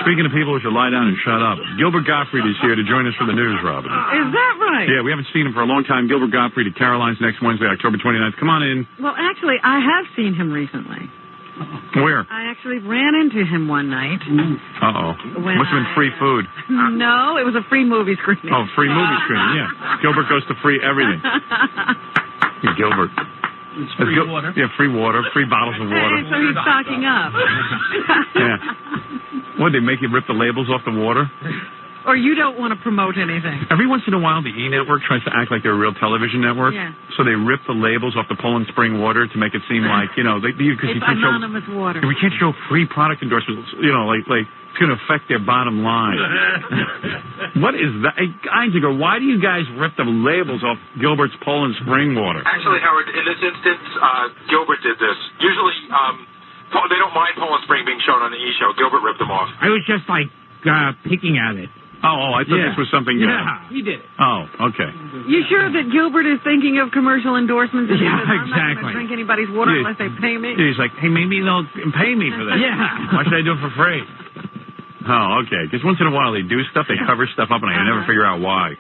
Speaking of people who should lie down and shut up, Gilbert Gottfried is here to join us for the news, Robin. Is that right? Yeah, we haven't seen him for a long time. Gilbert Gottfried at Caroline's next Wednesday, October 29th. Come on in. Well, actually, I have seen him recently. Where? I actually ran into him one night. Uh-oh. Must have been free food. No, it was a free movie screening. Oh, free movie screening, yeah. Gilbert goes to free everything. Gilbert. It's free water. Yeah, free water, free bottles of water. So he's stocking up. Yeah. What, they make you rip the labels off the water? Or you don't want to promote anything. Every once in a while, the E! Network tries to act like they're a real television network. Yeah. So they rip the labels off the Poland Spring water to make it seem like, you know, it's anonymous water. We can't show free product endorsements, you know, like it's going to affect their bottom line. What is that? Hey, Einziger, why do you guys rip the labels off Gilbert's Poland Spring water? Actually, Howard, in this instance, Gilbert did this. Usually, they don't mind Poland Spring being shown on the E! show. Gilbert ripped them off. I was just, like, picking at it. Oh, I thought this was something good. Yeah, he did it. Oh, okay. You sure that Gilbert is thinking of commercial endorsements? Yeah, I'm not exactly. going to drink anybody's water unless they pay me. He's like, hey, maybe they'll pay me for this. Yeah. Why should I do it for free? Oh, okay. Because once in a while they do stuff, they cover stuff up, and I never figure out why.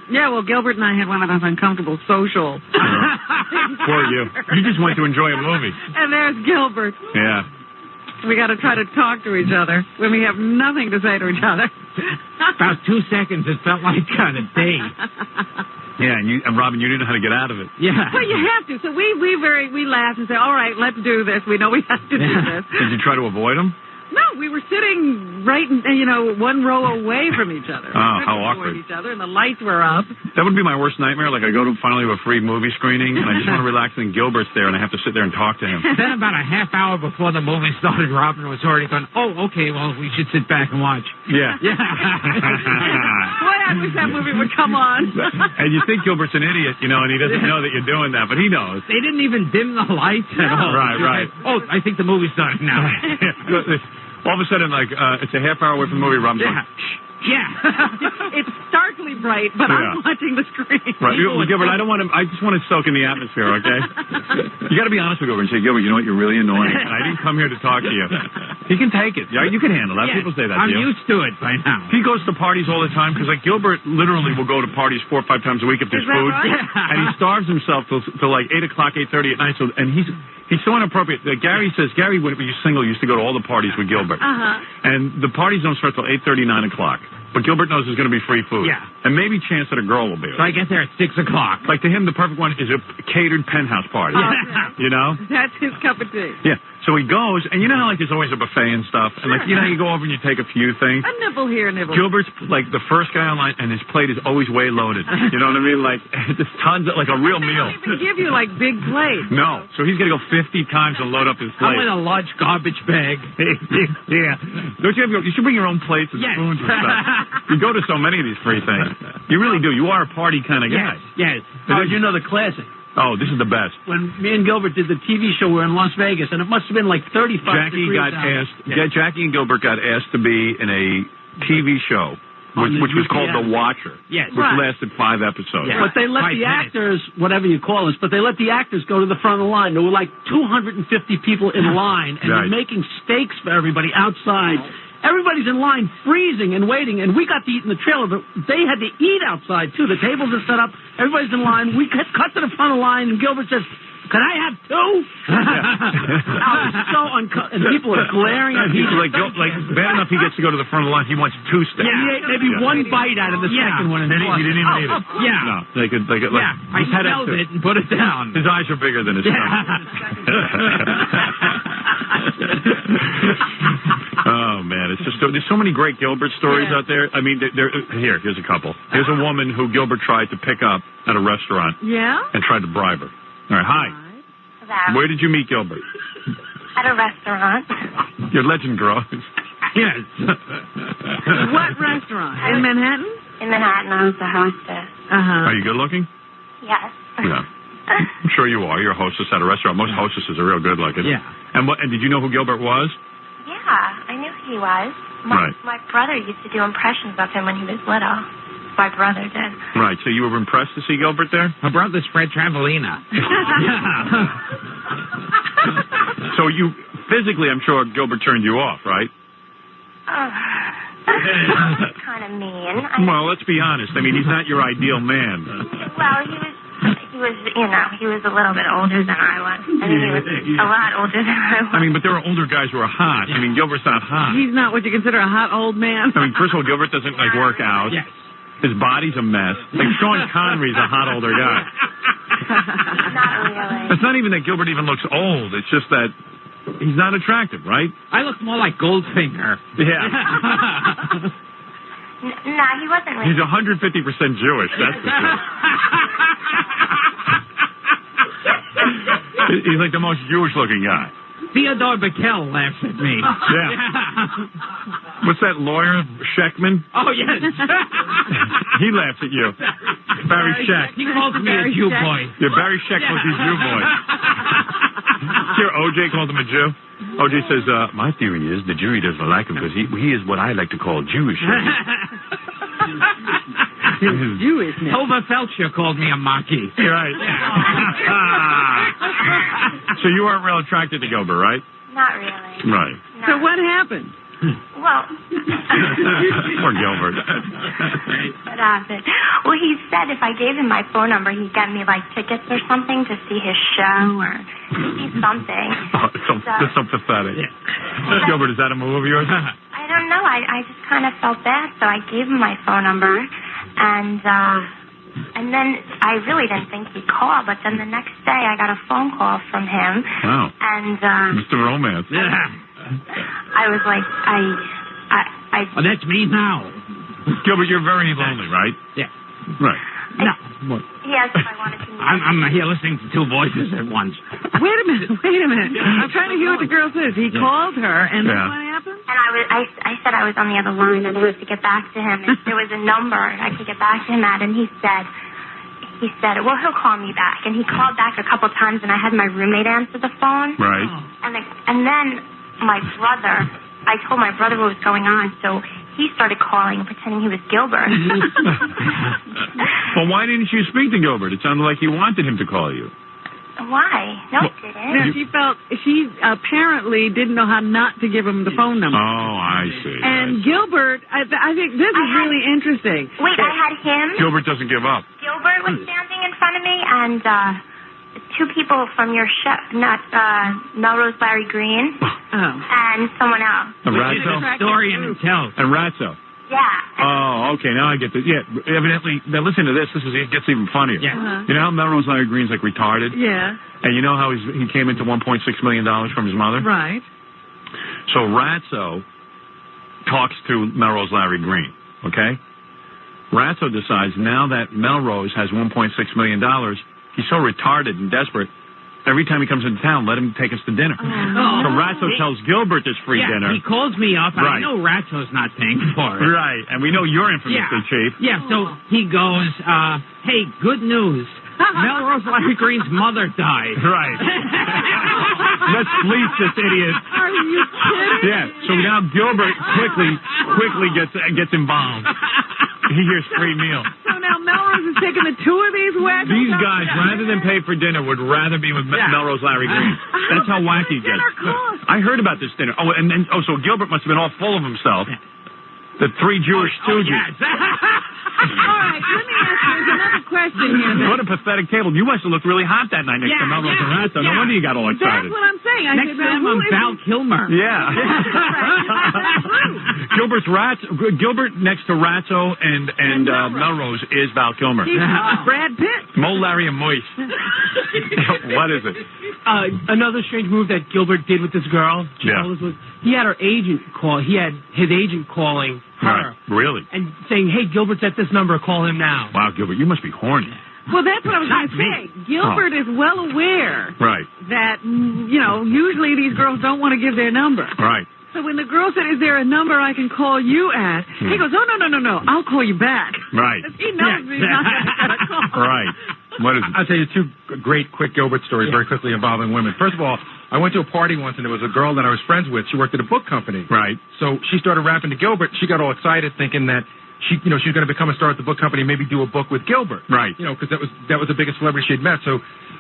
Yeah, well, Gilbert and I had one of those uncomfortable social. Poor you. You just went to enjoy a movie. And there's Gilbert. Yeah. We got to try to talk to each other when we have nothing to say to each other. About 2 seconds, it felt like kind of day. Yeah, and Robin, you didn't know how to get out of it. Yeah. Well, you have to. So we laugh and say, all right, let's do this. We know we have to do this. Did you try to avoid him? No, we were sitting right, one row away from each other. Oh, how awkward. Each other, and the lights were up. That would be my worst nightmare. Like, I go to finally to a free movie screening, and I just want to relax, and Gilbert's there, and I have to sit there and talk to him. Then about a half hour before the movie started, Robin was already going, oh, okay, well, we should sit back and watch. Yeah. Yeah. Boy, I wish that movie would come on. And you think Gilbert's an idiot, and he doesn't know that you're doing that, but he knows. They didn't even dim the lights at all. Right. Oh, I think the movie's starting now. All of a sudden, it's a half hour away from the movie, Robin's going, Yeah. It's starkly bright, but I'm watching the screen. Right. Gilbert, I just want to soak in the atmosphere, okay? You got to be honest with Gilbert and say, Gilbert, you know what, you're really annoying. I didn't come here to talk to you. He can take it. Yeah, you can handle that. People say that to you. I'm used to it by now. He goes to parties all the time because, Gilbert literally will go to parties 4 or 5 times a week if there's food. Right? And he starves himself till like 8 o'clock, 8:30 at night. So, and he's so inappropriate. Gary says, when he was single, used to go to all the parties with Gilbert. And the parties don't start till 8:30, 9 o'clock. But Gilbert knows there's going to be free food. Yeah. And maybe chance that a girl will be. So I get there at 6 o'clock. Like, to him, the perfect one is a catered penthouse party. Okay. You know? That's his cup of tea. Yeah. So he goes, and you know how, there's always a buffet and stuff? And, you know how you go over and you take a few things? A nibble here, nibble. Gilbert's, the first guy online, and his plate is always way loaded. You know what I mean? Just tons of, a real meal. They don't even give you, big plates. No. So he's going to go 50 times and load up his plate. I'm with a large garbage bag. Yeah. Don't you should bring your own plates and spoons and stuff. You go to so many of these free things. You really do. You are a party kind of guy. Yes. How did you know the classic? Oh, this is the best. When me and Gilbert did the TV show, we were in Las Vegas, and it must have been 35 degrees out. Jackie and Gilbert got asked to be in a TV show, which was called The Watcher, which lasted 5 episodes. Yeah. But they let the actors, whatever you call us, but they let the actors go to the front of the line. There were 250 people in line, and they're making steaks for everybody outside. Everybody's in line freezing and waiting, and we got to eat in the trailer, but they had to eat outside, too. The tables are set up. Everybody's in line. We cut to the front of the line, and Gilbert says, can I have 2? I was so and people are glaring at him. Bad enough he gets to go to the front of the line. He wants 2 steaks. Yeah. He ate maybe 1 bite out of the second one. And he didn't even eat it. Yeah. No, they could I smelled it and put it down. His eyes are bigger than his stomach. Oh, man. It's just there's so many great Gilbert stories out there. I mean, here's a couple. Here's a woman who Gilbert tried to pick up at a restaurant. Yeah? And tried to bribe her. All right, hi. Hello. Where did you meet Gilbert? At a restaurant. Your legend girl. Yes. What restaurant? In Manhattan? In Manhattan, I was the hostess. Are you good looking? Yes. Yeah. I'm sure you are. You're a hostess at a restaurant. Most hostesses are real good looking. Yeah. And did you know who Gilbert was? Yeah, I knew who he was. My brother used to do impressions of him when he was little. My brother did. Right, so you were impressed to see Gilbert there? Her brother's Fred Travelina. So physically, I'm sure Gilbert turned you off, right? kind of mean. Well, let's be honest. I mean, he's not your ideal man. Well, he was, he was a little bit older than I was. I mean, he was a lot older than I was. I mean, but there are older guys who are hot. I mean, Gilbert's not hot. He's not what you consider a hot old man. I mean, first of all, Gilbert doesn't, work out. Yes. His body's a mess. Like, Sean Connery's a hot older guy. Not really. It's not even that Gilbert even looks old. It's just that he's not attractive, right? I look more like Goldfinger. Yeah. No, he wasn't really. He's 150% Jewish, that's for sure. He's like the most Jewish-looking guy. Theodore Bickel laughs at me. Yeah. What's that lawyer, Scheckman? Oh, yes. He laughs at you. Barry Scheck. He calls me a Jew boy. Yeah, Barry Scheck was his Jew boy. Here, O.J. called him a Jew. O.J. says, my theory is the jury doesn't like him because he is what I like to call Jewish. Jewish now. Tova Felcher called me a monkey. Right. So you weren't real attracted to Gilbert, right? Not really. Right. No. So what happened? Well. Poor Gilbert. What happened? Well, he said if I gave him my phone number, he'd get me, tickets or something to see his show or see something. That's so pathetic. Yeah. Gilbert, is that a move of yours? I don't know. I just kind of felt bad, so I gave him my phone number. And then I really didn't think he'd call, but then the next day I got a phone call from him. Wow. And, Mr. Romance. Yeah. I was like, Well, that's me now. Gilbert, you're very lonely, right? Yeah. Right. No. he asked if I wanted to meet I'm here listening to two voices at once. Wait a minute. I'm trying to hear what the girl says. He called her, and then what happened? And I said I was on the other line, and I was to get back to him. And there was a number I could get back to him at, and he said, well, he'll call me back. And he called back a couple times, and I had my roommate answer the phone. Right. And then I told my brother what was going on, so he started calling and pretending he was Gilbert. Well, why didn't you speak to Gilbert? It sounded like you wanted him to call you. Why? No, it didn't. No, she apparently didn't know how not to give him the phone number. Oh, I see. And Gilbert, I think this is really interesting. Wait, I had him. Gilbert doesn't give up. Gilbert was standing in front of me, and two people from your show, not Melrose Larry Green, and someone else. A Ratso? Story and tell. And Ratso. Yeah. Oh, okay, now I get this. Yeah, evidently, now listen to this. It gets even funnier. Yeah. You know how Melrose Larry Green's retarded? Yeah. And you know how he came into $1.6 million from his mother? Right. So Ratso talks to Melrose Larry Green, okay? Ratso decides now that Melrose has $1.6 million, he's so retarded and desperate, every time he comes into town, let him take us to dinner. So Ratso tells Gilbert there's free dinner. He calls me up. Right. I know Ratso's not paying for it. Right, and we know you're infamously cheap. Yeah, so he goes, hey, good news. Melrose Larry Green's mother died. Right. Let's fleece this idiot. Are you kidding? Yeah, so now Gilbert quickly gets embalmed. He hears free meal. So now Melrose is taking the two of these wackos. These guys, rather than pay for dinner, would rather be with Melrose Larry Green. That's how wacky he gets. I heard about this dinner. Oh, and so Gilbert must have been all full of himself. The three Jewish stooges. Yes. All right, let me ask you another question here. Then. What a pathetic table. You must have looked really hot that night next to Melrose and Ratso. No wonder you got all excited. That's what I'm saying. Next to him, I'm Val Kilmer. Yeah. Gilbert next to Ratso and Melrose is Val Kilmer. He's Brad Pitt. Mo, Larry, and Moise. What is it? Another strange move that Gilbert did with this girl. Was he had her agent call. He had his agent calling her. Right. Really? And saying, hey, Gilbert's at this number. Call him now. Wow, Gilbert, you must be horny. Well, that's what I was going to say. Gilbert is well aware that, usually these girls don't want to give their number. Right. So when the girl said, is there a number I can call you at? He goes, oh, no. I'll call you back. Right. He knows he's not going to get a call. Right. What is it? I'll tell you two great, quick Gilbert stories very quickly involving women. First of all, I went to a party once, and there was a girl that I was friends with. She worked at a book company. Right. So she started rapping to Gilbert. She got all excited thinking that she's going to become a star at the book company and maybe do a book with Gilbert. Right. Because that was the biggest celebrity she had met. So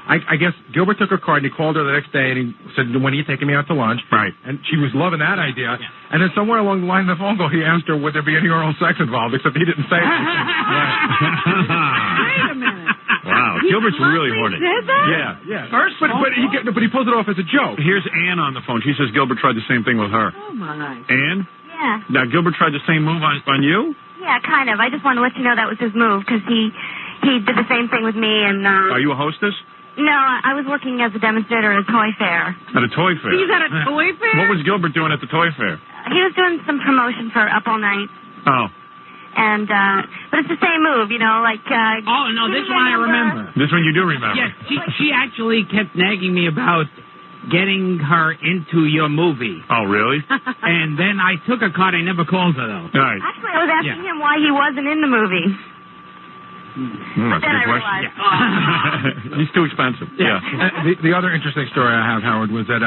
I guess Gilbert took her card and he called her the next day and he said, when are you taking me out to lunch? Right. And she was loving that idea. Yeah. And then somewhere along the line of the phone call, he asked her, would there be any oral sex involved, except he didn't say anything. Wait a minute. Wow. Gilbert's really horny. Said that? Yeah. First, but he pulls it off as a joke. Here's Ann on the phone. She says Gilbert tried the same thing with her. Oh, my. Ann? Yeah. Now, Gilbert tried the same move on you? Yeah, kind of. I just wanted to let you know that was his move, because he did the same thing with me, and... Are you a hostess? No, I was working as a demonstrator at a toy fair. At a toy fair? He's at a toy fair? What was Gilbert doing at the toy fair? He was doing some promotion for Up All Night. Oh. And, but it's the same move, like, Oh, no, this one I remember. This one you do remember? Yes, she actually kept nagging me about getting her into your movie. Oh, really? And then I took a card. I never called her, though. Right. Actually, I was asking him why he wasn't in the movie. That's a good question. He's too expensive. Yeah. The other interesting story I have, Howard, was that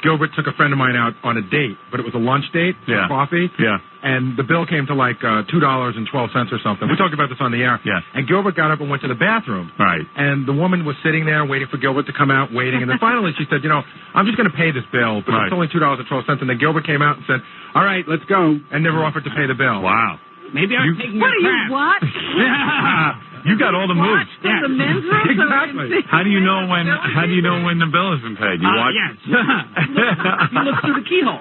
Gilbert took a friend of mine out on a date, but it was a lunch date for coffee. Yeah. And the bill came to like $2.12 or something. We talked about this on the air. Yeah. And Gilbert got up and went to the bathroom. Right. And the woman was sitting there waiting for Gilbert to come out, waiting. And then finally she said, I'm just going to pay this bill, but it's only $2.12. And then Gilbert came out and said, all right, let's go, and never offered to pay the bill. Wow. Maybe I'm taking What a are you, crap. what? You got all the moves. From the men's room? Exactly. How do you know when the bill has been paid? You watch? Yes. You look through the keyhole.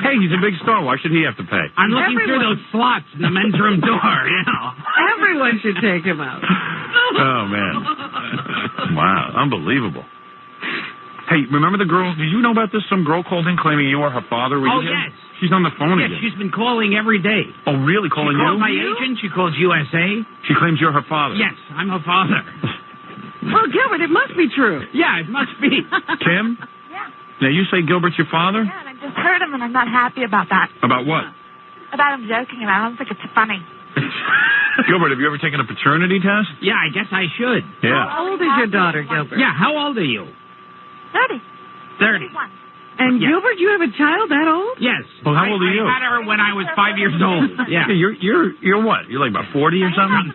Hey, he's a big star. Why should he have to pay? I'm looking through those slots in the men's room door, Everyone should take him out. Oh, man. Wow. Unbelievable. Hey, remember the girl? Did you know about this? Some girl called in claiming you were her father. Oh, yes. She's on the phone again. Yes, she's been calling every day. Oh, really? Calling She calls you? my agent. She calls USA. She claims you're her father. Yes, I'm her father. Well, Gilbert, it must be true. Yeah, it must be. Kim? Yeah. Now, you say Gilbert's your father? Yeah, and I just heard him, and I'm not happy about that. About what? About him joking about it. I don't think it's funny. Gilbert, have you ever taken a paternity test? Yeah, I guess I should. Yeah. How old is your daughter, Gilbert? Yeah, how old are you? 30. 30. 31. And Yeah. Gilbert, you have a child that old? Yes. Well, how old are you? I had her when I was 5 years old. Yeah. Hey, you're what? You're like about 40 or something?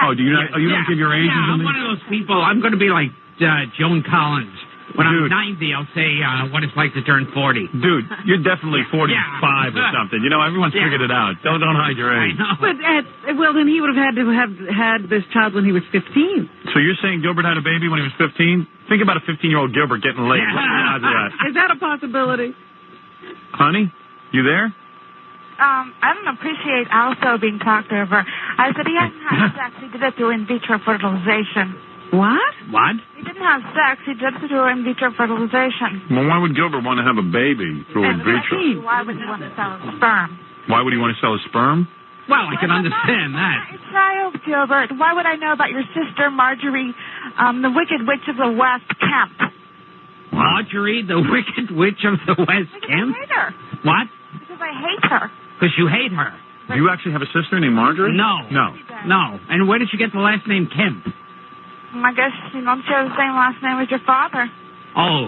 Oh, do you not? Oh, you don't give your age or Yeah, I'm something? one of those people. I'm going to be like Joan Collins. When Dude. I'm 90, I'll say what it's like to turn 40. Dude, you're definitely 45 or something. Everyone's figured it out. Don't hide your I age. know. But then he would have had to have had this child when he was 15. So you're saying Gilbert had a baby when he was 15? Think about a 15-year-old Gilbert getting laid. Yeah. What are the odds of that? Is that a possibility? Honey, you there? I don't appreciate also being talked over. I said he hasn't had sex. He did it through in vitro fertilization. What? What? He didn't have sex. He did it through in vitro fertilization. Well, why would Gilbert want to have a baby through in vitro? Why would he want to sell his sperm? Why would he want to sell his sperm? Well, I can understand that. My child, Gilbert. Why would I know about your sister, Marjorie, the Wicked Witch of the West, Kemp? Marjorie, the Wicked Witch of the West Kemp? I hate her. What? Because I hate her. Because you hate her. Do you actually have a sister named Marjorie? No. No. No. And where did you get the last name Kemp? I guess you don't share the same last name as your father. Oh,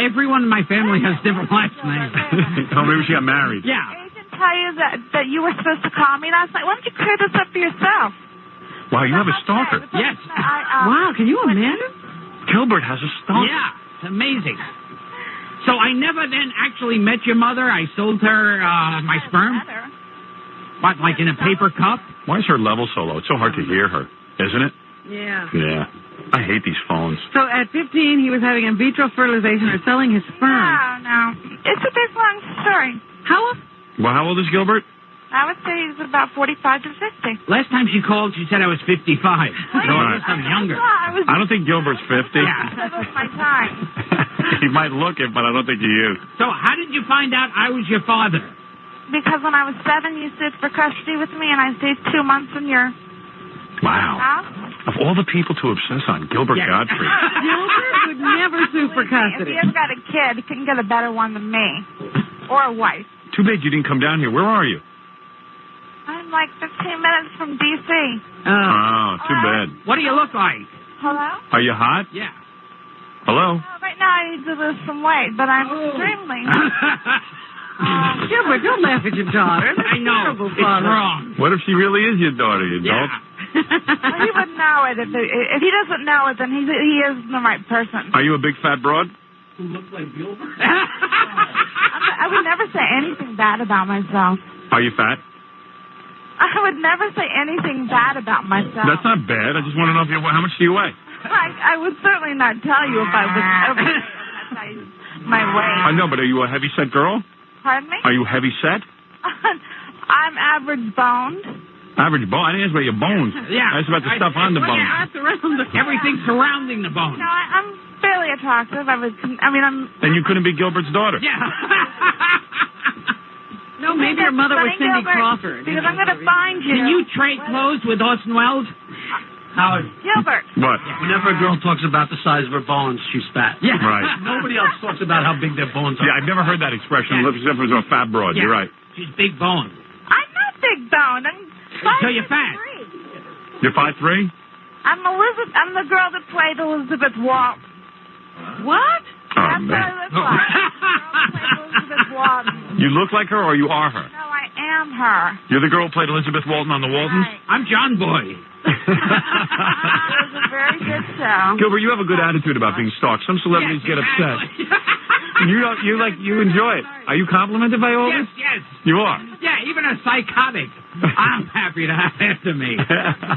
everyone in my family has different last names. Oh, maybe she got married. Yeah. I didn't tell you that you were supposed to call me last night. Why don't you clear this up for yourself? Wow, you have a stalker. Yes. Wow, can you imagine? Gilbert has a stalker. Yeah, it's amazing. So I never then actually met your mother. I sold her my sperm. What, like in a paper cup? Why is her level so low? It's so hard to hear her, isn't it? Yeah. Yeah. I hate these phones. So at 15, he was having in vitro fertilization or selling his sperm. No. It's a big, long story. Well, how old is Gilbert? I would say he's about 45 to 50. Last time she called, she said I was 55. So I guess I'm younger. I don't think Gilbert's 50. Yeah. That was my time. He might look it, but I don't think he is. So how did you find out I was your father? Because when I was 7, you sued for custody with me, and I stayed 2 months in your Wow. house. Of all the people to obsess on, Gilbert Gottfried. Gilbert would never sue for If custody. he has got a kid, he couldn't get a better one than me. Or a wife. Too bad you didn't come down here. Where are you? I'm like 15 minutes from D.C. Oh, too bad. What do you look like? Hello? Are you hot? Yeah. Hello? Right now I need to lose some weight, but I'm extremely... Gilbert, don't laugh at your daughter. That's I know. terrible, It's Father. wrong. What if she really is your daughter, you Yeah. dolt? Well, he would know it. If he doesn't know it, then he isn't the right person. Are you a big fat broad? Who looks like Gilbert? I would never say anything bad about myself. Are you fat? I would never say anything bad about myself. That's not bad. I just want to know how much do you weigh? I would certainly not tell you if I was my weight. I know, but are you a heavy set girl? Pardon me? Are you heavy set? I'm average boned. Average bone. I didn't ask about your bones. Yeah. I asked about the stuff on the bone. Everything surrounding the bone. No, I'm fairly attractive. I'm. And you couldn't be Gilbert's daughter. Yeah. No, maybe your mother was Cindy Gilbert, Crawford. Because I'm going to find you. Can you trade clothes with Orson Welles? Howard. Gilbert. What? Whenever a girl talks about the size of her bones, she's fat. Yeah. Right. Nobody else talks about how big their bones are. Yeah, I've never heard that expression except for a fat broad. Yeah. You're right. She's big boned. I'm not big boned. I'm 5'3". So you're fat. You're 5'3"? I'm the girl that played Elizabeth Walton. What? Oh, That's what I man. look like. The girl that played Elizabeth Walton. You look like her or you are her? No, I am her. You're the girl who played Elizabeth Walton on the Waltons? Right. I'm John Boy. It was a very good show. Gilbert, you have a good attitude about being stalked. Some celebrities get upset. You enjoy it. Are you complimented by all Yes, this? yes. You are? Yeah, even a psychotic. I'm happy to have after me.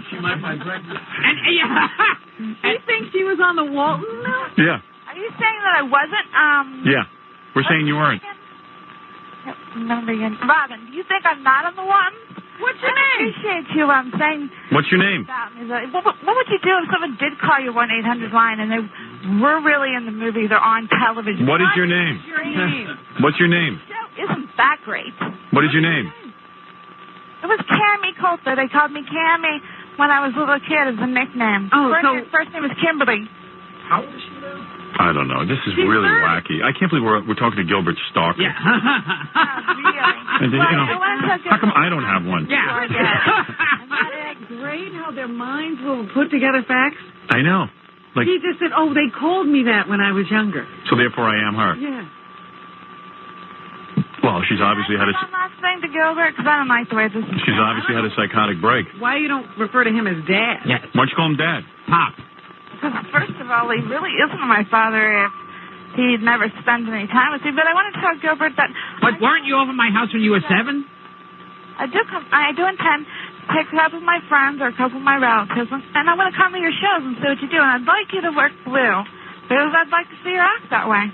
She might buy breakfast. And yeah. You think she was on the Walton now? Yeah. Are you saying that I wasn't? Yeah. We're saying you weren't. Remember again. Robin, do you think I'm not on the one? What's your I name? appreciate you saying What's your name? about me. What would you do if someone did call your 1-800 line and they were really in the movie? They're on television. What is your name? Your name. What's your name? Show isn't that great. What is your name? It was Cammy Coulter. They called me Cammy when I was a little kid as a nickname. Oh, first name was Kimberly. How old is she now? I don't know. This is really wacky. I can't believe we're talking to Gilbert Stalker. Yeah. Really? And then, how come I don't have one? Yeah. Isn't that great how their minds will put together facts? I know. Like, He just said, oh, they called me that when I was younger. so therefore I am her. Yeah. Well, she's obviously had a I'm not saying to Gilbert because I don't like the way this is. she's obviously had a psychotic break. Why you don't refer to him as Dad? Yes. Why don't you call him Dad? Pop. Because first of all, he really isn't my father if he'd never spent any time with me. But I want to tell Gilbert that. But weren't you over my house when you were 7? I do intend to take a couple of my friends or a couple of my relatives, and I want to come to your shows and see what you do. And I'd like you to work blue because I'd like to see your act that way.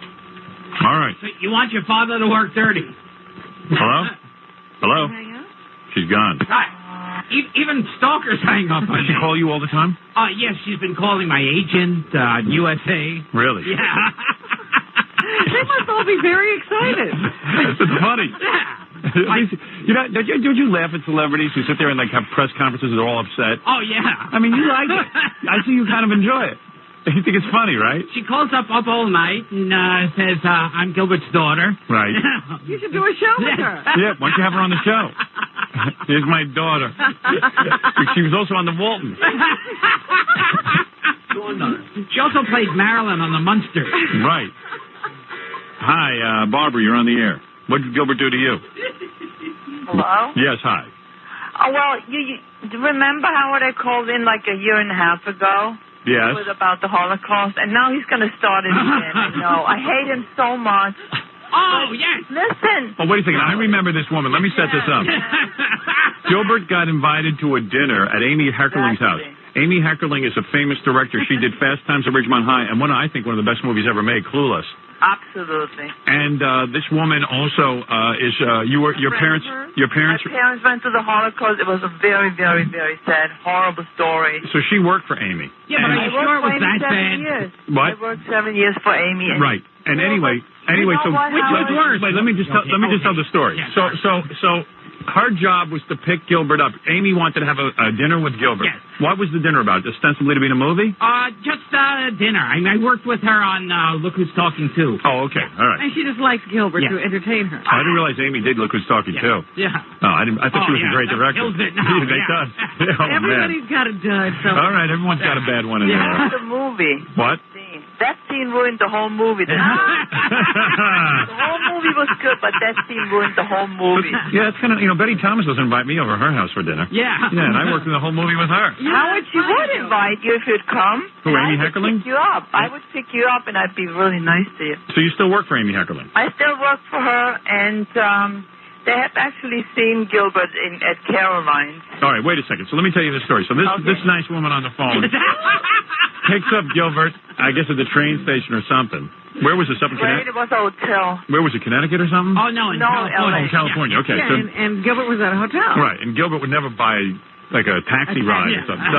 All right. So you want your father to work dirty? Hello? Hello? Hang on. She's gone. Even stalkers hang up on Does she me. call you all the time? Yes, she's been calling my agent, USA. Really? Yeah. They must all be very excited. It's funny. Yeah. Don't you laugh at celebrities who sit there and like have press conferences and they're all upset? Oh, yeah. I mean, you like it. I see you kind of enjoy it. You think it's funny, right? She calls up all night and says, I'm Gilbert's daughter. Right. You should do a show with her. Yeah, why don't you have her on the show? Here's my daughter. She was also on the Waltons. She also plays Marilyn on the Munsters. Right. Hi, Barbara, you're on the air. What did Gilbert do to you? Hello? Yes, hi. Oh, well, you remember Howard I called in like a year and a half ago? Yes. It was about the Holocaust, and now he's going to start it again. I know. I hate him so much. Oh, yes. Listen. Oh, wait a second. I remember this woman. Let me set this up. Gilbert got invited to a dinner at Amy Heckerling's house. Amy Heckerling is a famous director. She did Fast Times at Ridgemont High, and I think one of the best movies ever made, Clueless. Absolutely. And this woman also is your parents. Your parents. My parents went through the Holocaust. It was a very, very, very sad, horrible story. So she worked for Amy. Yeah, but are you sure it was that bad? Years. What? I worked 7 years for Amy. And Right. And anyway, so Which was worse? Wait, let me just tell the story. Yeah. So her job was to pick Gilbert up. Amy wanted to have a dinner with Gilbert. Yes. What was the dinner about? Ostensibly to be in a movie? Just dinner. I mean, I worked with her on Look Who's Talking Too. Oh, okay. All right. And she just likes Gilbert Yeah. to entertain her. I didn't realize Amy did Look Who's Talking too. Yeah. No, I didn't. I thought she was a great director. Kills it now. Yeah, they Yeah. does. Oh, Everybody's got a dud. So. man. All right, everyone's got a bad one in What there. was the movie? What? The scene. That scene ruined the whole movie. The whole movie was good, but that scene ruined the whole movie. Yeah, it's kind of, Betty Thomas doesn't invite me over her house for dinner. Yeah. Yeah, and I worked in the whole movie with her. Howard, she would invite you if you'd come. Who, Amy Heckerling? Pick you up. I would pick you up, and I'd be really nice to you. So you still work for Amy Heckerling? I still work for her, and they have actually seen Gilbert at Caroline's. All right, wait a second. So let me tell you the story. So this nice woman on the phone picks up Gilbert, I guess at the train station or something. Where was this? Up in Connecticut? It was a hotel. Where was it, Connecticut or something? Oh, no, in California. Oh, in California, okay. Yeah, So, and Gilbert was at a hotel. right, and Gilbert would never buy, like, a taxi ride or something.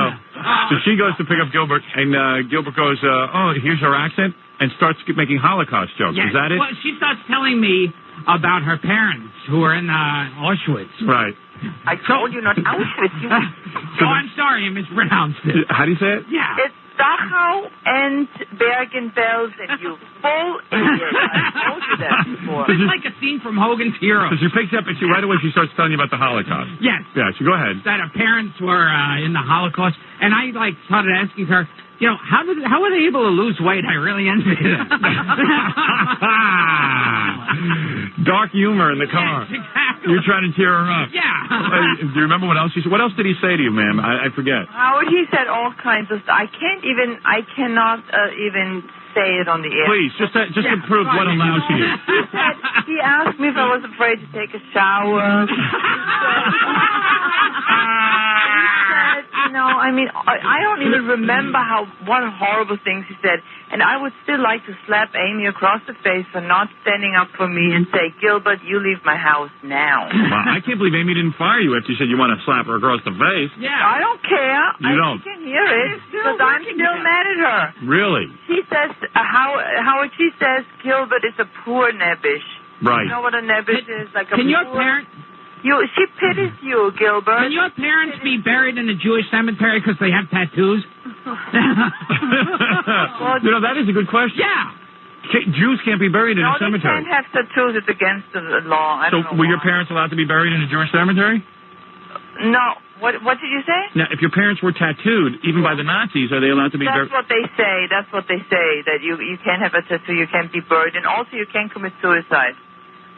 So she goes to pick up Gilbert, and Gilbert goes, oh, here's her accent, and starts making Holocaust jokes. Yes. Is that it? Well, she starts telling me about her parents who were in Auschwitz. Right. I told you not Auschwitz. I'm sorry, I mispronounced it. How do you say it? Yeah. It's Dachau and Bergen-Belsen, you full idiot. I told you that before. It's like a scene from Hogan's Heroes. So she picks up, and right away she starts telling you about the Holocaust. Yes. Yeah, so go ahead. That her parents were in the Holocaust, and I started asking her, how were they able to lose weight? I really envy them. Dark humor in the car. Yes, exactly. You're trying to cheer her up. Yeah. Do you remember what else he said? What else did he say to you, ma'am? I forget. Howard, he said all kinds of stuff. I cannot even say it on the air. Please, just to prove what allows you. He asked me if I was afraid to take a shower. I don't even remember what horrible things he said. And I would still like to slap Amy across the face for not standing up for me and say, Gilbert, you leave my house now. Wow, I can't believe Amy didn't fire you after you said you want to slap her across the face. Yeah. I don't care. You don't? I can hear it because I'm still mad at her. Really? She says, Howard, she says Gilbert is a poor nebbish. Right. You know what a nebbish is? Like a Can your poor... parents... She pities you, Gilbert. Can your parents be buried in a Jewish cemetery because they have tattoos? That is a good question. Yeah. Jews can't be buried in a cemetery. No, they can't have tattoos. It's against the law. I don't know were why. your parents allowed to be buried in a Jewish cemetery? No. What did you say? Now, if your parents were tattooed, even by the Nazis, are they allowed to be buried? That's what they say. That's what they say, that you can't have a tattoo, you can't be buried, and also you can't commit suicide.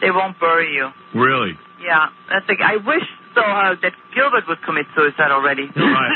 They won't bury you. Really? Yeah. I wish so that Gilbert would commit suicide already. Right.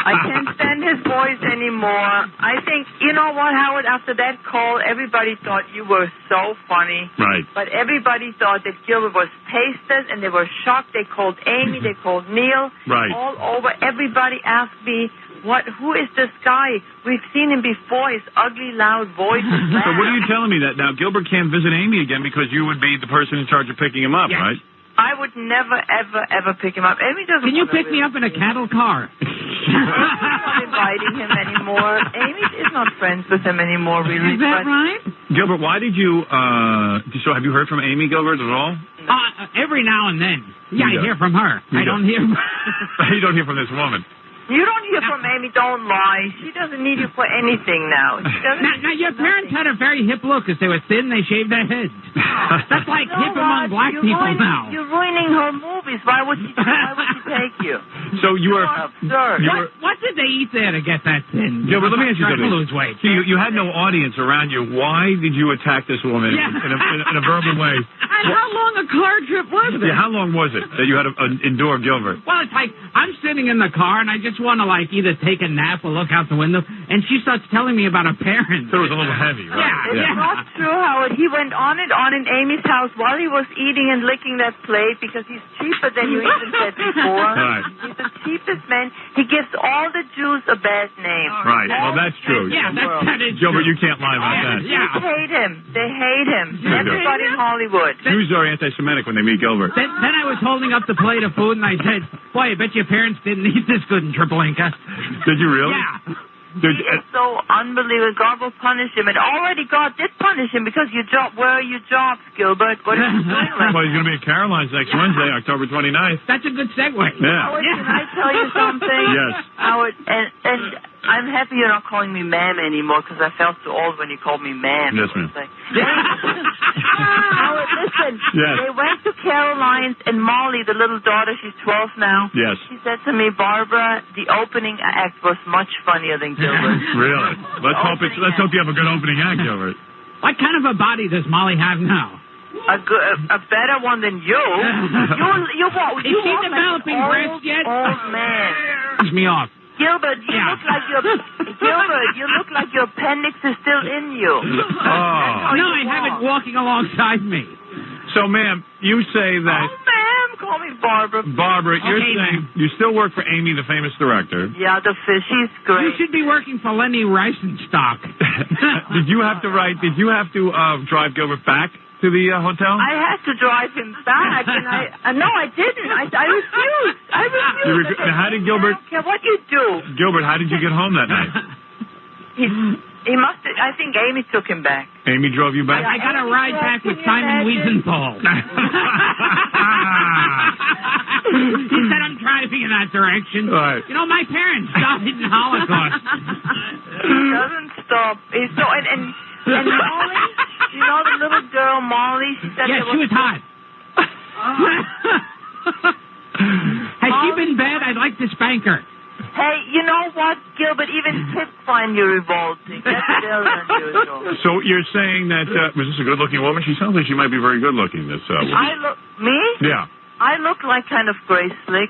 I can't stand his voice anymore. I think, you know what, Howard, after that call, everybody thought you were so funny. Right. But everybody thought that Gilbert was tasteless, and they were shocked. They called Amy, they called Neil. Right. All over. Everybody asked me, who is this guy? We've seen him before, his ugly, loud voice. So what are you telling me that now Gilbert can't visit Amy again because you would be the person in charge of picking him up, Yes. right? I would never, ever, ever pick him up. Amy doesn't. Can you pick me up in a cattle car? Amy's not inviting him anymore. Amy is not friends with him anymore, really. Is that right? Gilbert, why did you, so have you heard from Amy, Gilbert, at all? Every now and then. Yeah, I hear from her. I don't hear... You don't hear from this woman. You don't hear from Amy. Don't lie. She doesn't need you for anything now. She doesn't. Now, your parents had a very hip look because they were thin. They shaved their heads. That's like hip among black people now. You're ruining her movies. Why would she take you? So you were absurd. What did they eat there to get that thin? Gilbert, let me ask you something. To lose weight. See, you had no audience around you. Why did you attack this woman in a verbal way? And how long a car trip was it? Yeah, how long was it that you had to endure Gilbert? Well, it's like I'm sitting in the car and I just want to either take a nap or look out the window, and she starts telling me about her parents. So it was a little heavy, right? Yeah, it's not true, Howard. He went on and on in Amy's house while he was eating and licking that plate because he's cheaper than you even said before. Right. He's the cheapest man. He gives all the Jews a bad name. Right. Well, that's true. Yeah, that is Gilbert, true. you can't lie about that. Yeah. They hate him. They hate him. Everybody in Hollywood. Jews are anti-Semitic when they meet Gilbert. Then I was holding up the plate of food and I said, boy, I bet your parents didn't eat this good in Triple Inca. Did you really? Yeah. He is so unbelievable. God will punish him. And already God did punish him because where are your jobs, Gilbert? What are you doing? Well, he's going to be at Caroline's next Wednesday, October 29th. That's a good segue. Yeah. Howard, can I tell you something? Yes. Howard, and I'm happy you're not calling me ma'am anymore because I felt so old when you called me ma'am. Yes, ma'am. Howard, listen. Yes. They went to Caroline's, and Molly, the little daughter, she's 12 now. Yes. She said to me, Barbara, the opening act was much funnier than Gilbert. Really? Let's hope you have a good opening act, Gilbert. What kind of a body does Molly have now? A better one than you. You Is she developing breasts yet? Old man. Piss me off. Gilbert, you look like your appendix is still in you. Oh. No, I have it walking alongside me. So, ma'am, you say that... Oh, ma'am, call me Barbara. Barbara, you're saying you still work for Amy, the famous director. Yeah, the fish. She's great. You should be working for Lenny Riefenstahl. Did you have to drive Gilbert back to the hotel? I had to drive him back, and no, I didn't. I refused. How did Gilbert... I don't care what you do. Gilbert, how did you get home that night? He must have, I think Amy took him back. Amy drove you back? I got a ride back with Simon Wiesenthal. He said I'm driving in that direction. Right. You know, my parents died in the Holocaust. He doesn't stop. He's so, and Molly, you know the little girl Molly? She said she was hot. Has she been bad? I'd like to spank her. Hey, you know what, Gilbert? Even kids find you revolting. That's still unusual. So you're saying that, was this a good-looking woman? She sounds like she might be very good-looking, this woman. Me? Yeah. I look like kind of Grace Slick.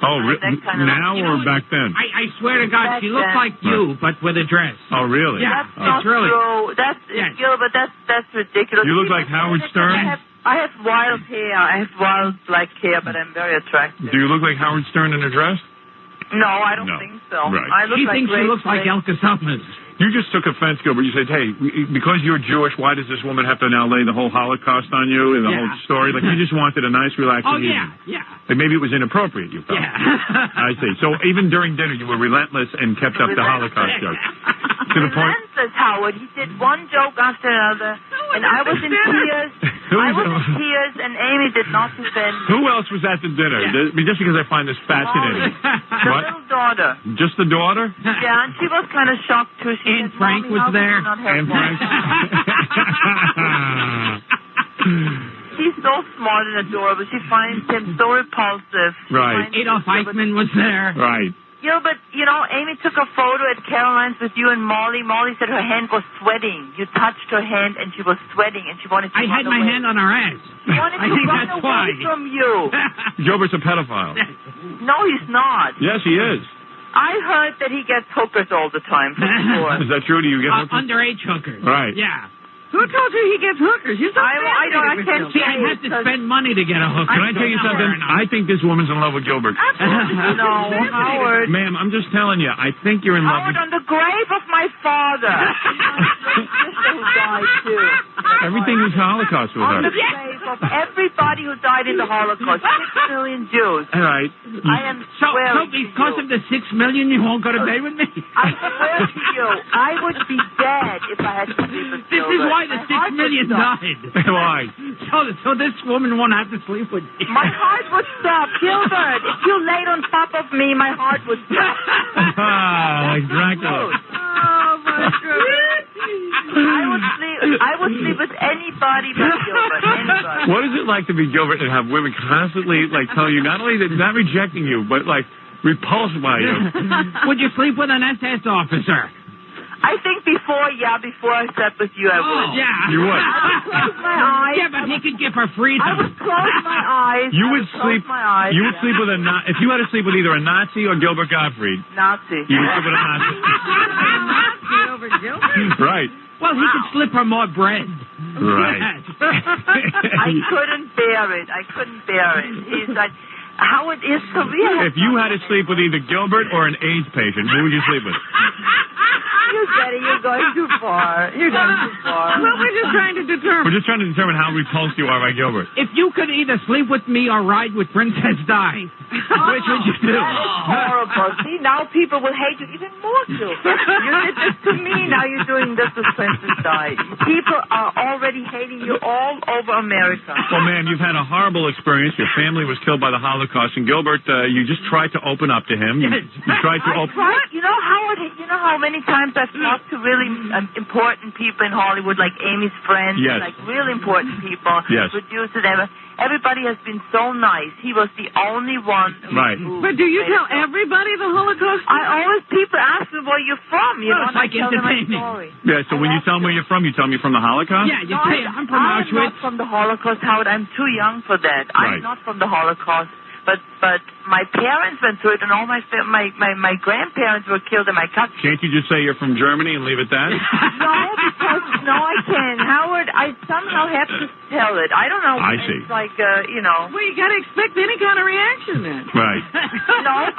Oh, now or back then? I swear to God, she looks like you, but with a dress. Oh, really? Yeah, that's not true. Gilbert, that's ridiculous. You look like Howard Stern? I have wild hair. I have wild black hair, but I'm very attractive. Do you look like Howard Stern in a dress? No, I don't think so. Right. She thinks she looks like Elka Summers. You just took offense, Gilbert. You said, hey, because you're Jewish, why does this woman have to now lay the whole Holocaust on you and the whole story? Like, you just wanted a nice, relaxing evening. Yeah. Like, maybe it was inappropriate, you felt. Yeah. I see. So even during dinner, you were relentless and kept up the Holocaust joke. To the point. Relentless, Howard. He did one joke after another, and I was in tears. And Amy did not defend me. Who else was at the dinner? Yeah. Just because I find this fascinating. The little daughter. Just the daughter? Yeah, and she was kind of shocked, too. And Frank was there. And Frank. She's so smart and adorable. She finds him so repulsive. Right. Adolf Eichmann was there. Right. Gilbert, you know, Amy took a photo at Caroline's with you and Molly. Molly said her hand was sweating. You touched her hand and she was sweating and she wanted to I had my hand on her ass. She wanted to run away from you. Gilbert's a pedophile. No, he's not. Yes, he is. I heard that he gets hookers all the time. Is that true? Do you get hookers? Underage hookers. Right. Yeah. Who told you he gets hookers? You're so I can't see. I have to spend money to get a hooker. Can I tell you something? I think this woman's in love with Gilbert. No, Howard. Ma'am, I'm just telling you. I think you're in love with... Howard, on the grave of my father. My sister who died, too. Everything is Holocaust with her. On the grave of everybody who died in the Holocaust. 6 million Jews. All right. I am So swearing because of the 6 million, you won't go to bed with me? I swear to you, I would be dead if I had to sleep with This is why the 6 million died. Why? So this woman won't have to sleep with me. My heart would stop. Gilbert, if you laid on top of me, my heart would stop. Like Dracula. Oh, my goodness. I would sleep with anybody but Gilbert. Anybody. What is it like to be Gilbert and have women constantly, like, tell you not only that not rejecting you, but, like, repulsed by you? Would you sleep with an SS officer? I think before I slept with you, I would. Yeah. You would? I would close my eyes. Yeah, but he could give her freedom. I would close my eyes. You would sleep. My eyes. You would sleep with a if you had to sleep with either a Nazi or Gilbert Gottfried. Nazi. You would sleep with a Nazi. Nazi over Gilbert? Right. Well, he could slip her more bread. Right. I couldn't bear it. He's like, Howard is surreal. If you had to sleep with either Gilbert or an AIDS patient, who would you sleep with? You're going too far. Well, we're just trying to determine. We're just trying to determine how repulsed you are by Gilbert. If you could either sleep with me or ride with Princess Di, which would you do? Horrible. See, now people will hate you even more, too. You did this to me, now you're doing this with Princess Di. People are already hating you all over America. Well, ma'am, you've had a horrible experience. Your family was killed by the Holocaust, and Gilbert, you just tried to open up to him. You tried to open... You know, Howard, you know how many times I've talked to really important people in Hollywood, like Amy's friends, like really important people, producers, everybody has been so nice. He was the only one who But do you tell everybody the Holocaust? People ask me where you're from, you know, it's like entertaining. Yeah, so when you tell them where you're from, you tell them you're from the Holocaust? Yeah, you say I'm from Auschwitz. I'm not from the Holocaust, Howard. I'm too young for that. I'm not from the Holocaust. But my parents went through it, and all my grandparents were killed, and my cousins. Can't you just say you're from Germany and leave it that? No, I can't. Howard, I somehow have to tell it. I don't know. I see. It's like, you know. Well, you got to expect any kind of reaction then. Right. No,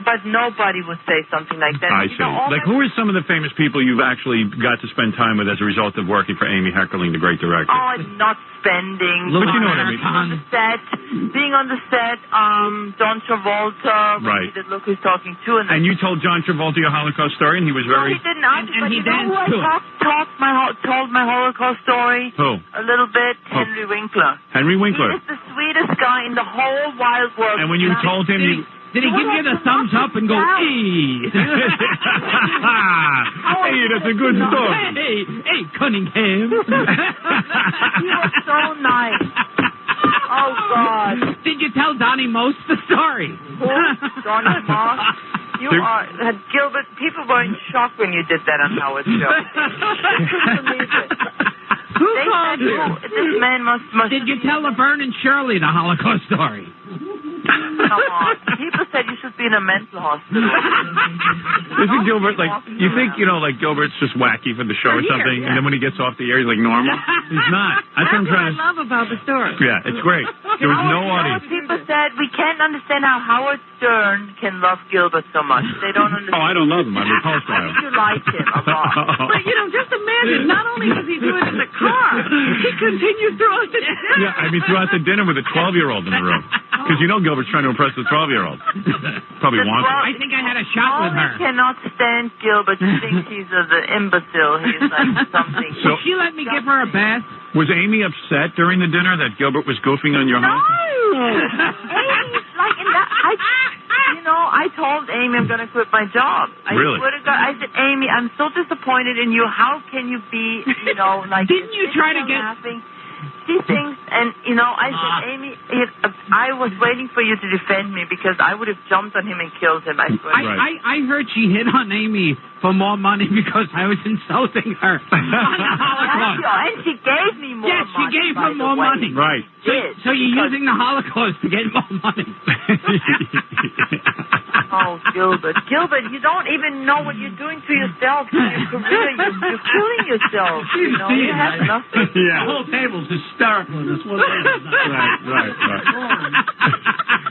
but nobody would say something like that. I see. Like, who are some of the famous people you've actually got to spend time with as a result of working for Amy Heckerling, the great director? Oh, I'm not spending. But you know what I mean. Being on the set, John Travolta, that look who's talking to. And you told John Travolta your Holocaust story, and he was very... No, he didn't. And he danced to it. Told my Holocaust story. Who? A little bit. Henry Winkler. Henry Winkler. He is the sweetest guy in the whole wide world. And when you told him... Did he give you the thumbs up and go, hey? Hey, that's a good story. Hey, Cunningham. He was so nice. Oh, God. Did you tell Donnie Most the story? Who? Donnie Most? Gilbert, people were in shock when you did that on Howard's show. They couldn't believe it. Who called you? This man must... Did you tell Laverne and Shirley the Holocaust story? Come on. People said you should be in a mental hospital. Isn't Gilbert, like, you think, you know, like Gilbert's just wacky for the show or something, and then when he gets off the air, he's like normal? He's not. That's what I love about the story. Yeah, it's great. There was no audience. People said, we can't understand how Howard Stern can love Gilbert so much. They don't understand. Oh, I don't love him. I'm repulsed by him. You like him a lot. But, you know, just imagine, not only does he do it in the car, he continues throughout the dinner. Yeah, I mean, throughout the dinner with a 12-year-old in the room. Because you know Gilbert's trying to impress the 12-year-old. Probably wants it. I think I had a shot with her. I cannot stand Gilbert. He thinks he's the imbecile. He's like something. So, she let me give her a bath? Was Amy upset during the dinner that Gilbert was goofing on your home? Amy's like in that. I told Amy I'm going to quit my job. Really? I said, Amy, I'm so disappointed in you. How can you be, like... Didn't you try to get... laughing? She thinks, and, I said, Amy, I was waiting for you to defend me because I would have jumped on him and killed him. I heard she hit on Amy for more money because I was insulting her on the Holocaust. And she gave me more money. Yes, she gave her more money. Right. So you're using the Holocaust to get more money. Oh, Gilbert. Gilbert, you don't even know what you're doing to yourself, to your career. You're killing yourself. You have nothing. Yeah. The whole table's hysterical in this one. Right.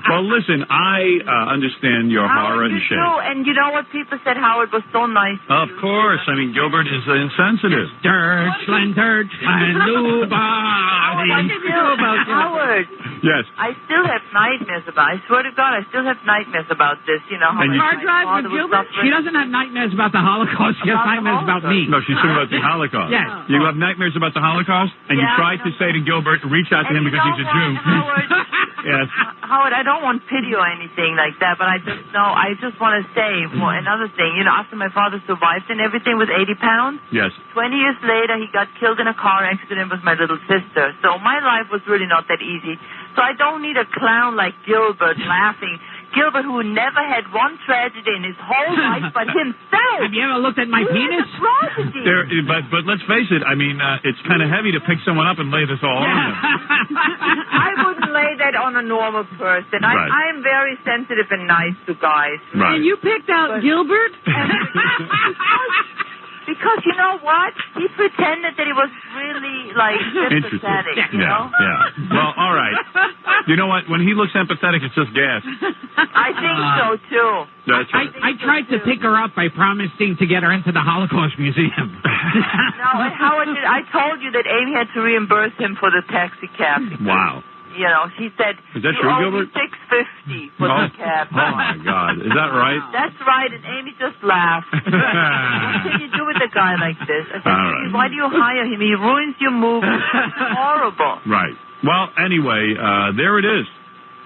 Well, listen, I understand your horror and shame. And you know what? People said Howard was so nice. Of course. I mean, Gilbert is insensitive. Deutschland, nobody. What did you know about Howard? Yes. I still have nightmares about it. I swear to God, I still have nightmares about this. How hard drive with Gilbert? She doesn't have nightmares about the Holocaust. She has nightmares about me. No, she's talking about the Holocaust. Yes. You have nightmares about the Holocaust? And you tried to say to Gilbert, reach out to him because he's a Jew. Howard, yes. Howard, I don't want pity or anything like that, but I just want to say another thing. After my father survived and everything with 80 pounds, yes. 20 years later, he got killed in a car accident with my little sister. So my life was really not that easy. So I don't need a clown like Gilbert laughing. Gilbert, who never had one tragedy in his whole life but himself. Have you ever looked at my penis? But let's face it, I mean, it's kind of heavy to pick someone up and lay this all on them. I wouldn't lay that on a normal person. Right. I am very sensitive and nice to guys. Right. And you picked out Gilbert? Because you know what? He pretended that he was really, sympathetic, Yeah. Well, all right. You know what? When he looks empathetic, it's just gas. I think so, too. That's right. I tried to pick her up by promising to get her into the Holocaust Museum. No, and Howard, I told you that Amy had to reimburse him for the taxi cab. Wow. She said, is that true, Gilbert? $6.50 for the cab. Oh, my God. Is that right? That's right, and Amy just laughed. What can you do with a guy like this? I said, right. Why do you hire him? He ruins your movie. It's horrible. Right. Well, anyway, there it is.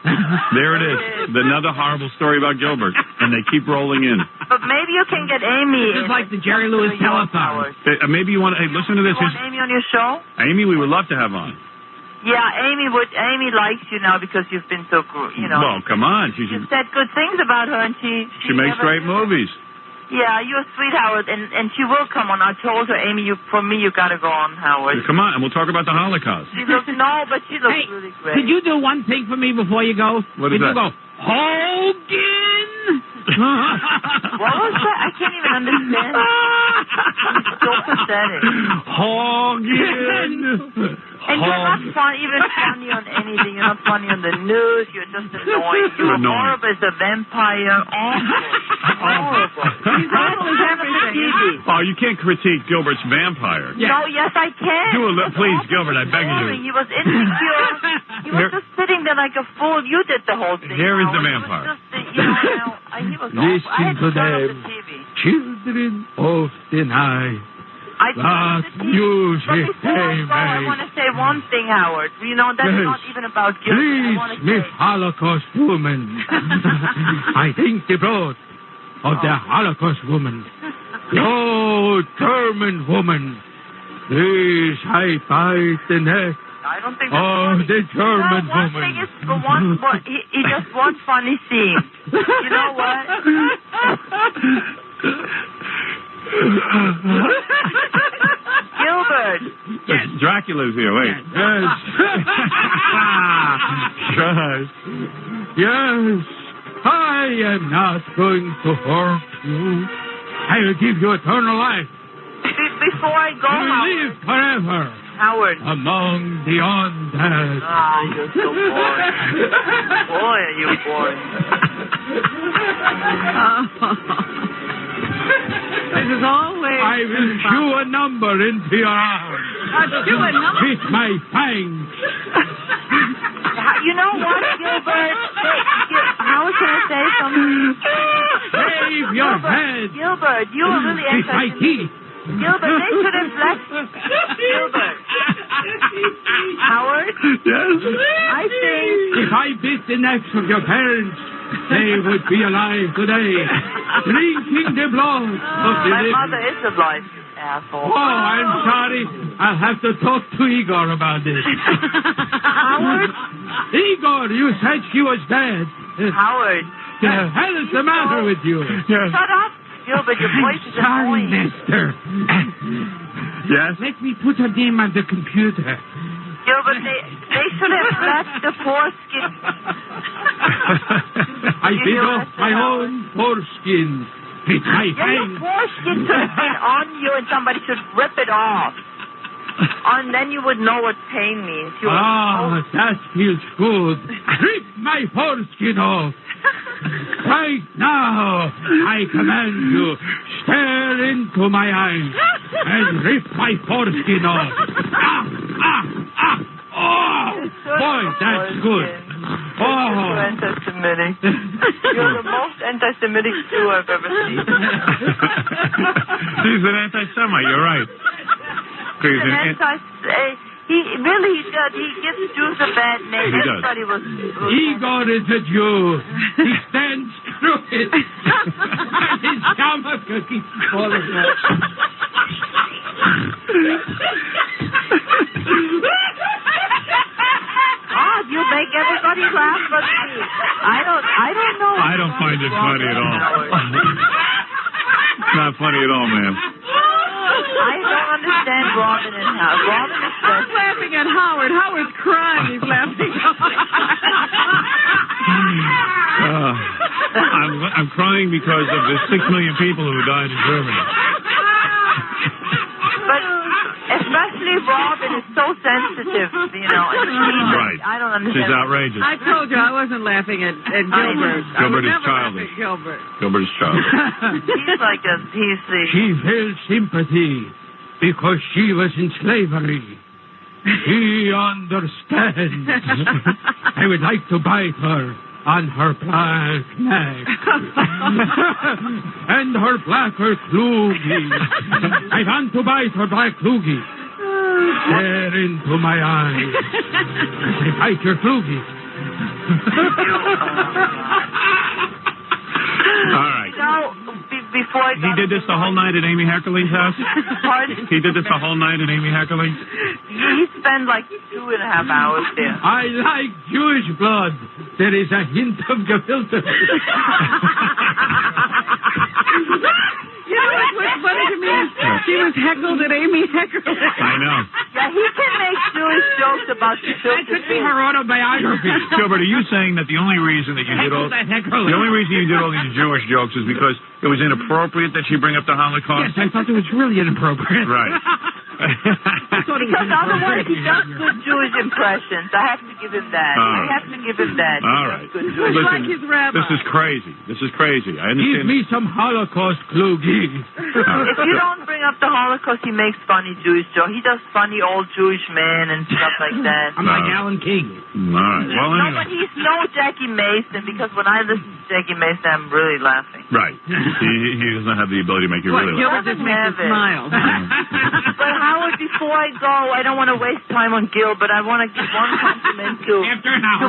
There it is. Another horrible story about Gilbert. And they keep rolling in. But maybe you can get Amy. This is like the Jerry Lewis telethon. Maybe you want to... Hey, listen to this. You want Amy on your show? Amy, we would love to have on. Yeah, Amy likes you now because you've been so, Well, come on. You said good things about her, and she makes great movies. Yeah, you're sweet, Howard, and she will come on. I told her, Amy, for me, you got to go on, Howard. Come on, and we'll talk about the Holocaust. She looks really great. Could you do one thing for me before you go? What is that? Could you go, Hogan? What was that? I can't even understand. It's so pathetic. Hogan. And you're not funny on anything. You're not funny on the news. You're just annoying. You're horrible as a vampire. Horrible. He's awful as everything. Oh, you can't critique Gilbert's vampire. Yeah. No, yes, I can. Please, Gilbert, I beg you. He was insecure. He was just sitting there like a fool. You did the whole thing. Here is the vampire. He was awful. I had to turn off the TV. Children of the night. But before I go, I want to say one thing, Howard. That's not even about Gilbert. Please, Miss Holocaust woman. I think the blood of the Holocaust woman. Oh, German woman. Please, I bite the neck. I don't think the German woman. Thing is, he just wants funny scene. You know what? Gilbert. Yes. Dracula's here. Wait. Yes. I am not going to hurt you. I will give you eternal life. Before I go, live forever. Howard. Among the undead. Ah, you're so boring. Boy, are you boring. This is always... I will chew a number into your arm. Chew a number? With my fangs. You know what, Gilbert? How can I say something? Shave your head. Gilbert, you are really with my teeth. Gilbert, they should have left. Gilbert. Howard? Yes? I think... If I bit the necks of your parents, they would be alive today, drinking the blood of the My living. mother is alive, you asshole. Oh, I'm sorry. I'll have to talk to Igor about this. Howard? Igor, you said she was dead. Howard. The hell is the matter with you? Yes. Shut up, Gilbert. Your voice is Sorry, annoying. mister. Yes? Let me put her name on the computer. Gilbert, they should have left the foreskin. I bit off my own foreskin with my fangs. Your foreskin should have been on you and somebody should rip it off. And then you would know what pain means. That feels good. Rip my foreskin off. Right now, I command you, stare into my eyes and rip my foreskin off. Boy, that's good. You're anti-Semitic. You're the most anti-Semitic Jew I've ever seen. He's an anti-Semite, you're right. He gives Jews a bad name. Everybody was... Igor is a Jew. He stands crooked. And his yarmulke keeps falling off. God, you make everybody laugh but me. I don't know. I don't find it funny at all. It's not funny at all, man. I don't understand Robin and Howard. Robin is I'm laughing at Howard. Howard's crying. He's laughing. I'm crying because of the 6 million people who died in Germany. But especially Robin is so sensitive, you know. Right. I don't understand. She's outrageous. I told you I wasn't laughing at Gilbert. Gilbert is never childish. Gilbert. Gilbert is childish. He's like he's the... She felt sympathy because she was in slavery. He understands. I would like to bite her on her black neck and her blacker kloogie. I want to bite her black kloogie. Stare into my eyes. I bite your kloogie. All right. Before I He did this the whole night at Amy Heckerling's house? Pardon? He did this the whole night at Amy Heckerling? He spent like 2.5 hours there. I like Jewish blood. There is a hint of gefilte. You know what's funny to me is she was heckled at Amy Heckerling. I know. Yeah, he can make Jewish jokes about gefilte. That could be her autobiography. Gilbert, are you saying that the only reason that you did all these Jewish jokes is because it was inappropriate that she bring up the Holocaust? Yes, I thought it was really inappropriate. Right. Because otherwise he does good Jewish impressions. I have to give him that. All right. Listen, like his rabbi. This is crazy. I understand. Give me some Holocaust klugi. If you don't bring up the Holocaust, he makes funny Jewish jokes. He does funny old Jewish men and stuff like that. I'm like Alan King. All right. Well, no, but he's no Jackie Mason, because when I listen to Jackie Mason, I'm really laughing. Right. He doesn't have the ability to make you really laugh. Gilbert just makes you smile. But Howard, before I go, I don't want to waste time on Gilbert. I want to give one compliment to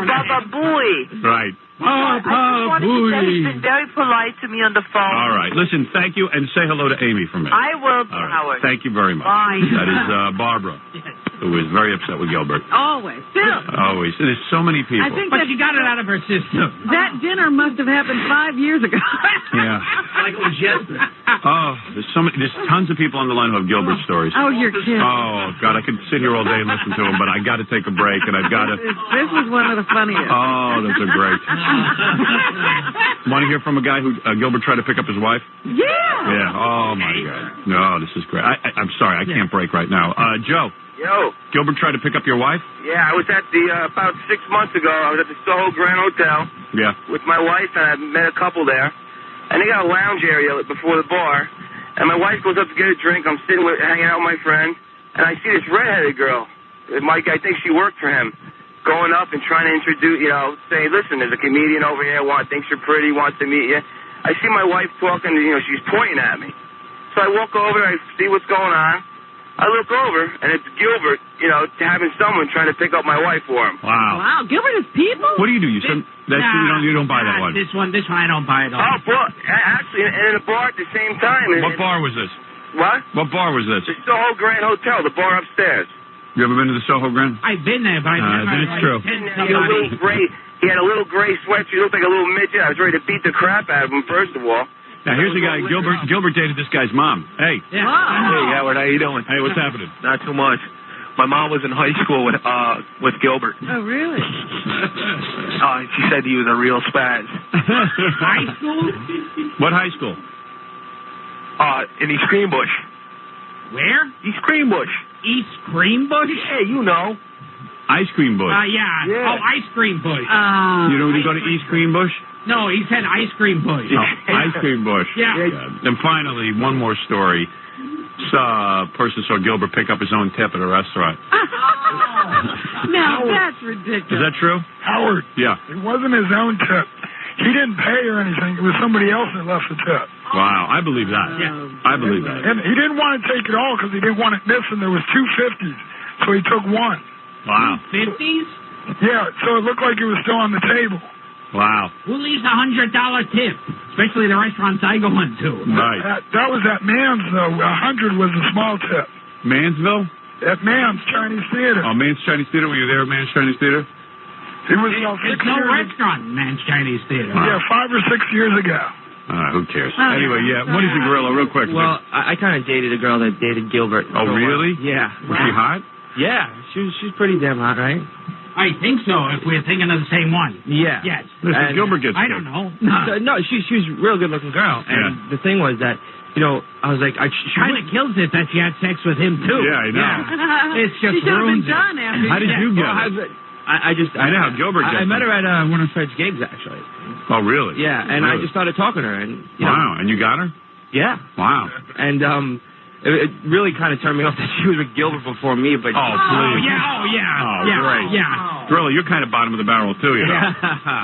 BabaBooey. Right. I just wanted to say he's been very polite to me on the phone. All right. Listen, thank you, and say hello to Amy for me. I will, right. Howard. Thank you very much. Bye. That is Barbara, who is very upset with Gilbert. Always. Still. Always. And there's so many people. I think But she got it out of her system. that dinner must have happened 5 years ago. Yeah. Like it was yesterday. Oh, there's tons of people on the line who have Gilbert stories. Oh, you're kidding. Oh, God, I could sit here all day and listen to them, but I got to take a break, and I've got to... This was one of the funniest. Oh, those are great. Want to hear from a guy who Gilbert tried to pick up his wife? Yeah. Yeah. Oh, my God. No, this is great. I'm sorry, I can't break right now. Joe. Yo. Gilbert tried to pick up your wife? Yeah, I was at the, about 6 months ago, I was at the Soho Grand Hotel. Yeah. With my wife, and I met a couple there. And they got a lounge area before the bar. And my wife goes up to get a drink. I'm hanging out with my friend. And I see this redheaded girl. Mike, I think she worked for him. Going up and trying to introduce, say, listen, there's a comedian over here, thinks you're pretty, wants to meet you. I see my wife talking, she's pointing at me. So I walk over, I see what's going on. I look over, and it's Gilbert, having someone trying to pick up my wife for him. Wow. Wow, Gilbert is people? What do you do? You don't buy that one. This one I don't buy at all. Oh, boy, actually, and in a bar at the same time. What bar was this? What? What bar was this? The Soho Grand Hotel, the bar upstairs. You ever been to the Soho Grand? I've been there, but I've never... It's true. He had a little gray sweatshirt. He looked like a little midget. I was ready to beat the crap out of him, first of all. Now, here's a guy, Gilbert dated this guy's mom. Hey. Yeah. Hey, Howard, how you doing? Hey, what's happening? Not too much. My mom was in high school with Gilbert. Oh, really? She said he was a real spaz. High school? What high school? In East Greenbush. Where? East Greenbush. East Greenbush? Hey, you know. Ice Cream Bush. Yeah. Oh, Ice Cream Bush. You know when you go to East Greenbush? No, he said Ice Cream Bush. Oh, Ice Cream Bush. Yeah. And finally, one more story. A person saw Gilbert pick up his own tip at a restaurant. Now, that's ridiculous. Is that true? Howard. Yeah. It wasn't his own tip. He didn't pay or anything. It was somebody else that left the tip. Wow, I believe that. Yeah. I believe that. And he didn't want to take it all because he didn't want it missing. There was 2 50s, so he took one. Wow. 50s? Yeah, so it looked like it was still on the table. Wow. Who leaves $100 tip? Especially the restaurants I go into. Right. That was at Mann's, though. 100 was a small tip. Mansville? At Mann's Chinese Theater. Oh, Mann's Chinese Theater? Were you there at Mann's Chinese Theater? It was There's no restaurant in Mann's Chinese Theater. Yeah, 5 or 6 years ago. Who cares? Anyway, yeah. What is the gorilla, real quick? Well, I kind of dated a girl that dated Gilbert. Oh, really? Yeah. Was she hot? Yeah, she's pretty damn hot, right? I think so, if we're thinking of the same one. Yeah. Yes. Listen, Gilbert gets I kicked. don't know. No, she was a real good-looking girl. And the thing was that, I was like... She kind of kills it that she had sex with him, too. Yeah, I know. Yeah. It's just she should have been ruins done after. How did you get it? I know how Gilbert gets I met her at one of Fred's gigs, actually. Oh, really? Yeah, and really? I just started talking to her. And wow, and you got her? Yeah. Wow. And it really kind of turned me off that she was with Gilbert before me, but... Oh, please. Yeah. Great. Yeah. Gorilla, you're kind of bottom of the barrel, too, you know.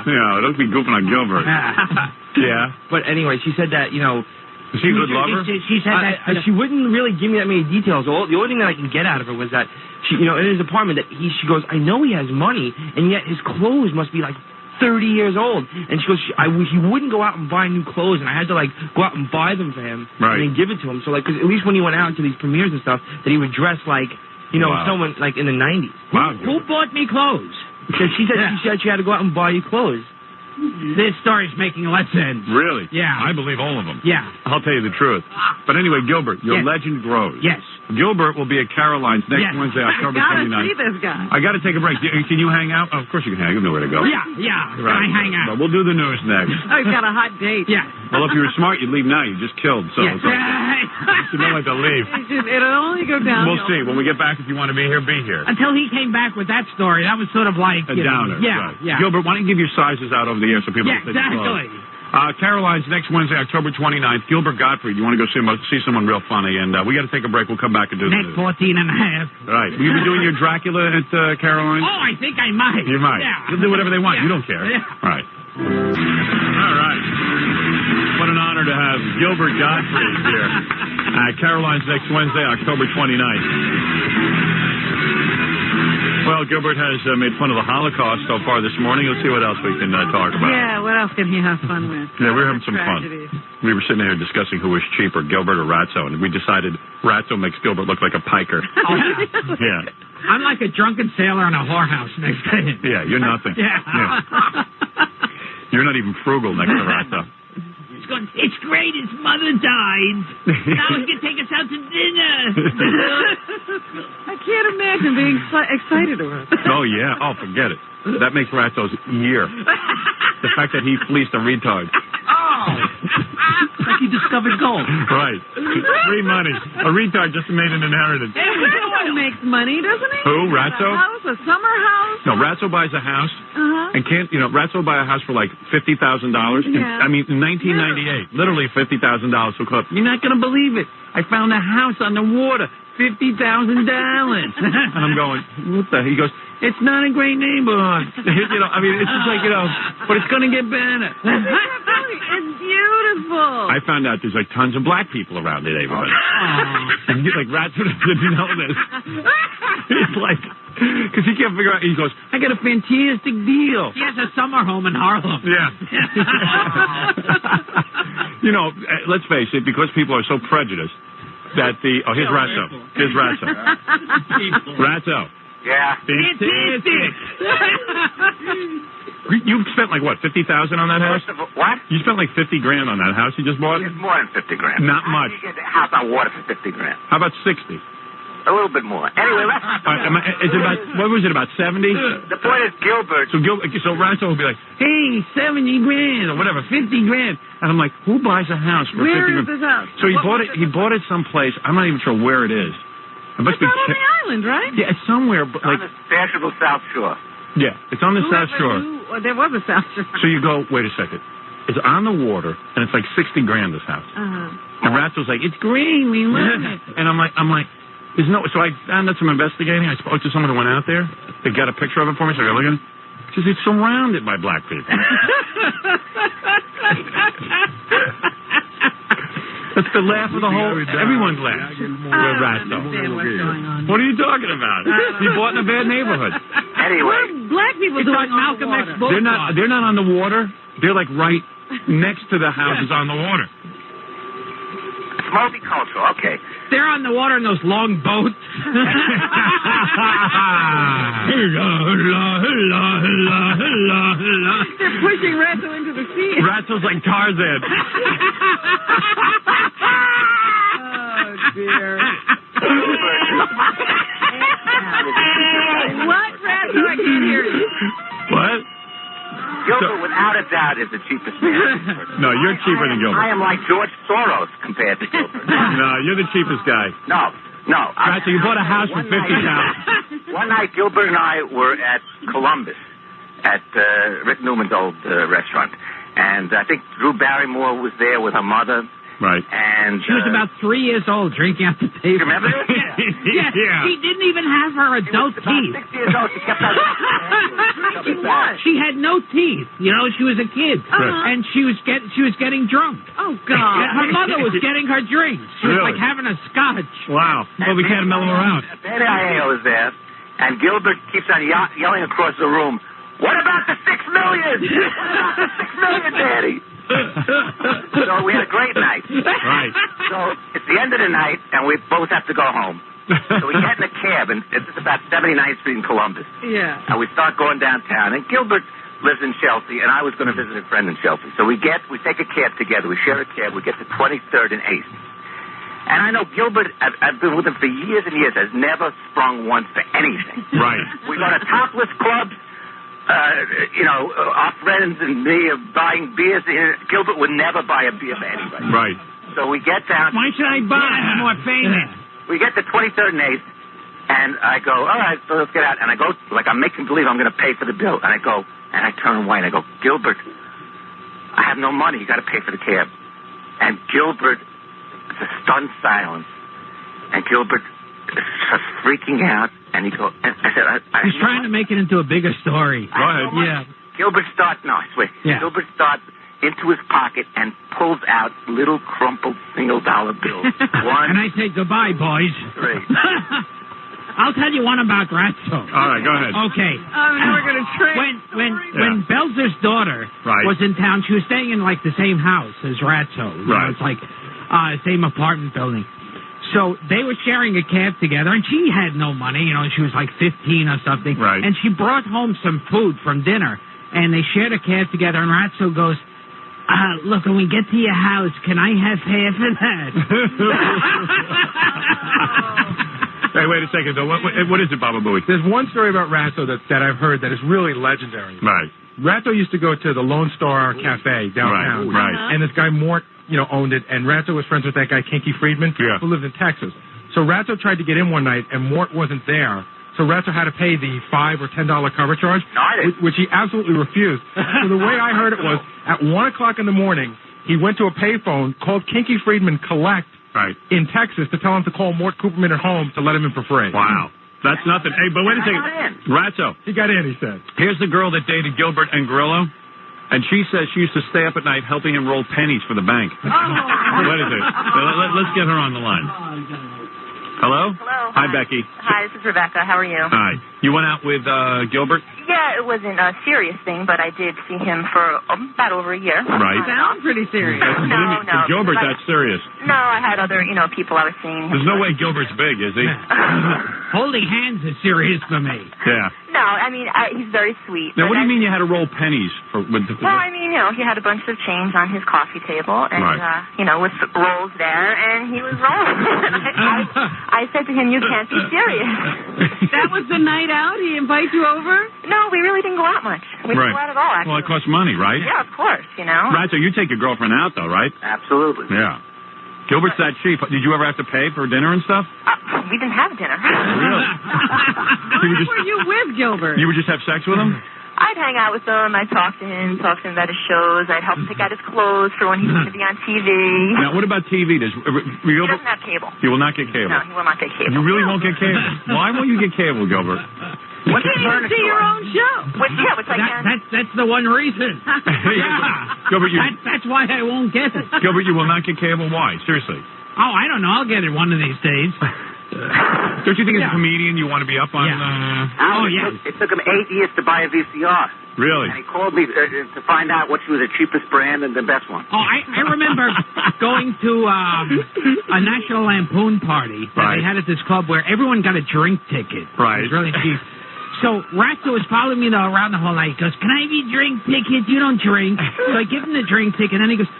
Yeah, don't be goofing on Gilbert. Yeah. But anyway, she said that, Is she a good lover? She said that... She wouldn't really give me that many details. The only thing that I can get out of her was that, she, in his apartment, that she goes, I know he has money, and yet his clothes must be like 30 years old. And she goes, he wouldn't go out and buy new clothes, and I had to, like, go out and buy them for him and then give it to him. So, like, 'cause at least when he went out into these premieres and stuff, that he would dress like, you know, someone, like, in the 90s. Wow. Who bought me clothes? She said she had to go out and buy you clothes. This story's making less sense. Really? Yeah. I believe all of them. Yeah. I'll tell you the truth. But anyway, Gilbert, your legend grows. Yes. Gilbert will be at Caroline's next Wednesday, October 29th. I gotta see this guy. I gotta take a break. Can you hang out? Oh, of course you can hang out. You know where to go. Yeah. Right. I hang out. But we'll do the news next. Oh, he's got a hot date. Yeah. Well, if you were smart, you'd leave now. You just killed. So Yes. you don't like to leave. It'll only go down. We'll see. When we get back, if you want to be here, be here. Until he came back with that story, that was sort of like... A downer. Yeah, right. yeah. Gilbert, why don't you give your sizes out over the air so people Yeah, can exactly. Caroline's next Wednesday, October 29th. Gilbert Gottfried, you want to go see someone real funny, and we got to take a break. We'll come back and do the Next 14 and a half. Right. Will you be doing your Dracula at Caroline's? Oh, I think I might. You might. Yeah. You'll do whatever they want. Yeah. You don't care. Yeah. Right. All right. What an honor to have Gilbert Gottfried here at Caroline's next Wednesday, October 29th. Well, Gilbert has made fun of the Holocaust so far this morning. Let's see what else we can talk about. Yeah, what else can he have fun with? Yeah, we're having some Tragedies. fun. We were sitting here discussing who was cheaper, Gilbert or Ratso, and we decided Ratso makes Gilbert look like a piker. Oh, Yeah. I'm like a drunken sailor in a whorehouse next to him. Yeah, you're nothing. Yeah. You're not even frugal next to Ratso. He's going, it's great, his mother died. Now he can take us out to dinner. I can't imagine being excited over it. Oh, yeah. Oh, forget it. That makes Ratso's year. The fact that he fleeced a retard. It's like he discovered gold. Right. Free money. A retard just made an inheritance. Everyone makes money, doesn't he? Who, Ratso? A house, a summer house. No, Ratso buys a house. And can't, Ratso buy a house for like $50,000. Yeah. I mean, in 1998, literally $50,000 for club. You're not going to believe it. I found a house on the water, $50,000. And I'm going, what the? He goes, it's not a great neighborhood. I mean, it's just like, but it's going to get better. It's beautiful. I found out there's like tons of black people around the neighborhood. And he's like, Ratso didn't know this. He's like, because he can't figure out, he goes, I got a fantastic deal. He has a summer home in Harlem. Yeah. Let's face it, because people are so prejudiced that here's Ratso. Here's Ratso. Ratso. Yeah. You spent like what, $50,000 on that house? What? You spent like $50,000 on that house you just bought? It's more than $50,000. Not much. How do you get the house on water for $50,000? How about 60? A little bit more. Anyway, let's. Is it about, what was it, about 70? The point is Gilbert. So Ratso will be like, hey, $70,000 or whatever, $50,000. And I'm like, who buys a house for $50,000? Where is this house? So he bought it someplace. I'm not even sure where it is. It must It's be out on the island, right? Yeah, it's somewhere, but On the fashionable South Shore. Yeah, it's on the South Shore. There was a South Shore. So you go, wait a second. It's on the water, and it's like $60,000, this house. And Ratso's like, it's green, we love it. And I'm like, there's no. So I found out some investigating. I spoke to someone who went out there. They got a picture of it for me, so I go, look at it. She says, it's surrounded by black people. That's the laugh of the whole. Everyone laughs with Ratso. What are you talking about? He bought in a bad neighborhood. Anyway, black people It's doing like Malcolm X book. They're not on the water. They're like right next to the houses on the water. it's multicultural. Okay. They're on the water in those long boats. They're pushing Ratso into the sea. Ratso's like Tarzan. Oh, dear. What, Ratso? I can't hear you. What? Gilbert, without a doubt, is the cheapest man. No, you're cheaper than Gilbert. I am like George Soros compared to Gilbert. No, you're the cheapest guy. No. Ratso, you bought a house for $50,000. One night, Gilbert and I were at Columbus at Rick Newman's old restaurant. And I think Drew Barrymore was there with her mother. Right. And she was about 3 years old drinking at the table. You remember this? Yeah. She didn't even have her adult teeth. 6 years old. She kept on She had no teeth. She was a kid. And she was getting drunk. Oh, God. Her mother was getting her drinks. She was like having a scotch. Wow. Well, we can't mellow her out. Benny was there, and Gilbert keeps on yelling across the room, What about the $6 million? What about the $6 million, Daddy? So we had a great night. Right. So it's the end of the night, and we both have to go home. So we get in a cab, and it's about 79th Street in Columbus. Yeah. And we start going downtown, and Gilbert lives in Chelsea, and I was going to visit a friend in Chelsea. So we take a cab together. We share a cab. We get to 23rd and 8th. And I know Gilbert, I've been with him for years and years, has never sprung once for anything. Right. We go to topless clubs. Our friends and me are buying beers. Gilbert would never buy a beer for anybody. Right. So we get down. Why should I buy? I'm more famous. We get to 23rd and 8th, and I go, all right, so let's get out. And I go, like I'm making believe I'm going to pay for the bill. And I go, and I turn away, and I go, Gilbert, I have no money. You got to pay for the cab. And Gilbert, it's a stunned silence. And Gilbert starts freaking out. And he goes, I said, he's trying to make it into a bigger story. Go ahead. Yeah. Gilbert starts, no, I swear. Yeah. Gilbert starts into his pocket and pulls out little crumpled $1 bills. One. And I say, goodbye, boys. 3. I'll tell you one about Ratso. All right, go ahead. Okay. Oh, now we're going to trade. When Belzer's daughter was in town, she was staying in, like, the same house as Ratso. Right. It's like same apartment building. So they were sharing a cab together, and she had no money. She was like 15 or something. Right. And she brought home some food from dinner, and they shared a cab together, and Ratso goes, look, when we get to your house, can I have half of that? Hey, wait a second, though. What is it, BabaBooey? There's one story about Ratso that I've heard that is really legendary. Right. Ratso used to go to the Lone Star Cafe downtown. Right. And this guy, Mort, owned it. And Ratso was friends with that guy, Kinky Friedman, who lived in Texas. So Ratso tried to get in one night, and Mort wasn't there. So Ratso had to pay the $5 or $10 cover charge, which he absolutely refused. So the way I heard it was, at 1 o'clock in the morning, he went to a payphone, called Kinky Friedman Collect in Texas to tell him to call Mort Cooperman at home to let him in for free. Wow. That's nothing. Hey, but wait a second. Ratso. He got in, he said. Here's the girl that dated Gilbert and Grillo, and she says she used to stay up at night helping him roll pennies for the bank. Oh. What is it? Let's get her on the line. Hello? Hello. Hi, Becky. Hi, this is Rebecca. How are you? Hi. You went out with Gilbert? Yeah, it wasn't a serious thing, but I did see him for about over a year. Right. Sounds pretty serious. No. For Gilbert, that's serious. No, I had other, people I was seeing. There's no way Gilbert's big, is he? Holding hands is serious for me. Yeah. No, I mean, he's very sweet. Now, what do you mean you had to roll pennies for? Well, I mean, he had a bunch of change on his coffee table, and with rolls there, and he was rolling. I said to him, "You can't be serious." That was the night out. He invited you over? No, we really didn't go out much. We didn't go out at all. Actually. Well, it costs money, right? Yeah, of course. Right. So you take your girlfriend out, though, right? Absolutely. Yeah. Gilbert's that cheap. Did you ever have to pay for dinner and stuff? We didn't have dinner. Really? Why were you with Gilbert? You would just have sex with him? I'd hang out with him. I'd talk to him about his shows. I'd help him pick out his clothes for when he's going to be on TV. Now, what about TV? He doesn't have cable. He will not get cable. No, he will not get cable. You really won't get cable? Why won't you get cable, Gilbert? You can't even see your own show. That's the one reason. Gilbert, that's why I won't get it. Gilbert, you will not get cable? Why? Seriously. Oh, I don't know. I'll get it one of these days. Don't you think as a comedian you want to be up on... It took him 8 years to buy a VCR. Really? And he called me to find out which was the cheapest brand and the best one. Oh, I remember going to a National Lampoon party that they had at this club where everyone got a drink ticket. Right. It was really cheap. So Ratso was following me around the whole night. He goes, "Can I have your drink ticket? You don't drink." So I give him the drink ticket, and then he goes,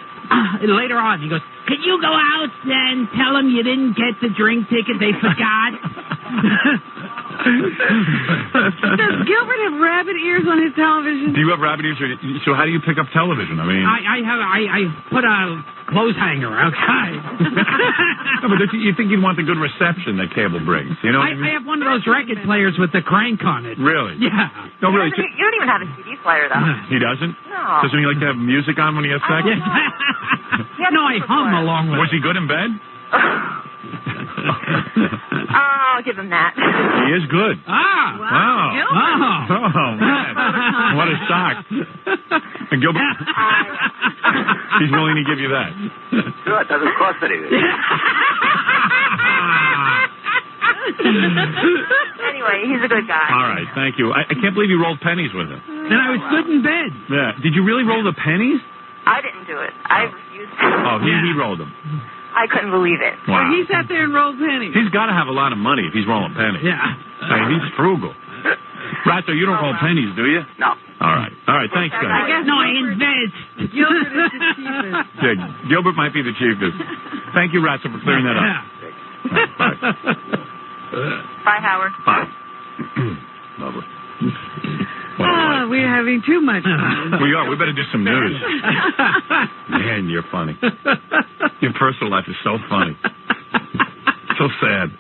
later on, he goes, "Can you go out and tell them you didn't get the drink ticket? They forgot." Does Gilbert have rabbit ears on his television? Do you have rabbit ears? So how do you pick up television? I mean... I put a clothes hanger outside. No, but you think you'd want the good reception that cable brings? You know what I mean? I have one of those record players with the crank on it. Really? Yeah. No, really. You don't even have a CD player, though. He doesn't? No. Doesn't he like to have music on when he has sex? No, I hum along with Was he good in bed? I'll give him that. He is good. Wow. Oh, man. What a shock. And Gilbert, he's willing to give you that. Sure, it doesn't cost anything. Anyway, he's a good guy. All right, thank you. I can't believe you rolled pennies with him. And I was good in bed. Yeah. Did you really roll the pennies? I didn't do it. I refused to. Oh, he rolled them. I couldn't believe it. Wow. So he sat there and rolled pennies. He's got to have a lot of money if he's rolling pennies. Yeah. I mean, he's frugal. Ratso, you don't roll pennies, do you? No. All right, thanks, guys. I guess No, I invest. Gilbert is the cheapest. Yeah, Gilbert might be the cheapest. Thank you, Ratso, for clearing that up. Bye. Bye, Howard. Bye. Lovely. We're having too much fun. We are. We better do some news. Man, you're funny. Your personal life is so funny. So sad.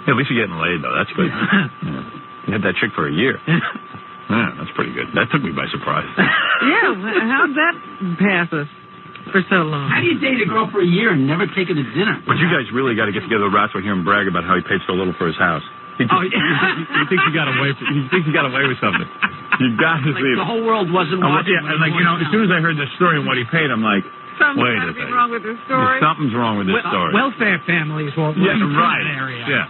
Yeah, at least you're getting laid, though. That's good. Yeah. You had that chick for a year. Yeah, that's pretty good. That took me by surprise. Yeah, how'd that pass us for so long? How do you date a girl for a year and never take her to dinner? But you guys really got to get together with Ratso and hear him brag about how he paid so little for his house. He thinks he got away with something. You got to see it. The whole world wasn't watching. Yeah, and as soon as I heard the story and what he paid, I'm like, wait a second. Wrong with this story. Something's wrong with this story. Welfare families will right. that area. Yeah.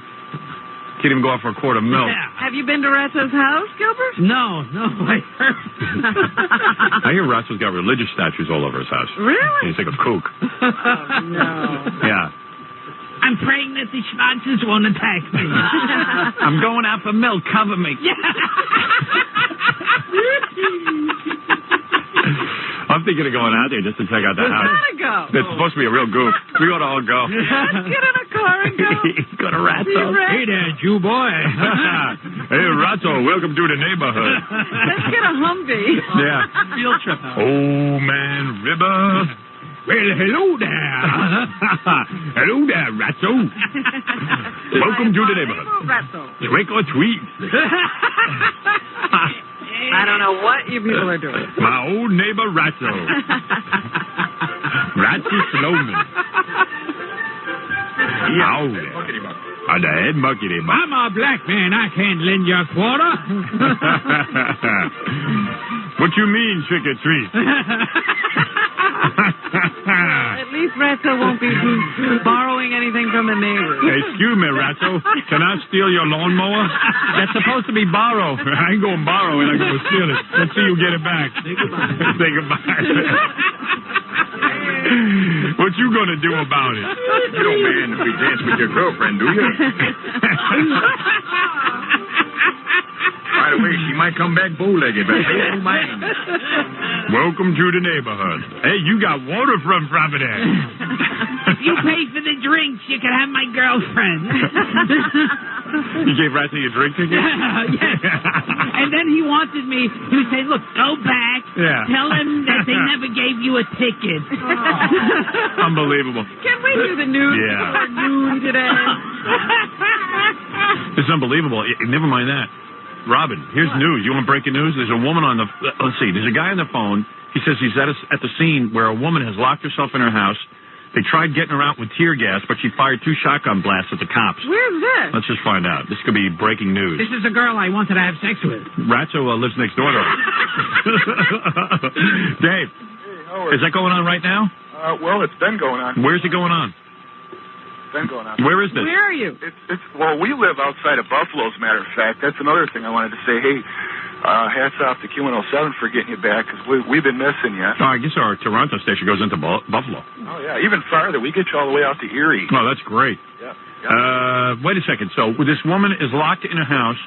Can't even go out for a quart of milk. Yeah. Have you been to Ratso's house, Gilbert? No, I heard. I hear Ratso's got religious statues all over his house. Really? He's like a kook. Oh, no. Yeah. I'm praying that the Schwarzes won't attack me. I'm going out for milk. Cover me. I'm thinking of going out there just to check out the house. We gotta go. It's supposed to be a real goof. We ought to all go. Let's get in a car and go. Go to Ratso. Hey there, Jew boy. Hey, Ratso, welcome to the neighborhood. Let's get a Humvee. Yeah. Field trip out. Oh, man, River. Well, hello there. Hello there, Ratso. Welcome to the neighborhood. Ratso. Trick or treat. I don't know what you people are doing. My old neighbor, Ratso. Ratso Sloman. Howdy. The head muckety muck. I'm a black man. I can't lend you a quarter. What you mean, trick or treat? At least Ratso won't be borrowing anything from the neighbors. Hey, excuse me, Ratso. Can I steal your lawnmower? That's supposed to be borrow. I ain't going to borrow it. I'm going to steal it. Let's see you get it back. Say goodbye. Say goodbye. What you going to do about it? You don't man to be dancing with your girlfriend, do you? By the way, she might come back bow-legged, but hey, oh, man. Welcome to the neighborhood. Hey, you got waterfront property. If you pay for the drinks, you can have my girlfriend. You gave Ratso your drink ticket? Yes. And then he wanted me, he was saying, look, go back, tell him that they never gave you a ticket. Unbelievable. Can we do the news before noon today? It's unbelievable. Never mind that. Robin, here's news. You want breaking news? There's a woman on the... let's see. There's a guy on the phone. He says he's at the scene where a woman has locked herself in her house. They tried getting her out with tear gas, but she fired 2 shotgun blasts at the cops. Where's this? Let's just find out. This could be breaking news. This is a girl I wanted to have sex with. Ratso lives next door to her. Dave, is that going on right now? Well, it's been going on. Where's it going on? Been going on. Where is this? Where are you? Well, we live outside of Buffalo, as a matter of fact. That's another thing I wanted to say. Hey, hats off to Q107 for getting you back, because we've been missing you. Oh, I guess our Toronto station goes into Buffalo. Oh, yeah, even farther. We get you all the way out to Erie. Oh, that's great. Yeah. Wait a second. So this woman is locked in a house.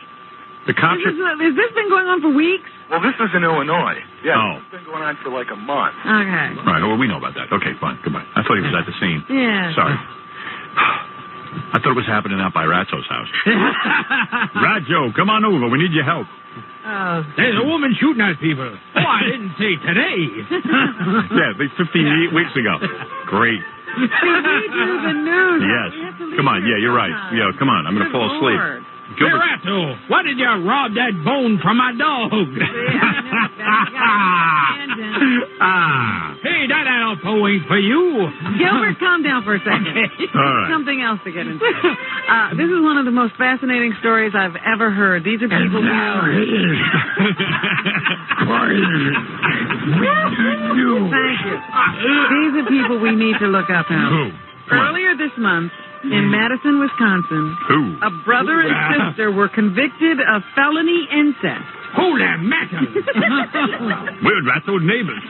The cops Has this been going on for weeks? Well, this is in Illinois. Yeah, Oh. It's been going on for like a month. Okay. Right, well, we know about that. Okay, fine. Goodbye. I thought he was at the scene. Yeah. Sorry. I thought it was happening out by Ratso's house. Ratso, come on over. We need your help. There's a woman shooting at people. Oh, I didn't say today. Yeah, 15 weeks ago. Great. We do the news. Yes. Come on. Yeah, you're right. Yeah, come on. I'm going to fall asleep. Gilbert. Hey, Ratso, why did you rob that bone from my dog? Hey, that apple ain't for you. Gilbert, calm down for a second. Okay. All right. Something else to get into. This is one of the most fascinating stories I've ever heard. These are people who... Thank you. These are people we need to look up now. Who? Earlier this month, in Madison, Wisconsin. Who? A brother and sister were convicted of felony incest. Holy mackerel! We're Ratso's neighbors.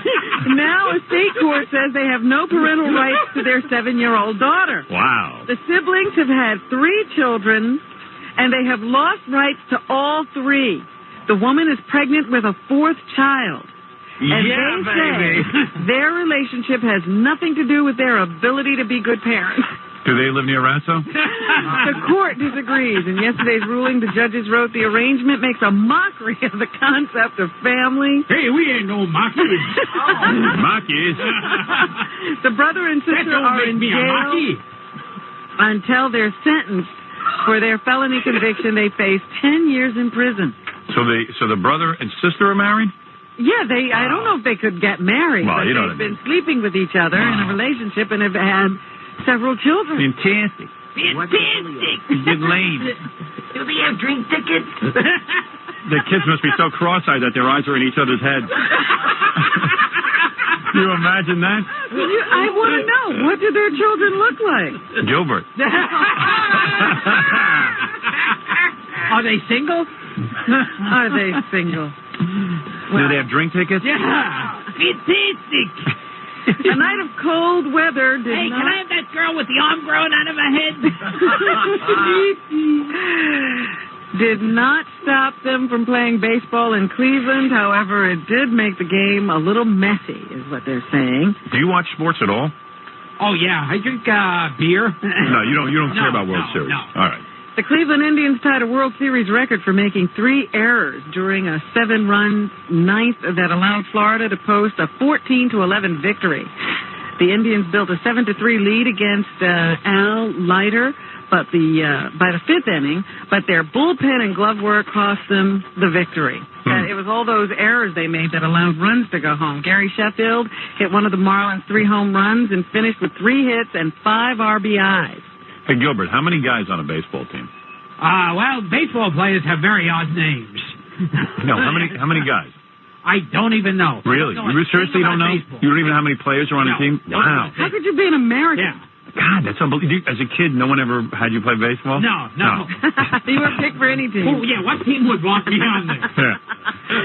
Now a state court says they have no parental rights to their 7-year-old daughter. Wow. The siblings have had 3 children, and they have lost rights to all 3. The woman is pregnant with a 4th child. And they say their relationship has nothing to do with their ability to be good parents. Do they live near Ratso? The court disagrees. In yesterday's ruling, the judges wrote the arrangement makes a mockery of the concept of family. Hey, we ain't no mockery. Mockies. The brother and sister are in jail until they're sentenced for their felony conviction. They face 10 years in prison. So the brother and sister are married? Yeah, I don't know if they could get married, well, but they've been sleeping with each other in a relationship and have had several children. Fantastic. Get laid. Do they have drink tickets? The kids must be so cross-eyed that their eyes are in each other's heads. Can you imagine that? I want to know, what do their children look like? Gilbert. Are they single? Are they single? Do they have drink tickets? Yeah. Fantastic. A night of cold weather did Hey, not... can I have that girl with the arm growing out of her head? Did not stop them from playing baseball in Cleveland. However, it did make the game a little messy, is what they're saying. Do you watch sports at all? Oh, yeah. I drink beer. No, you don't care about World Series. No. All right. The Cleveland Indians tied a World Series record for making 3 errors during a 7-run ninth that allowed Florida to post a 14-11 victory. The Indians built a 7-3 lead against Al Leiter, but by the 5th inning, but their bullpen and glove work cost them the victory. It was all those errors they made that allowed runs to go home. Gary Sheffield hit one of the Marlins' 3 home runs and finished with 3 hits and 5 RBIs. Hey, Gilbert, how many guys on a baseball team? Well, baseball players have very odd names. No, how many guys? I don't even know. Really? You seriously don't know? Baseball. You don't even know how many players are on a team? Wow. How could you be an American? Yeah. God, that's unbelievable. As a kid, no one ever had you play baseball? No. You were picked for any team. Oh, yeah, what team would want me on there? Yeah.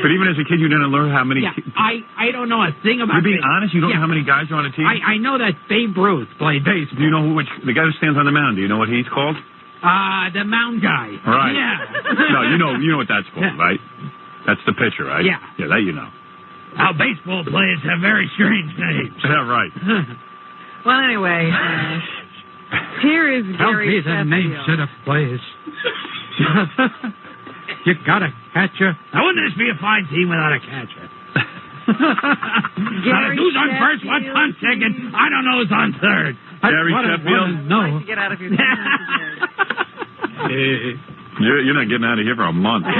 But even as a kid, you didn't learn how many... Yeah, I don't know a thing about You're being baseball. honest? You don't know how many guys are on a team? I know that Babe Ruth played baseball. Do you know the guy who stands on the mound, do you know what he's called? The mound guy. Right. Yeah. No, you know what that's called, right? That's the pitcher, right? Yeah. Yeah, that you know. Our baseball players have very strange names. Yeah, right. Well, anyway, here is Gary Help me the name set of players. You got a catcher. Now, wouldn't this be a fine team without a catcher? Who's on first? What's on second? I don't know who's on third. Gary Sheffield? No. Like to get out of here. You're not getting out of here for a month.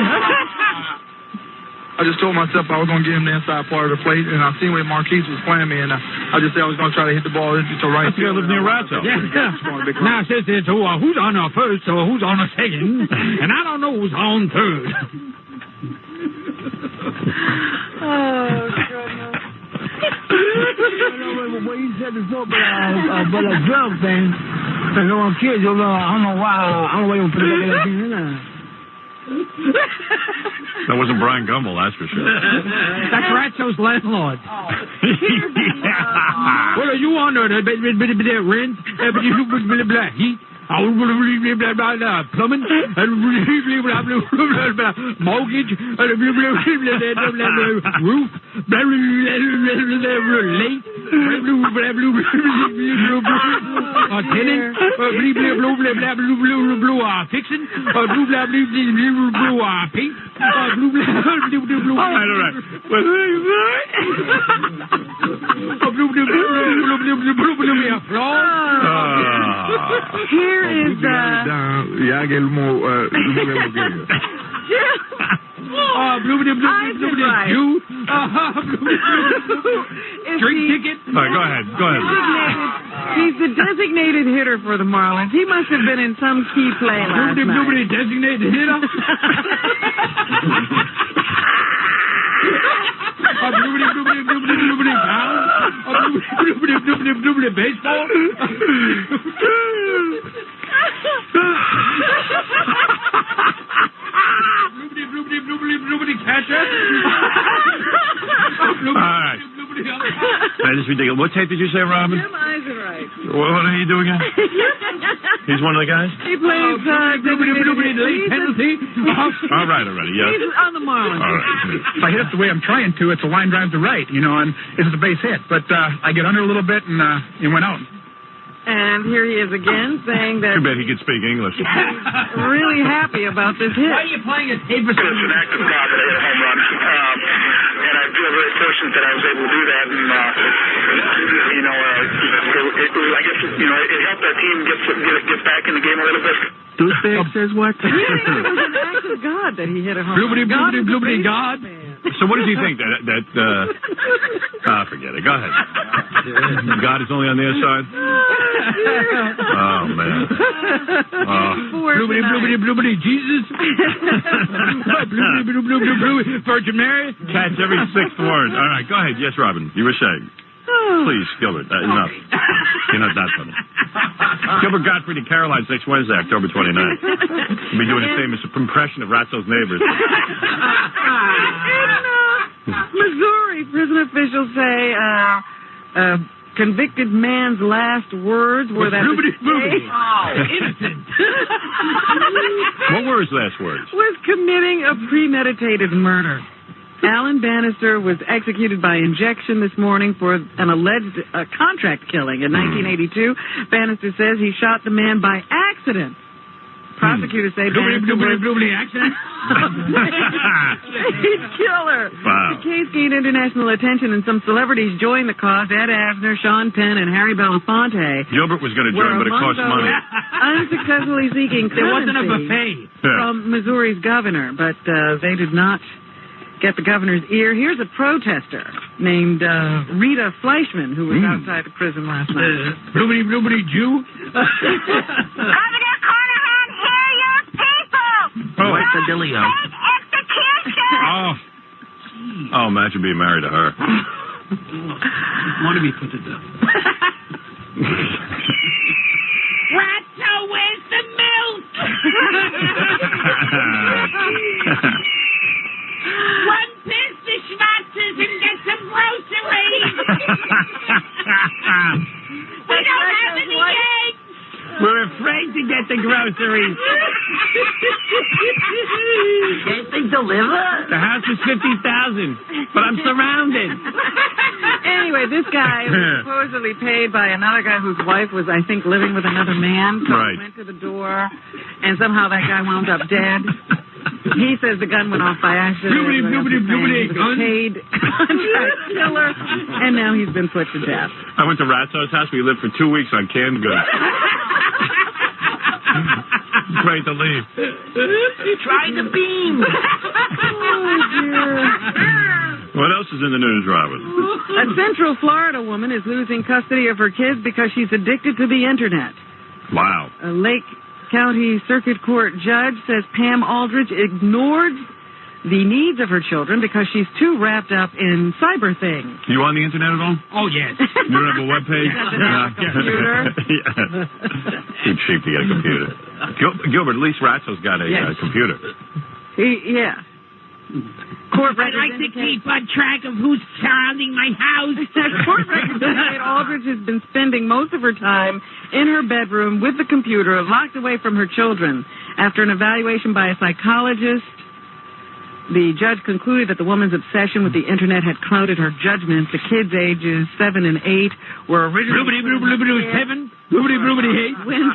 I just told myself I was going to get him the inside part of the plate, and I seen where Marquise was playing me, and I just said I was going to try to hit the ball into right field. You live near Ratso. Now, says it's who's on a first or who's on a second, and I don't know who's on third. Oh, goodness. What you said before, but a drug thing, because I want kids, I don't know why you put it back in there. That wasn't Brian Gumbel, that's for sure. That's Ratso's landlord. What are you on there? Rent? Plumbing? Mortgage? Roof? Late? Tenant? Fixing? Paint? All right. Here is Yeah, I get a little more. Drink ticket? All right, go ahead. He's the designated hitter for the Marlins. He must have been in some key play last night. Nobody designated hitter? Baseball? Patrick. All right. That is ridiculous. What tape did you say, Robin? Jim Eisenreich. What did he do again? He's one of the guys? He plays penalty. All right, already, yeah. He's on the Marlins. All right. If I hit it the way I'm trying to, it's a line drive to right, and it's a base hit. But I get under a little bit, and it went out. And here he is again saying that Too bad he could speak English. he's really happy about this hit. Why are you playing a tape for It's an act of God that I hit a home run. And I feel very fortunate that I was able to do that. And, I guess, it helped our team get back in the game a little bit. Douchebag says what? Really, it was an act of God that he hit a home run. Bloobity, God. So what does he think? Forget it. Go ahead. God is only on their side? Oh, man. Bloobity, Jesus. Bloobity, Virgin Mary. Catch every sixth word. All right, go ahead. Yes, Robin. You were saying. Please, Gilbert. Enough. You're not that funny. Gilbert Gottfried and Caroline's next Wednesday, October 29th. We'll be doing a famous impression of Ratzo's neighbors. Missouri prison officials say convicted man's last words were that innocent. What were his last words? Was committing a premeditated murder. Alan Bannister was executed by injection this morning for an alleged contract killing in 1982. Bannister says he shot the man by accident. Prosecutors say Bannister was accident. He's killer. Wow. The case gained international attention, and some celebrities joined the cause. Ed Asner, Sean Penn, and Harry Belafonte. Gilbert was going to join, but it cost money. Unsuccessfully seeking There wasn't a clemency buffet. from Missouri's governor, but they did not get the governor's ear. Here's a protester named Rita Fleischman, who was outside the prison last night. Bloobity, Jew. Governor Carnahan, hear your people! What's a dealio? Oh, imagine being married to her. Want to be put to death. Ratso, where's the milk? One piss the Schwarzes and get some groceries. We don't have any eggs. We're afraid to get the groceries. Can't they deliver? The house is 50,000, but I'm surrounded. Anyway, this guy was supposedly paid by another guy whose wife was, I think, living with another man. So he went to the door, and somehow that guy wound up dead. He says the gun went off by accident. Bloobity, gun. Paid contract killer, and now he's been put to death. I went to Ratzo's house. We lived for 2 weeks on canned goods. Great to leave. Try the beam. What else is in the news, Robin? A Central Florida woman is losing custody of her kids because she's addicted to the Internet. Wow. A Lake County Circuit Court judge says Pam Aldridge ignored the needs of her children because she's too wrapped up in cyber things. You on the Internet at all? Oh, yes. You don't have a webpage? Computer? Too cheap to get a computer. Gilbert, at least Ratzo's got a computer. Yeah. Court I'd like to keep on track of who's surrounding my house. Court records indicate Aldridge has been spending most of her time in her bedroom with the computer, locked away from her children. After an evaluation by a psychologist, the judge concluded that the woman's obsession with the Internet had clouded her judgment. The kids ages 7 and 8 were originally when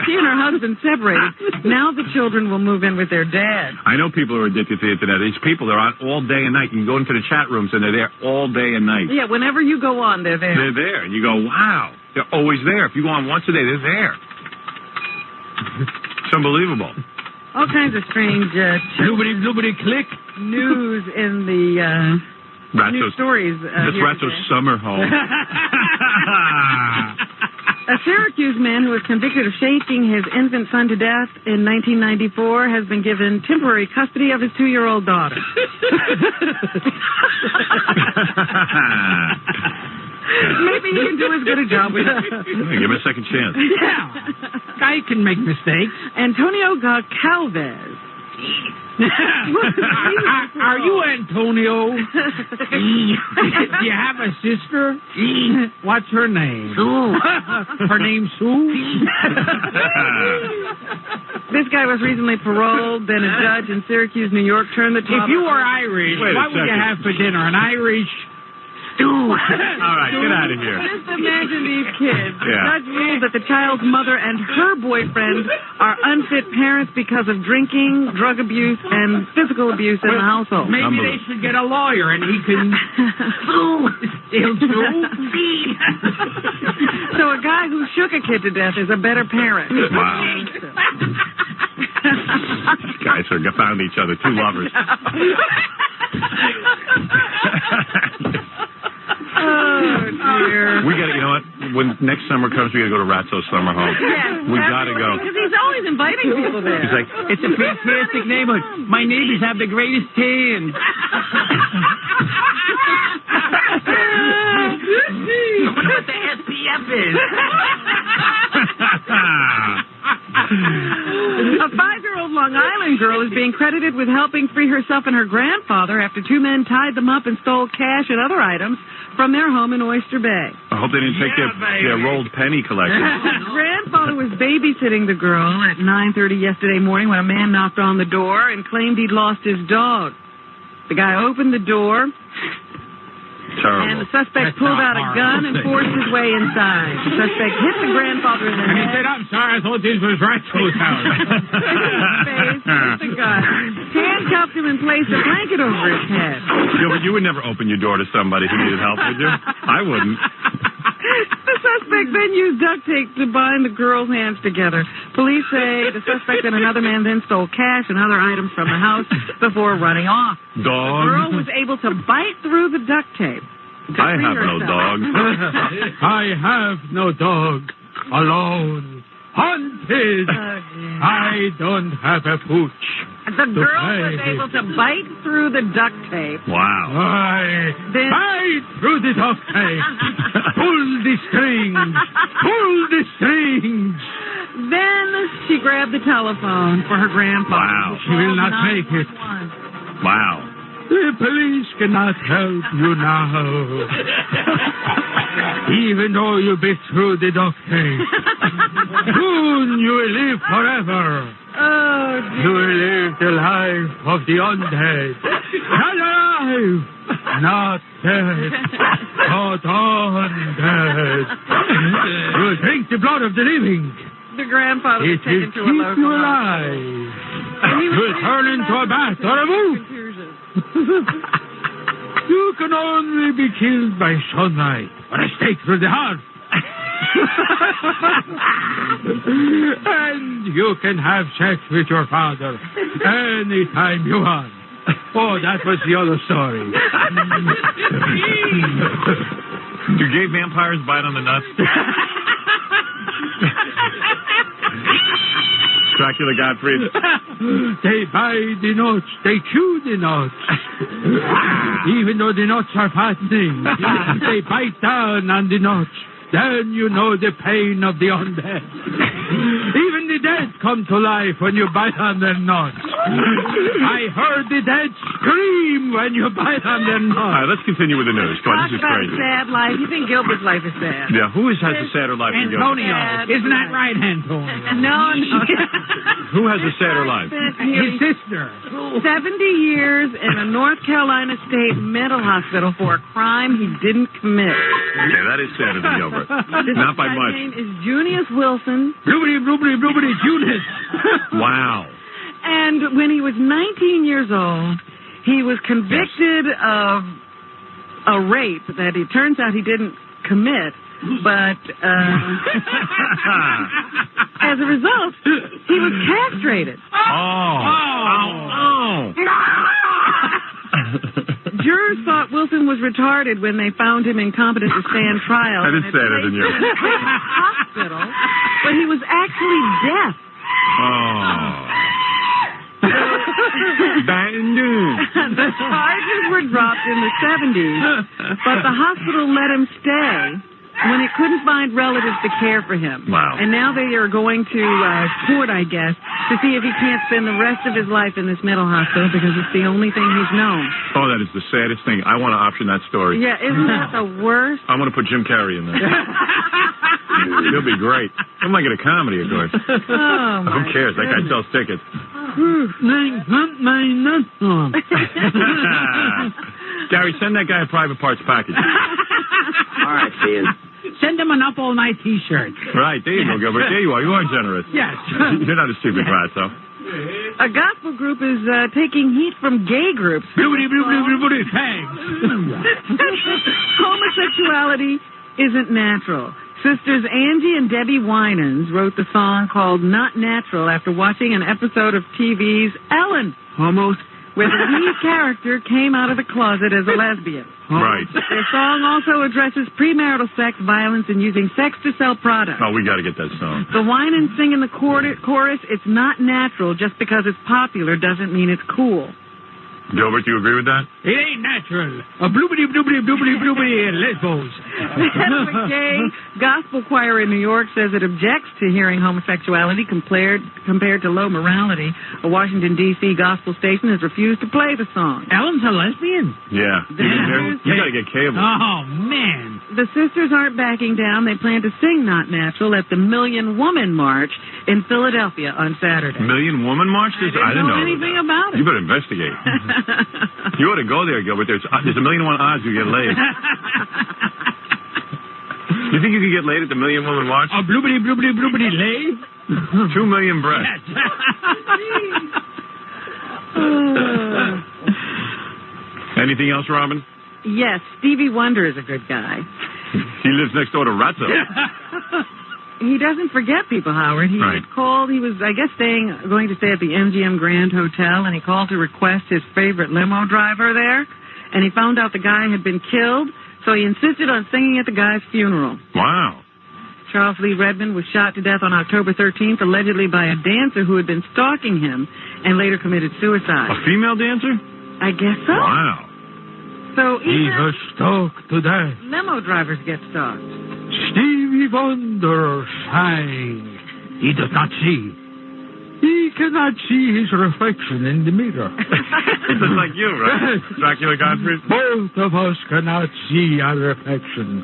she and her husband separated. Now the children will move in with their dad. I know people are addicted to the Internet. These people are on all day and night. You can go into the chat rooms and they're there all day and night. Yeah, whenever you go on, they're there. They're there. And you go, wow. They're always there. If you go on once a day, they're there. It's unbelievable. All kinds of strange click news in the news stories. This Ratzo's summer home. A Syracuse man who was convicted of shaking his infant son to death in 1994 has been given temporary custody of his 2-year-old daughter. Maybe he can do as good a job with it. Give him a second chance. Yeah. Guy can make mistakes. Antonio Galvez Are you Antonio? Do you have a sister? What's her name? Sue. Her name's Sue? This guy was recently paroled, then a judge in Syracuse, New York, turned the top. If you were Irish, what would you have for dinner? An Irish stew? All right, get out of here. Just imagine these kids. The Yeah. judge ruled that the child's mother and her boyfriend are unfit parents because of drinking, drug abuse, and physical abuse in the household. Maybe they should get a lawyer and he can still sue. So a guy who shook a kid to death is a better parent. Wow. These guys are found each other, two lovers. Oh, dear. We got to, you know what? When next summer comes, we got to go to Ratzo's summer home. Yeah. We got to go. Because he's always inviting people there. He's like, It's a fantastic neighborhood. My neighbors have the greatest tan. I wonder what the SPF is. A 5-year-old Long Island girl is being credited with helping free herself and her grandfather after two men tied them up and stole cash and other items from their home in Oyster Bay. I hope they didn't take their rolled penny collection. His grandfather was babysitting the girl at 9:30 yesterday morning when a man knocked on the door and claimed he'd lost his dog. The guy opened the door, Terrible. and the suspect pulled out a gun and forced his way inside. The suspect hit the grandfather in the And he head. said, I'm sorry, I thought this was Ratzo's house. Hit the gun, handcuffed him and placed a blanket over his head. Gilbert, you would never open your door to somebody who needed help, would you? I wouldn't. The suspect then used duct tape to bind the girl's hands together. Police say the suspect and another man then stole cash and other items from the house before running off. Dog. The girl was able to bite through the duct tape. I have no dog. I have no dog. Alone. Hunted. I don't have a pooch. The girl was able to bite through the duct tape. Wow. I bite through the duct tape. Pull the strings. Pull the strings. Then she grabbed the telephone for her grandfather. Wow. She will not make it. Wow. The police cannot help you now. Even though you bit through the duct tape. Soon you will live forever. Oh, You will live the life of the undead. Alive! Not dead. But undead. You will drink the blood of the living. the grandfather was It will taken to a keep local you hospital. alive. You will turn into a bat or a wolf. You can only be killed by sunlight or a stake through the heart. And you can have sex with your father anytime you want. Oh, that was the other story. Do gay vampires bite on the nuts? Dracula Gottfried. They bite the nuts. They chew the nuts. Even though the nuts are fattening, they bite down on the nuts. Then you know the pain of the undead. Even the dead come to life when you bite on their nuts. I heard the dead scream when you bite on their nuts. All right, let's continue with the news. Come on, this is Talk about crazy. a sad life. You think Gilbert's life is sad? Yeah, who has a sadder life than Gilbert? Antonio. Isn't that right, Antonio? No. Who has a sadder life? His sister. 70 years in a North Carolina state mental hospital for a crime he didn't commit. Okay, that is sadder than Gilbert. Not by His much. name is Junius Wilson. Blubbity, Junius. Wow. And when he was 19 years old, he was convicted of a rape that it turns out he didn't commit. But as a result, he was castrated. Jurors thought Wilson was retarded when they found him incompetent to stand trial. That is and sadder than you. placed him in a hospital, but he was actually deaf. The charges were dropped in the 70s, but the hospital let him stay when it couldn't find relatives to care for him. Wow. And now they are going to court, I guess, to see if he can't spend the rest of his life in this mental hospital because it's the only thing he's known. Oh, that is the saddest thing. I want to option that story. Yeah, isn't that the worst? I want to put Jim Carrey in there. He'll be great. I might get a comedy, of course. Oh, Who cares? That guy sells tickets. Gary, send that guy a private parts package. All right, Ian. Send him an Up All Night T-shirt. Right, there you go, Gilbert. There you are. You are generous. Yes. You're not a stupid rat, though. A gospel group is taking heat from gay groups. Homosexuality isn't natural. Sisters Angie and Debbie Winans wrote the song called Not Natural after watching an episode of TV's Ellen, where the lead character came out of the closet as a lesbian. Right. Their song also addresses premarital sex, violence, and using sex to sell products. Oh, we got to get that song. The Winans sing in the chorus, it's not natural. Just because it's popular doesn't mean it's cool. Gilbert, do you agree with that? It ain't natural. A bloobity bloobity bloobity bloobity lesbos. The gay gospel choir in New York says it objects to hearing homosexuality compared to low morality. A Washington, D.C. gospel station has refused to play the song. Ellen's a lesbian? Yeah. You got to get cable. Oh, man. The sisters aren't backing down. They plan to sing Not Natural at the Million Woman March in Philadelphia on Saturday. Million Woman March? I didn't know anything about it. You better investigate. You ought to go there, Gilbert. There's 1,000,001 odds you get laid. You think you could get laid at the Million Woman March? A bloobity bloobity bloobity lay? 2 million breasts. Anything else, Robin? Yes, Stevie Wonder is a good guy. He lives next door to Ratzo. He doesn't forget people, Howard. He called. He was, I guess, going to stay at the MGM Grand Hotel, and he called to request his favorite limo driver there. And he found out the guy had been killed, so he insisted on singing at the guy's funeral. Wow. Charles Lee Redmond was shot to death on October 13th, allegedly by a dancer who had been stalking him and later committed suicide. A female dancer? I guess so. Wow. So he was stalked to death. Limo drivers get stalked. Stevie Wonder sang. He does not see. He cannot see his reflection in the mirror. It's just like you, right? Dracula Gottfried? Both of us cannot see our reflection.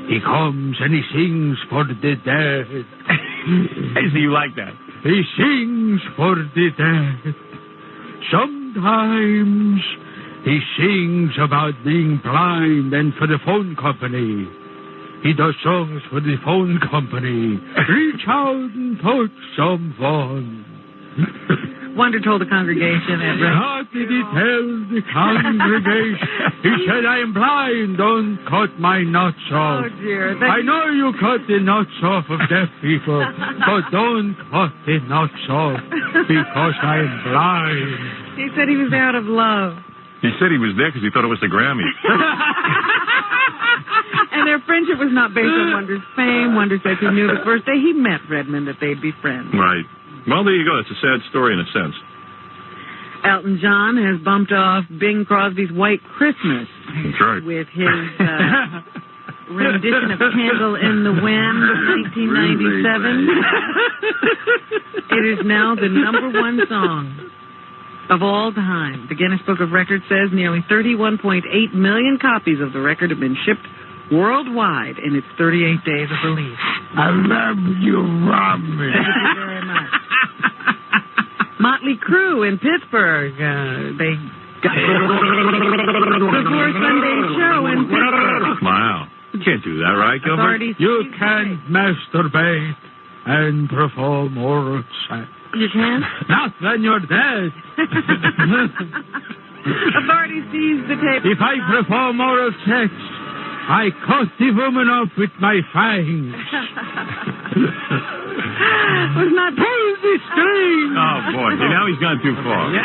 He comes and he sings for the dead. Hey, so you like that? He sings for the dead. Sometimes he sings about being blind and for the phone company. He does songs for the phone company. Reach out and touch someone. Wonder told the congregation at How did he tell the congregation? He said, I am blind, don't cut my nuts off. Oh, dear. I know you cut the nuts off of deaf people, but don't cut the nuts off because I am blind. He said he was out of love. He said he was there because he thought it was the Grammy. And their friendship was not based on Wonder's fame. Wonder said he knew the first day he met Redmond that they'd be friends. Right. Well, there you go. It's a sad story in a sense. Elton John has bumped off Bing Crosby's White Christmas. That's right. With his rendition of Candle in the Wind of 1997. It is now the #1 song of all time. The Guinness Book of Records says nearly 31.8 million copies of the record have been shipped worldwide in its 38 days of release. I love you, Robin. Thank you very much. Motley Crue in Pittsburgh. They got before Sunday's show in Pittsburgh. Wow. You can't do that, right, Gilbert? You can't masturbate and perform oral sex. You can? Not when you're dead. Authorities seized the tape. If I perform oral sex, I cut the woman up with my fangs. Was not pull the string. Oh boy! See, now he's gone too far. Yeah.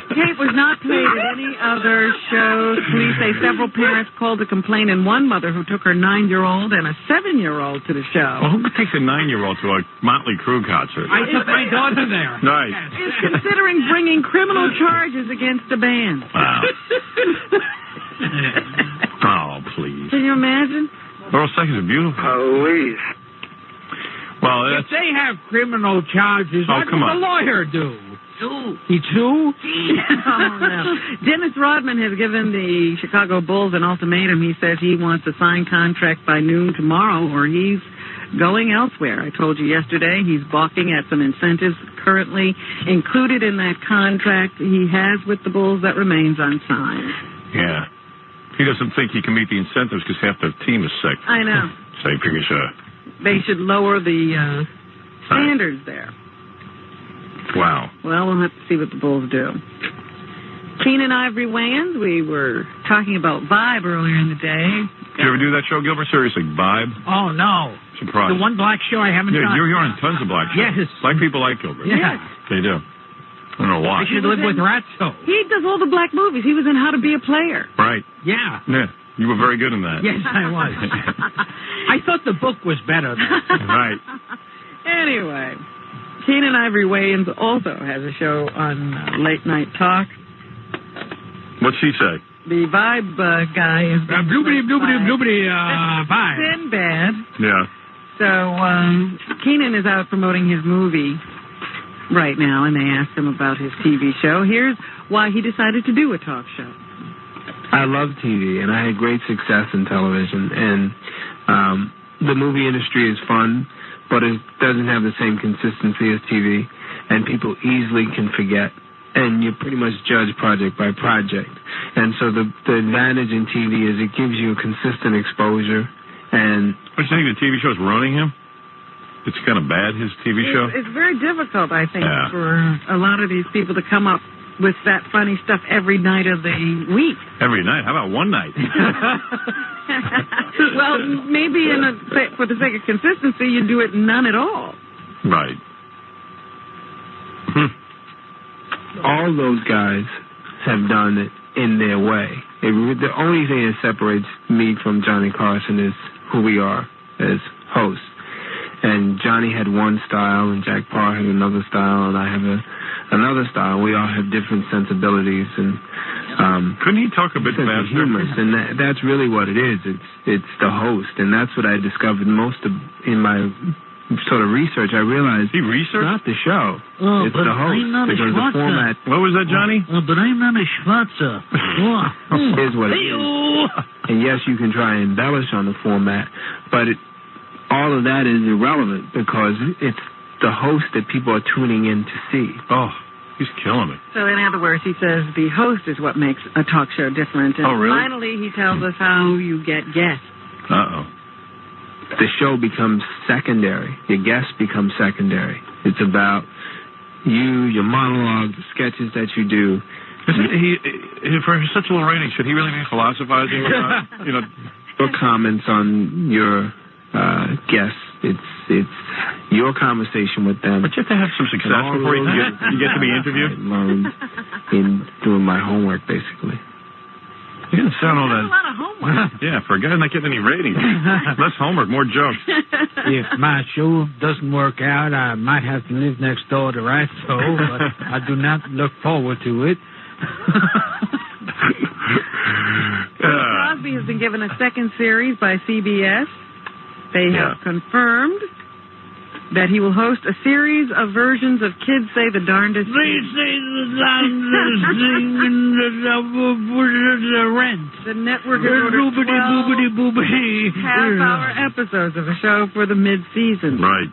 The tape was not played at any other shows. Police say several parents called to complain, and one mother who took her 9-year-old and a 7-year-old to the show. Well, who takes a 9-year-old to a Motley Crue concert? I took my daughter there. Nice. Is considering bringing criminal charges against the band. Wow. Oh, please. Can you you imagine? Oral sex is beautiful. Please. Well, If they have criminal charges, what come does on. the lawyer do? Sue. He sue? Oh, no. Dennis Rodman has given the Chicago Bulls an ultimatum. He says he wants a signed contract by noon tomorrow, or he's going elsewhere. I told you yesterday he's balking at some incentives currently included in that contract he has with the Bulls that remains unsigned. Yeah. He doesn't think he can meet the incentives because half the team is sick. I know. So he figures, They should lower the standards there. wow. Well, we'll have to see what the Bulls do. Keenan Ivory Wayans, we were talking about Vibe earlier in the day. Did you ever do that show, Gilbert? Seriously, Vibe? Oh, no. Surprise. The one black show I haven't done. You're on tons of black shows. Yes. Black people like Gilbert. Yeah. They do. I don't know why. I should live with Ratso. He does all the black movies. He was in How to Be a Player. Right. Yeah. Yeah. You were very good in that. Yes, I was. I thought the book was better. Right. Anyway, Keenan Ivory Wayans also has a show on Late Night Talk. What's he say? The Vibe guy is... Bloobity, Vibe. Sinbad. Yeah. So, Keenan is out promoting his movie right now, and they asked him about his TV show. Here's why he decided to do a talk show. I love TV, and I had great success in television. And the movie industry is fun, but it doesn't have the same consistency as TV, and people easily can forget. And you pretty much judge project by project. And so the advantage in TV is it gives you a consistent exposure. And what do you think the TV show's ruining him? It's kind of bad, his TV show? It's very difficult, I think, for a lot of these people to come up with that funny stuff every night of the week. Every night? How about one night? Well, maybe for the sake of consistency, you do it none at all. Right. all those guys have done it in their way. The only thing that separates me from Johnny Carson is who we are as hosts. And Johnny had one style, and Jack Parr had another style, and I have another style. We all have different sensibilities, and couldn't he talk a bit faster? Humorous, and that's really what it is. It's the host, and that's what I discovered most in my sort of research. I realized he researched not the show. Oh, it's the host because the format. What was that, Johnny? But I'm not a Schwarzer. Is what it is. And yes, you can try and embellish on the format, but all of that is irrelevant because it's the host that people are tuning in to see. Oh, he's killing me. So in other words, he says the host is what makes a talk show different. And really? Finally, he tells us how you get guests. Uh-oh. The show becomes secondary. Your guests become secondary. It's about you, your monologue, the sketches that you do. For such a little rating, should he really be philosophizing about, your comments on your guests? It's your conversation with them. But you have to have some success before you get to be interviewed. I learned in doing my homework, basically. You didn't sound all that. That's a lot of homework. Yeah, for a guy not getting any ratings. Less homework, more jokes. If my show doesn't work out, I might have to live next door to Ratso, but I do not look forward to it. Crosby has been given a second series by CBS. They have confirmed that he will host a series of versions of Kids Say the Darndest They say the darndest thing in the rent. The network has ordered 12 half-hour episodes of the show for the mid-season. Right.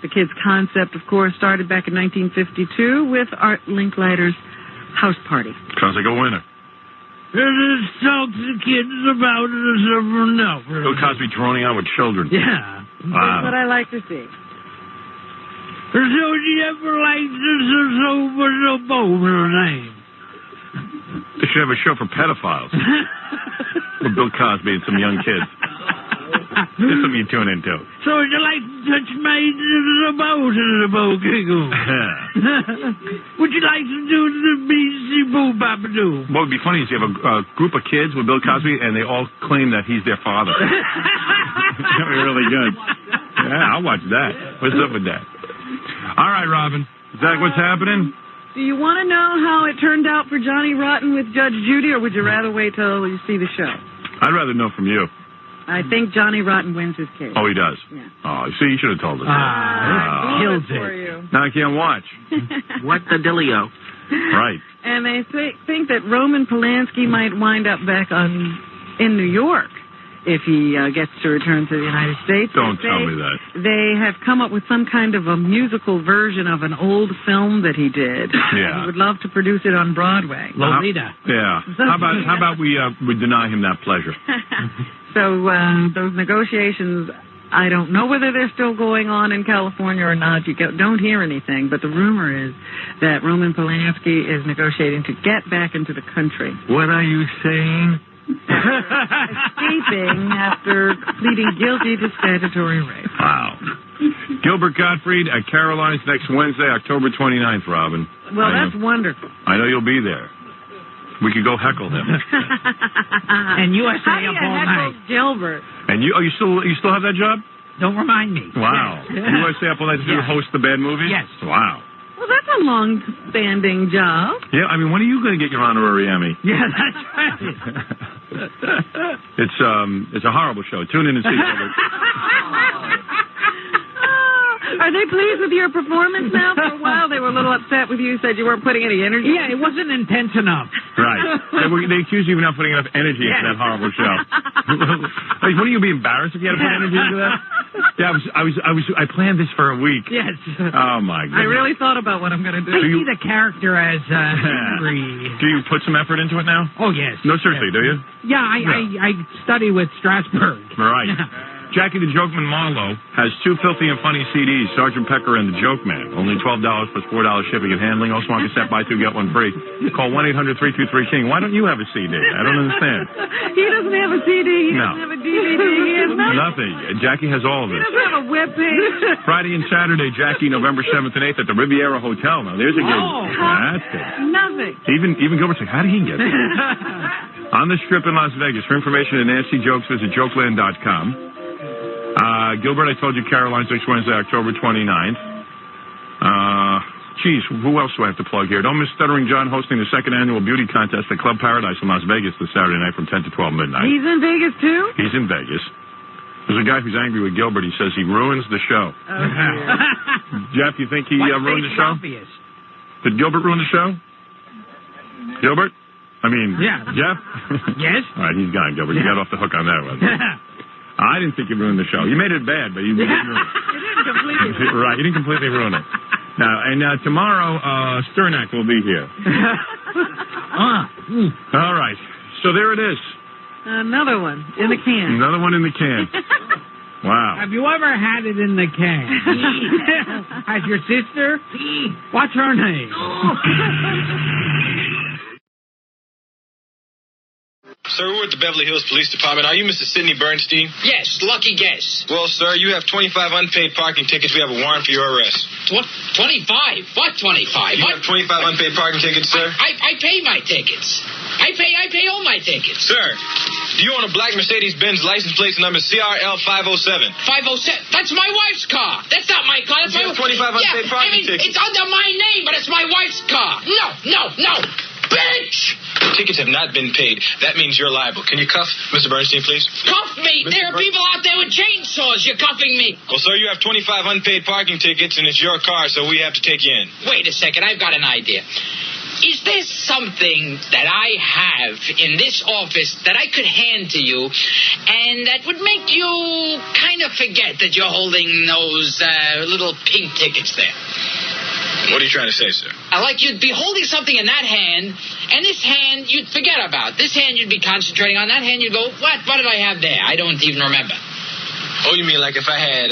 The kids' concept, of course, started back in 1952 with Art Linkletter's House Party. Sounds like a winner. It talks to kids about it. Bill Cosby droning on with children. Yeah. Wow. That's what I like to see. So you ever liked so bold name? They should have a show for pedophiles. With Bill Cosby and some young kids. That's something you tune into. So would you like to touch my bow giggle? Would you like to do the BC boo babadoo? What would be funny is you have a group of kids with Bill Cosby and they all claim that he's their father. That would be really good. Yeah, I'll watch that. What's up with that? All right, Robin. Is that what's happening? Do you want to know how it turned out for Johnny Rotten with Judge Judy, or would you rather wait till you see the show? I'd rather know from you. I think Johnny Rotten wins his case. Oh, he does? Yeah. Oh, see, you should have told us. Killed it. Now I can't watch. What the dealio? Right. And they think that Roman Polanski might wind up back in New York if he gets to return to the United States. Don't tell me that. They have come up with some kind of a musical version of an old film that he did. Yeah. He would love to produce it on Broadway. Lolita. Yeah. How about we deny him that pleasure? So those negotiations, I don't know whether they're still going on in California or not. You don't hear anything, but the rumor is that Roman Polanski is negotiating to get back into the country. What are you saying? Escaping after pleading guilty to statutory rape. Wow. Gilbert Gottfried at Caroline's next Wednesday, October 29th, Robin. Well, that's wonderful. I know you'll be there. We could go heckle him. And USA How do you up all heckle night. Gilbert? And you still have that job? Don't remind me. Wow. USA up all night to host the bad movies? Yes. Wow. Well, that's a long-standing job. Yeah, I mean, when are you going to get your honorary Emmy? Yeah, that's right. It's a horrible show. Tune in and see Gilbert. Are they pleased with your performance now? For a while, they were a little upset with you, said you weren't putting any energy. Yeah, it wasn't intense enough. Right. They accuse you of not putting enough energy into that horrible show. Like, wouldn't you be embarrassed if you had to put energy into that? Yeah, I planned this for a week. Yes. Oh my God. I really thought about what I'm going to do. I see the character as angry. Do you put some effort into it now? Oh, yes. No, seriously, do you? Yeah, I study with Strasberg. Right. Jackie the Jokeman Marlowe has 2 filthy and funny CDs, Sgt. Pecker and the Joke Man. Only $12 plus $4 shipping and handling. Also on cassette, buy 2, get 1 free. Call 1-800-323-KING. Why don't you have a CD? I don't understand. He doesn't have a CD. He doesn't have a DVD. He has nothing. Jackie has all of He this. doesn't have a webpage. Friday and Saturday, Jackie, November 7th and 8th at the Riviera Hotel. Now, there's a gig. That's good. Nothing. Even Gilbert's like, how did he get there? On the Strip in Las Vegas. For information and nasty jokes, visit jokeland.com. Gilbert, I told you Caroline's next Wednesday, October 29th. Geez, who else do I have to plug here? Don't miss Stuttering John hosting the 2nd annual beauty contest at Club Paradise in Las Vegas this Saturday night from 10 to 12 midnight. He's in Vegas, too? He's in Vegas. There's a guy who's angry with Gilbert. He says he ruins the show. Jeff, you think he ruined the show? Obvious. Did Gilbert ruin the show? Gilbert? I mean, Jeff? Yes? All right, he's gone, Gilbert. You got off the hook on that one. I didn't think you ruined the show. You made it bad, but you didn't ruin it. You didn't completely ruin it. Right, you didn't completely ruin it. Now, tomorrow, Sternak will be here. All right. So there it is. Another one in the can. Another one in the can. Wow. Have you ever had it in the can? Has your sister? What's her name? Sir, we're at the Beverly Hills Police Department. Are you Mr. Sidney Bernstein? Yes, lucky guess. Well, sir, you have 25 unpaid parking tickets. We have a warrant for your arrest. What? 25? What 25? You have 25 unpaid parking tickets, sir? I pay my tickets. I pay all my tickets. Sir, do you own a black Mercedes-Benz license plate number CRL 507? 507? That's my wife's car. That's not my car. That's You have 25 unpaid parking tickets. It's under my name, but it's my wife's car. No. Bitch! Tickets have not been paid. That means you're liable. Can you cuff Mr. Bernstein, please? Cuff me! There are people out there with chainsaws. You're cuffing me. Well, sir, you have 25 unpaid parking tickets, and it's your car, so we have to take you in. Wait a second. I've got an idea. Is there something that I have in this office that I could hand to you and that would make you kind of forget that you're holding those little pink tickets there? What are you trying to say, sir? Like you'd be holding something in that hand, and this hand you'd forget about. This hand you'd be concentrating on. That hand you'd go, what did I have there? I don't even remember. Oh, you mean like if I had,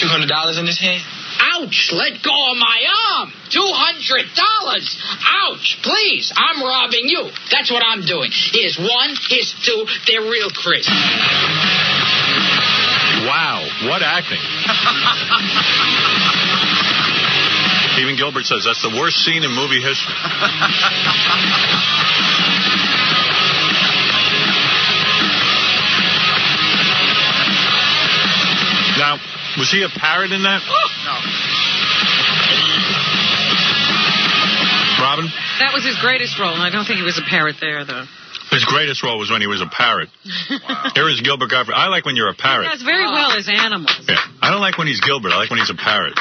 $200 in this hand? Ouch! Let go of my arm! $200! Ouch! Please, I'm robbing you. That's what I'm doing. Here's 1, here's 2. They're real crisp. Wow, what acting. Even Gilbert says that's the worst scene in movie history. Now, was he a parrot in that? No. Robin? That was his greatest role, and I don't think he was a parrot there, though. His greatest role was when he was a parrot. Wow. Here is Gilbert Gottfried. I like when you're a parrot. He does very well as animals. Yeah. I don't like when he's Gilbert. I like when he's a parrot.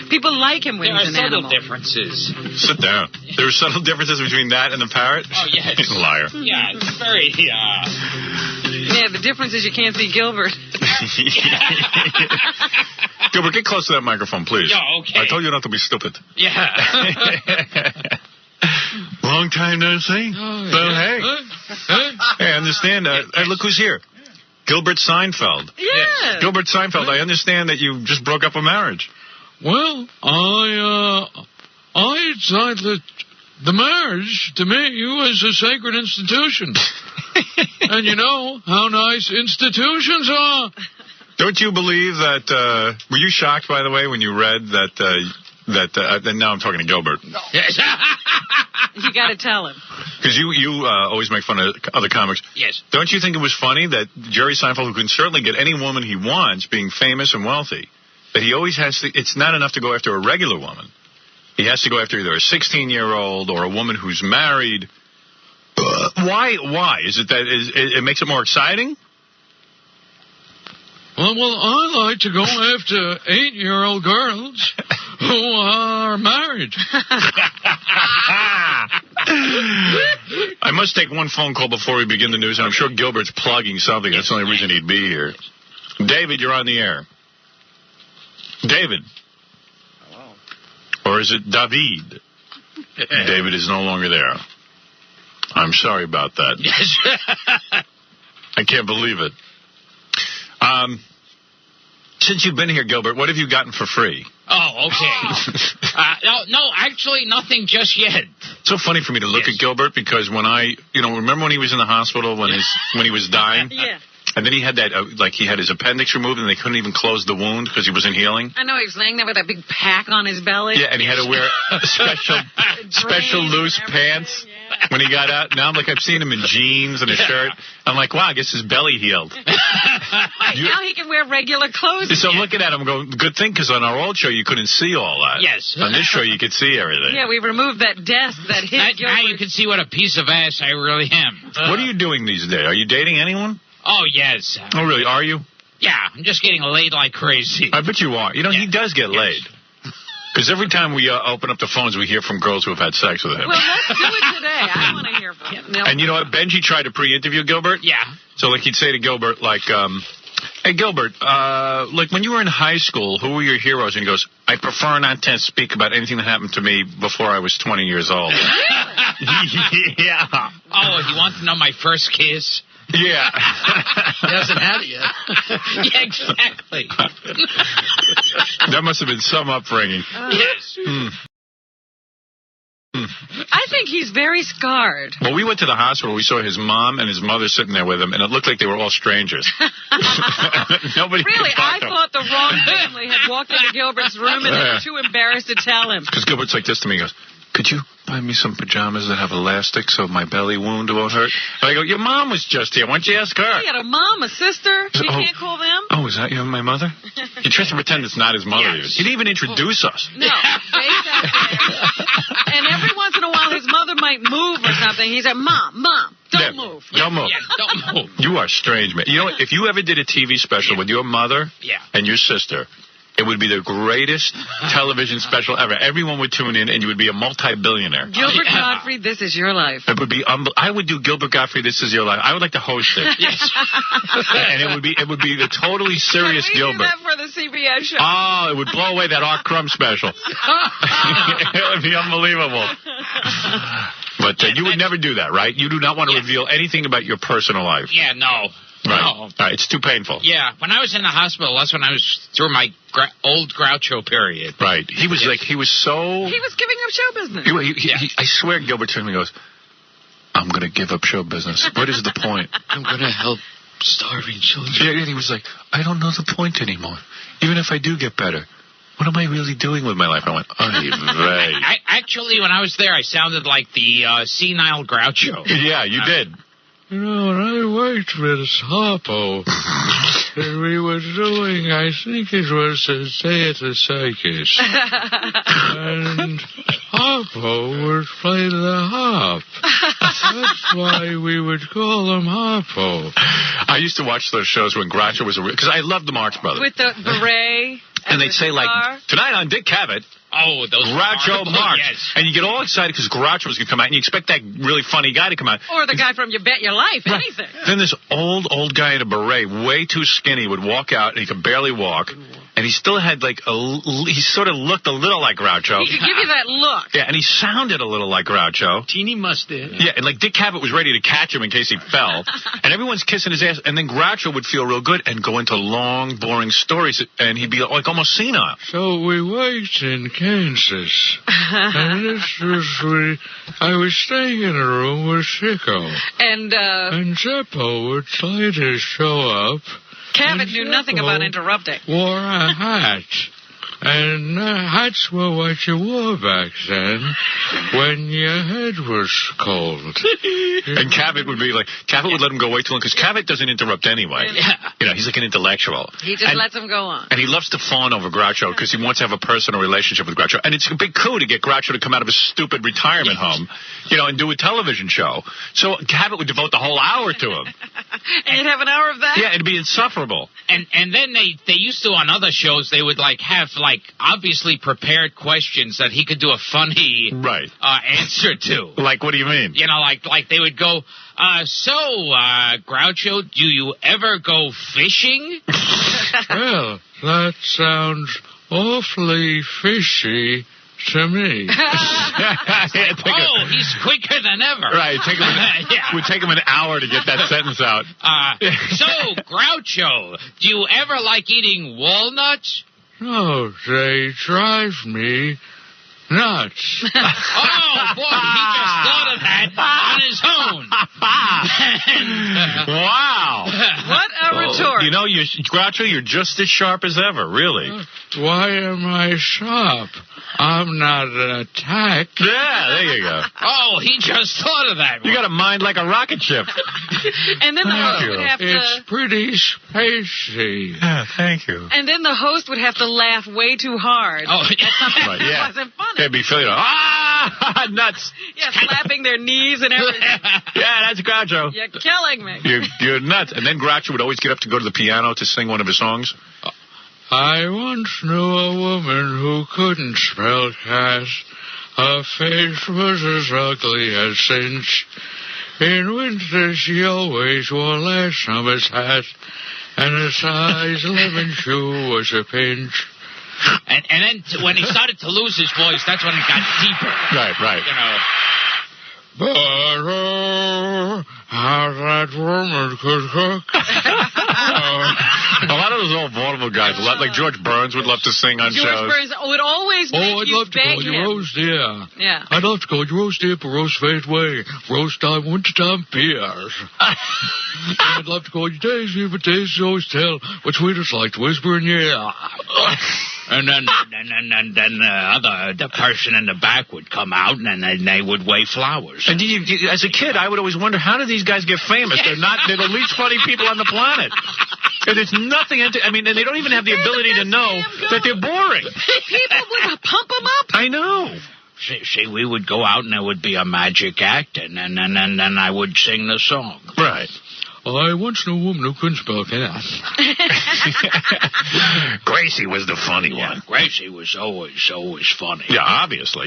People like him when he's an animal. There are subtle differences. Sit down. There are subtle differences between that and the parrot? Oh, yes. Liar. Yeah, it's very, Yeah, the difference is you can't see Gilbert. Gilbert, get close to that microphone, please. Yeah, okay. I told you not to be stupid. Yeah. Long time no see. Oh, So, yeah. hey, I understand. Hey, look who's here. Gilbert Seinfeld. Yes. Gilbert Seinfeld, I understand that you just broke up a marriage. Well, I thought that the marriage, to me, was a sacred institution. And you know how nice institutions are. Don't you believe that, were you shocked, by the way, when you read that now I'm talking to Gilbert. Yes. You got to tell him. Because you always make fun of other comics. Yes. Don't you think it was funny that Jerry Seinfeld, who can certainly get any woman he wants, being famous and wealthy, that he always has to, it's not enough to go after a regular woman. He has to go after either a 16-year-old or a woman who's married. Why? Is it that it makes it more exciting? Well, I like to go after 8-year-old girls who are married. I must take one phone call before we begin the news, and I'm sure Gilbert's plugging something. That's the only reason he'd be here. David, you're on the air. David. Hello. Or is it David? David is no longer there. I'm sorry about that. Yes. I can't believe it. Since you've been here, Gilbert, what have you gotten for free? Oh, okay. No, actually, nothing just yet. It's so funny for me to look at Gilbert because when remember when he was in the hospital when he was dying? Yeah. And then he had that, he had his appendix removed and they couldn't even close the wound because he wasn't healing. I know, he was laying there with that big pack on his belly. Yeah, and he had to wear special loose pants when he got out. Now I've seen him in jeans and a shirt. I'm like, wow, I guess his belly healed. Now he can wear regular clothes. So I'm looking at him going, good thing, because on our old show you couldn't see all that. Yes. On this show you could see everything. Yeah, we removed that desk that hit Gilbert. Now you can see what a piece of ass I really am. What are you doing these days? Are you dating anyone? Oh, yes. Oh, really? Are you? Yeah, I'm just getting laid like crazy. I bet you are. He does get laid. Because every time we open up the phones, we hear from girls who have had sex with him. Well, let's do it today. I want to hear from him. And you know what? Benji tried to pre-interview Gilbert. Yeah. So, he'd say to Gilbert, hey, Gilbert, when you were in high school, who were your heroes? And he goes, I prefer not to speak about anything that happened to me before I was 20 years old. Yeah. Oh, you want to know my first kiss? Yeah. He hasn't had it yet. Yeah, exactly. That must have been some upbringing. Yes. I think he's very scarred. Well, we went to the hospital. We saw his mom and his mother sitting there with him, and it looked like they were all strangers. Nobody. Really, I thought the wrong family had walked into Gilbert's room and they were too embarrassed to tell him. Because Gilbert's like this to me. He goes, could you buy me some pajamas that have elastic so my belly wound won't hurt? And I go, your mom was just here. Why don't you ask her? He had a mom, a sister. You can't call them? Oh, is that my mother? He tries to pretend it's not his mother. Yes. He didn't even introduce us. No. And every once in a while, his mother might move or something. He said, Mom, don't move. Don't move. Yeah, don't move. You are strange, man. You know, if you ever did a TV special with your mother and your sister, it would be the greatest television special ever. Everyone would tune in, and you would be a multi-billionaire. Gilbert Gottfried, This Is Your Life. It would be. I would do Gilbert Gottfried, This Is Your Life. I would like to host it. Yes. And it would be the totally serious Gilbert. Can we do that for the CBS show? Oh, it would blow away that Art Crumb special. It would be unbelievable. But you would never do that, right? You do not want to reveal anything about your personal life. Yeah, no. Right. No. All right, it's too painful. Yeah, when I was in the hospital, that's when I was through my old Groucho period. Right. He was he was so... He was giving up show business. I swear Gilbert turned to me and goes, I'm going to give up show business. What is the point? I'm going to help starving children. Yeah, and he was like, I don't know the point anymore. Even if I do get better, what am I really doing with my life? I went, Actually, when I was there, I sounded like the senile Groucho. Yeah, you did. You know, when I worked with Harpo, and we were doing, I think it was a day at the circus. And Harpo would play the harp. That's why we would call him Harpo. I used to watch those shows when Groucho was because I loved the Marx Brothers. With the beret. And they'd say, like, tonight on Dick Cavett, oh, those Groucho Marx. Yes. And you get all excited because Groucho was going to come out, and you expect that really funny guy to come out. Or the guy from You Bet Your Life, anything. Then this old guy in a beret, way too skinny, would walk out, and he could barely walk. And he still had, like, he sort of looked a little like Groucho. He could give you that look. Yeah, and he sounded a little like Groucho. Teeny mustache. Yeah, and, like, Dick Cavett was ready to catch him in case he fell. And everyone's kissing his ass. And then Groucho would feel real good and go into long, boring stories. And he'd be, like, almost senile. So we worked in Kansas. And this was, I was staying in a room with Sicko. And Zeppo would try to show up. Cavett knew nothing about interrupting. Wore a hat. And hats were what you wore back then when your head was cold. And Cavett would be like, Cavett would let him go way too long because Cavett doesn't interrupt anyway. Yeah. You know, he's like an intellectual. He just lets him go on. And he loves to fawn over Groucho because he wants to have a personal relationship with Groucho. And it's a big coup to get Groucho to come out of his stupid retirement home, you know, and do a television show. So Cavett would devote the whole hour to him. And you'd have an hour of that? Yeah, it'd be insufferable. And then they used to, on other shows, they would, like, have, like, obviously prepared questions that he could do a funny answer to. Like, what do you mean? You know, like they would go, Groucho, do you ever go fishing? Well, that sounds awfully fishy to me. He's quicker than ever. Right. It would take him an hour to get that sentence out. So, Groucho, do you ever like eating walnuts? No, they drive me nuts. Oh, boy, he just thought of that on his own. Wow. What a retort. You know, Groucho, you're just as sharp as ever, really. Why am I sharp? I'm not an attack. Yeah, there you go. Oh, he just thought of that. You got a mind like a rocket ship. And then the host would have to... It's pretty spacey. Yeah, thank you. And then the host would have to laugh way too hard. Oh, right, yeah. It wasn't funny. They'd be feeling, nuts. Yeah, slapping their knees and everything. Yeah, that's Groucho. You're killing me. You're nuts. And then Groucho would always get up to go to the piano to sing one of his songs. I once knew a woman who couldn't spell cat. Her face was as ugly as cinch. In winter she always wore last summer's hat, and a size 11 shoe was a pinch. And then when he started to lose his voice, that's when it got deeper. Right. You know. But how that woman could cook. A lot of those old vaudeville guys, like George Burns would love to sing on shows. George Burns would always make I'd you love to beg call you him. roast deer. Yeah. I'd love to call you roast deer, but roast fade way. Roast time, wintertime pears. I'd love to call you Daisy, but Daisy always tell what sweetest like to whisper in your ear. And then the person in the back would come out, and then they would weigh flowers. And as a kid, I would always wonder, how do these guys get famous? They're the least funny people on the planet. And there's nothing, and they don't even have the ability to know that they're boring. People would pump them up. I know. See, we would go out, and there would be a magic act, and then I would sing the song. Right. I once knew a woman who couldn't spell cat. Gracie was the funny one. Gracie was always funny. Yeah, obviously.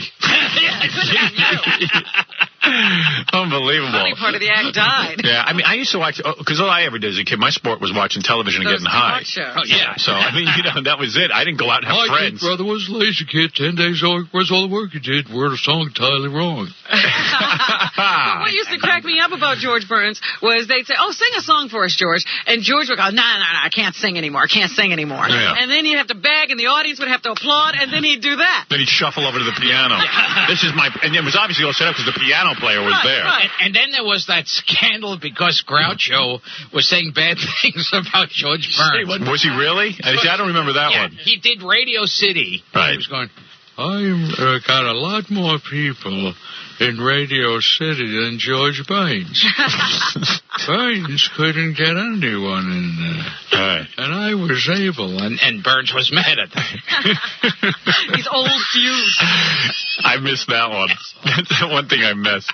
Unbelievable. The funny part of the act died. Yeah, I used to watch, because all I ever did as a kid, my sport was watching television and getting high. Shows. Yeah, so, that was it. I didn't go out and have friends. My brother was a lazy kid. 10 days old. Where's all the work he did? Wrote a song entirely wrong. But what used to crack me up about George Burns was they'd say, sing a song for us, George. And George would go, no, I can't sing anymore. Yeah. And then he'd have to beg, and the audience would have to applaud, and then he'd do that. Then he'd shuffle over to the piano. And it was obviously all set up because the piano player was there. Right. And then there was that scandal because Groucho was saying bad things about George Burns. Was he really? I don't remember that one. He did Radio City. Right. He was going, I've got a lot more people in Radio City than George Baines. Baines couldn't get anyone in there. And I was able. And Burns was mad at that. These old feuds. I missed that one. That's the one thing I missed.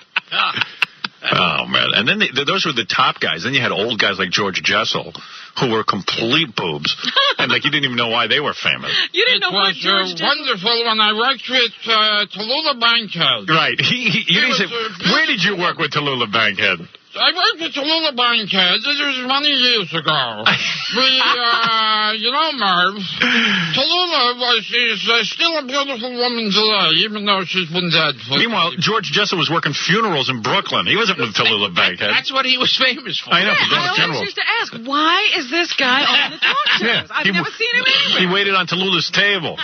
Oh, man. And then those were the top guys. Then you had old guys like George Jessel, who were complete boobs. And, like, you didn't even know why they were famous. You didn't know why George Jessel. It was wonderful when I worked with Tallulah Bankhead. Right. You didn't say, where did you work with Tallulah Bankhead? I worked with Tallulah Bankhead. This was many years ago. Merv, Tallulah is still a beautiful woman today, even though she's been dead for... Meanwhile, George Jessel was working funerals in Brooklyn. He wasn't with Tallulah Bankhead. That's what he was famous for. I know. I always used to ask, why is this guy on the talk shows? I've never seen him anywhere. He waited on Tallulah's table.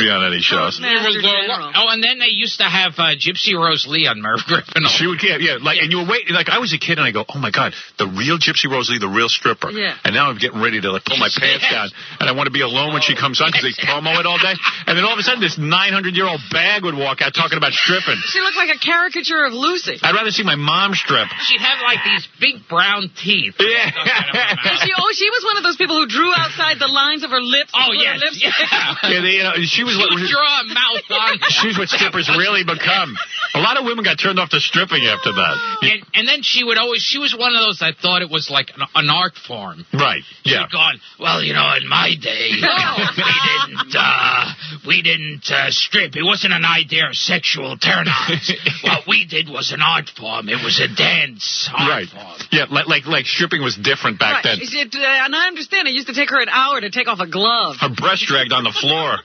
Be on any shows. And then they used to have Gypsy Rose Lee on Merv Griffin. She would, and you were waiting. Like, I was a kid, and I go, oh, my God, the real Gypsy Rose Lee, the real stripper. Yeah. And now I'm getting ready to, like, pull my pants down, and I want to be alone when she comes on because they promo it all day. And then all of a sudden, this 900-year-old bag would walk out talking about stripping. She looked like a caricature of Lucy. I'd rather see my mom strip. She'd have, like, these big brown teeth. Yeah. She was one of those people who drew outside the lines of her lips. Oh, yes. She was draw a mouth on. She's what strippers really become. A lot of women got turned off to stripping after that. And then she was one of those that thought it was like an art form. Right, yeah. She'd gone, well, in my day, we didn't strip. It wasn't an idea of sexual turn-ons. What we did was an art form. It was a dance art form. Yeah, like stripping was different back then. And I understand it used to take her an hour to take off a glove. Her breast dragged on the floor.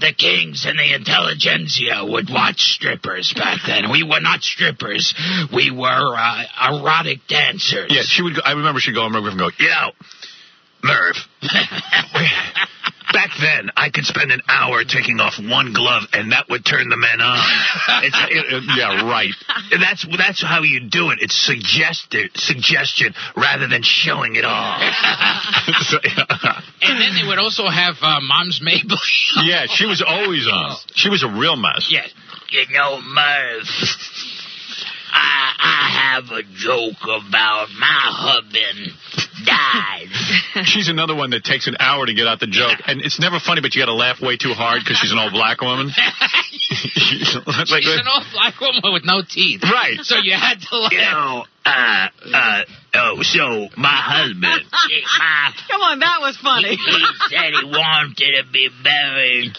The kings and the intelligentsia would watch strippers back then. We were not strippers. We were erotic dancers. Yeah, she would. I remember she'd go on Merv and go, Merv. Back then, I could spend an hour taking off one glove, and that would turn the men on. Yeah, right. That's how you do it. It's suggestion rather than showing it off. And then they would also have Mom's Mabley. Yeah, she was always on. She was a real mess. Yeah. Merv, I have a joke about my husband died. She's another one that takes an hour to get out the joke. And it's never funny, but you got to laugh way too hard because she's an old black woman. She's an old black woman with no teeth. Right. So you had to laugh. So my husband. Come on, that was funny. He said he wanted to be buried.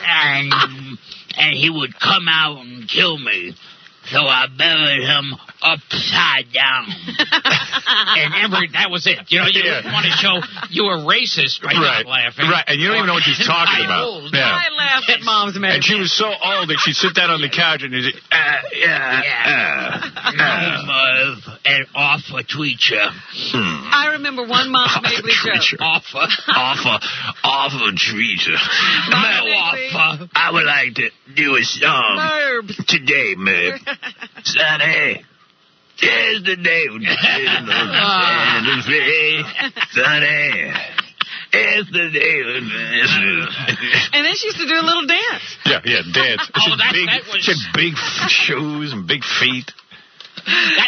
And he would come out and kill me. So I buried him upside down. And that was it. You didn't want to show you were racist by not laughing. Right, and you don't even know what she's talking about. Yeah. I laughed at Mom's man. And she was so old that she'd sit down on the couch and she'd and offer tweeter. I remember one Mom's Mabley joke. Offer tweeter. Offer. I would like to do a song Merb. Today, Merb. Sonny, there's the day. Sonny, it's the day. And then she used to do a little dance. Yeah, dance. She had big shoes and big feet.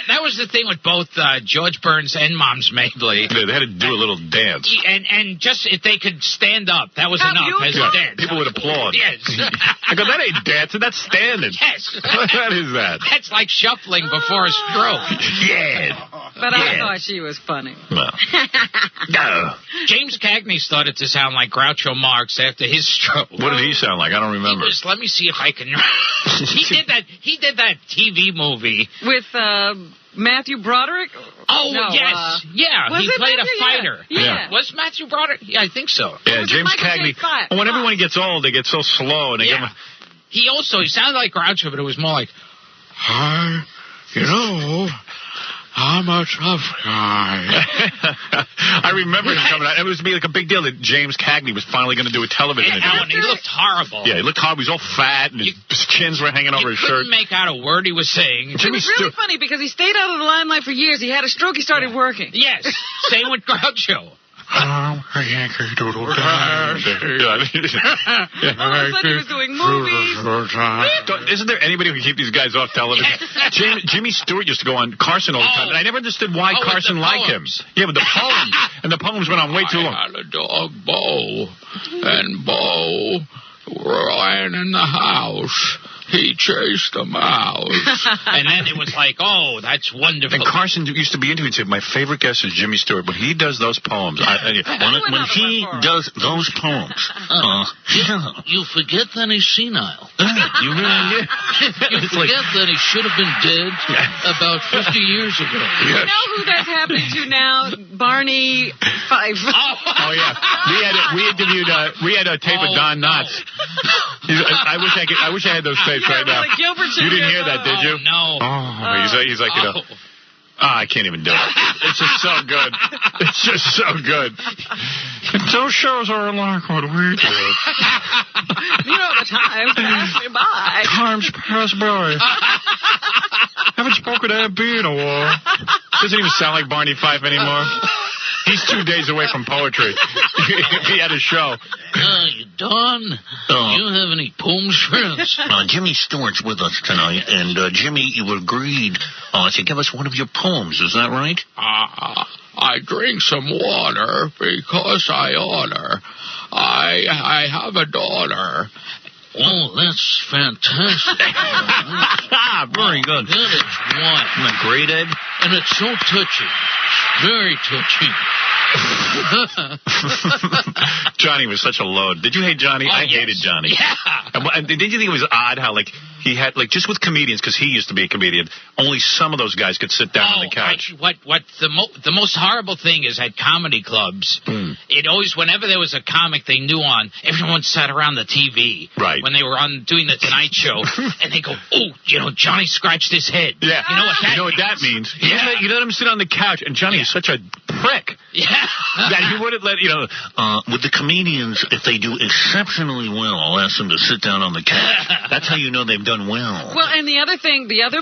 That was the thing with both George Burns and Mom's Mabley. They had to do a little dance. And just if they could stand up, that was enough as a dance. People would applaud. Yes. I go, that ain't dancing, that's standing. Yes. What is that? That's like shuffling before a stroke. Yeah. But I thought she was funny. Well. No. James Cagney started to sound like Groucho Marx after his stroke. What did he sound like? I don't remember. Let me see if I can. He did that TV movie with Matthew Broderick. Oh no, yes, he played a fighter. Yeah. Was Matthew Broderick? Yeah, I think so. Yeah, James Cagney. When everyone gets old, they get so slow, and they get. He sounded like Groucho, but it was more like, I'm a tough guy. I remember him coming out. It was like a big deal that James Cagney was finally going to do a television interview. And he looked horrible. Yeah, he looked horrible. He was all fat, and his chins were hanging over his shirt. You couldn't make out a word he was saying. It was really funny because he stayed out of the limelight for years. He had a stroke. He started working. Yes. Same with Groucho. Yankee Doodle Dandy. All of a sudden he was doing movies. Isn't there anybody who can keep these guys off television? Jimmy Stewart used to go on Carson all the time, and I never understood why Carson liked him. Yeah, but the poems. And the poems went on way too long. I had a dog, Bo, and Bo ran in the house. He chased a mouse. And then it was like, oh, that's wonderful. And Carson used to be into it. He'd say, my favorite guest is Jimmy Stewart. When he does those poems, when he does those poems, you forget that he's senile. You really You forget that he should have been dead about 50 years ago. You know who that's happening to now? Barney Fife. Oh, yeah. We had a tape of Don Knotts. I wish I had those tapes right now. Like you didn't hear that, did you? No. Oh, he's like, you know. I can't even do it. It's just so good. It's just so good. Those shows are like what we do. You know, the times pass me by. Times pass by. Haven't spoken to Aunt B in a while. Doesn't even sound like Barney Fife anymore. He's 2 days away from poetry. He had a show. You done? You have any poems for us? Jimmy Stewart's with us tonight, and Jimmy, you agreed to give us one of your poems. Is that right? I drink some water because I oughter. I have a daughter. Oh, that's fantastic. Very good. That is one. Isn't that great, Ed? And it's so touching. Very touching. Johnny was such a load. Did you hate Johnny? I hated Johnny. Yeah. And did you think it was odd how, like, he had, like, just with comedians, because he used to be a comedian, only some of those guys could sit down on the couch. What the most horrible thing is at comedy clubs, it always, whenever there was a comic they knew on, everyone sat around the TV. Right. When they were doing the Tonight Show, and they go, oh, Johnny scratched his head. Yeah. You know what that means? Yeah. You let him sit on the couch, and Johnny is such a prick. Yeah. That he wouldn't let, with the comedians, if they do exceptionally well, I'll ask them to sit down on the couch. That's how you know they've done well. Well, and the other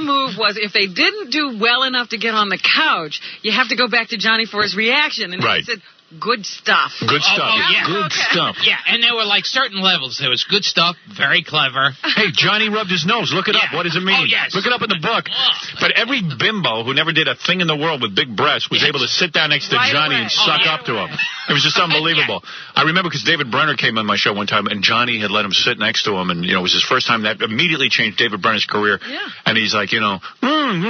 move was if they didn't do well enough to get on the couch, you have to go back to Johnny for his reaction. And he said, good stuff. Good stuff. Good stuff. Yeah, and there were like certain levels. There was good stuff, very clever. Hey, Johnny rubbed his nose. Look it up. What does it mean? Oh, yes. Look it up in the book. But every bimbo who never did a thing in the world with big breasts was able to sit down next to Johnny and suck up to him. It was just unbelievable. I remember because David Brenner came on my show one time, and Johnny had let him sit next to him, and, it was his first time. That immediately changed David Brenner's career. Yeah. And he's like, That was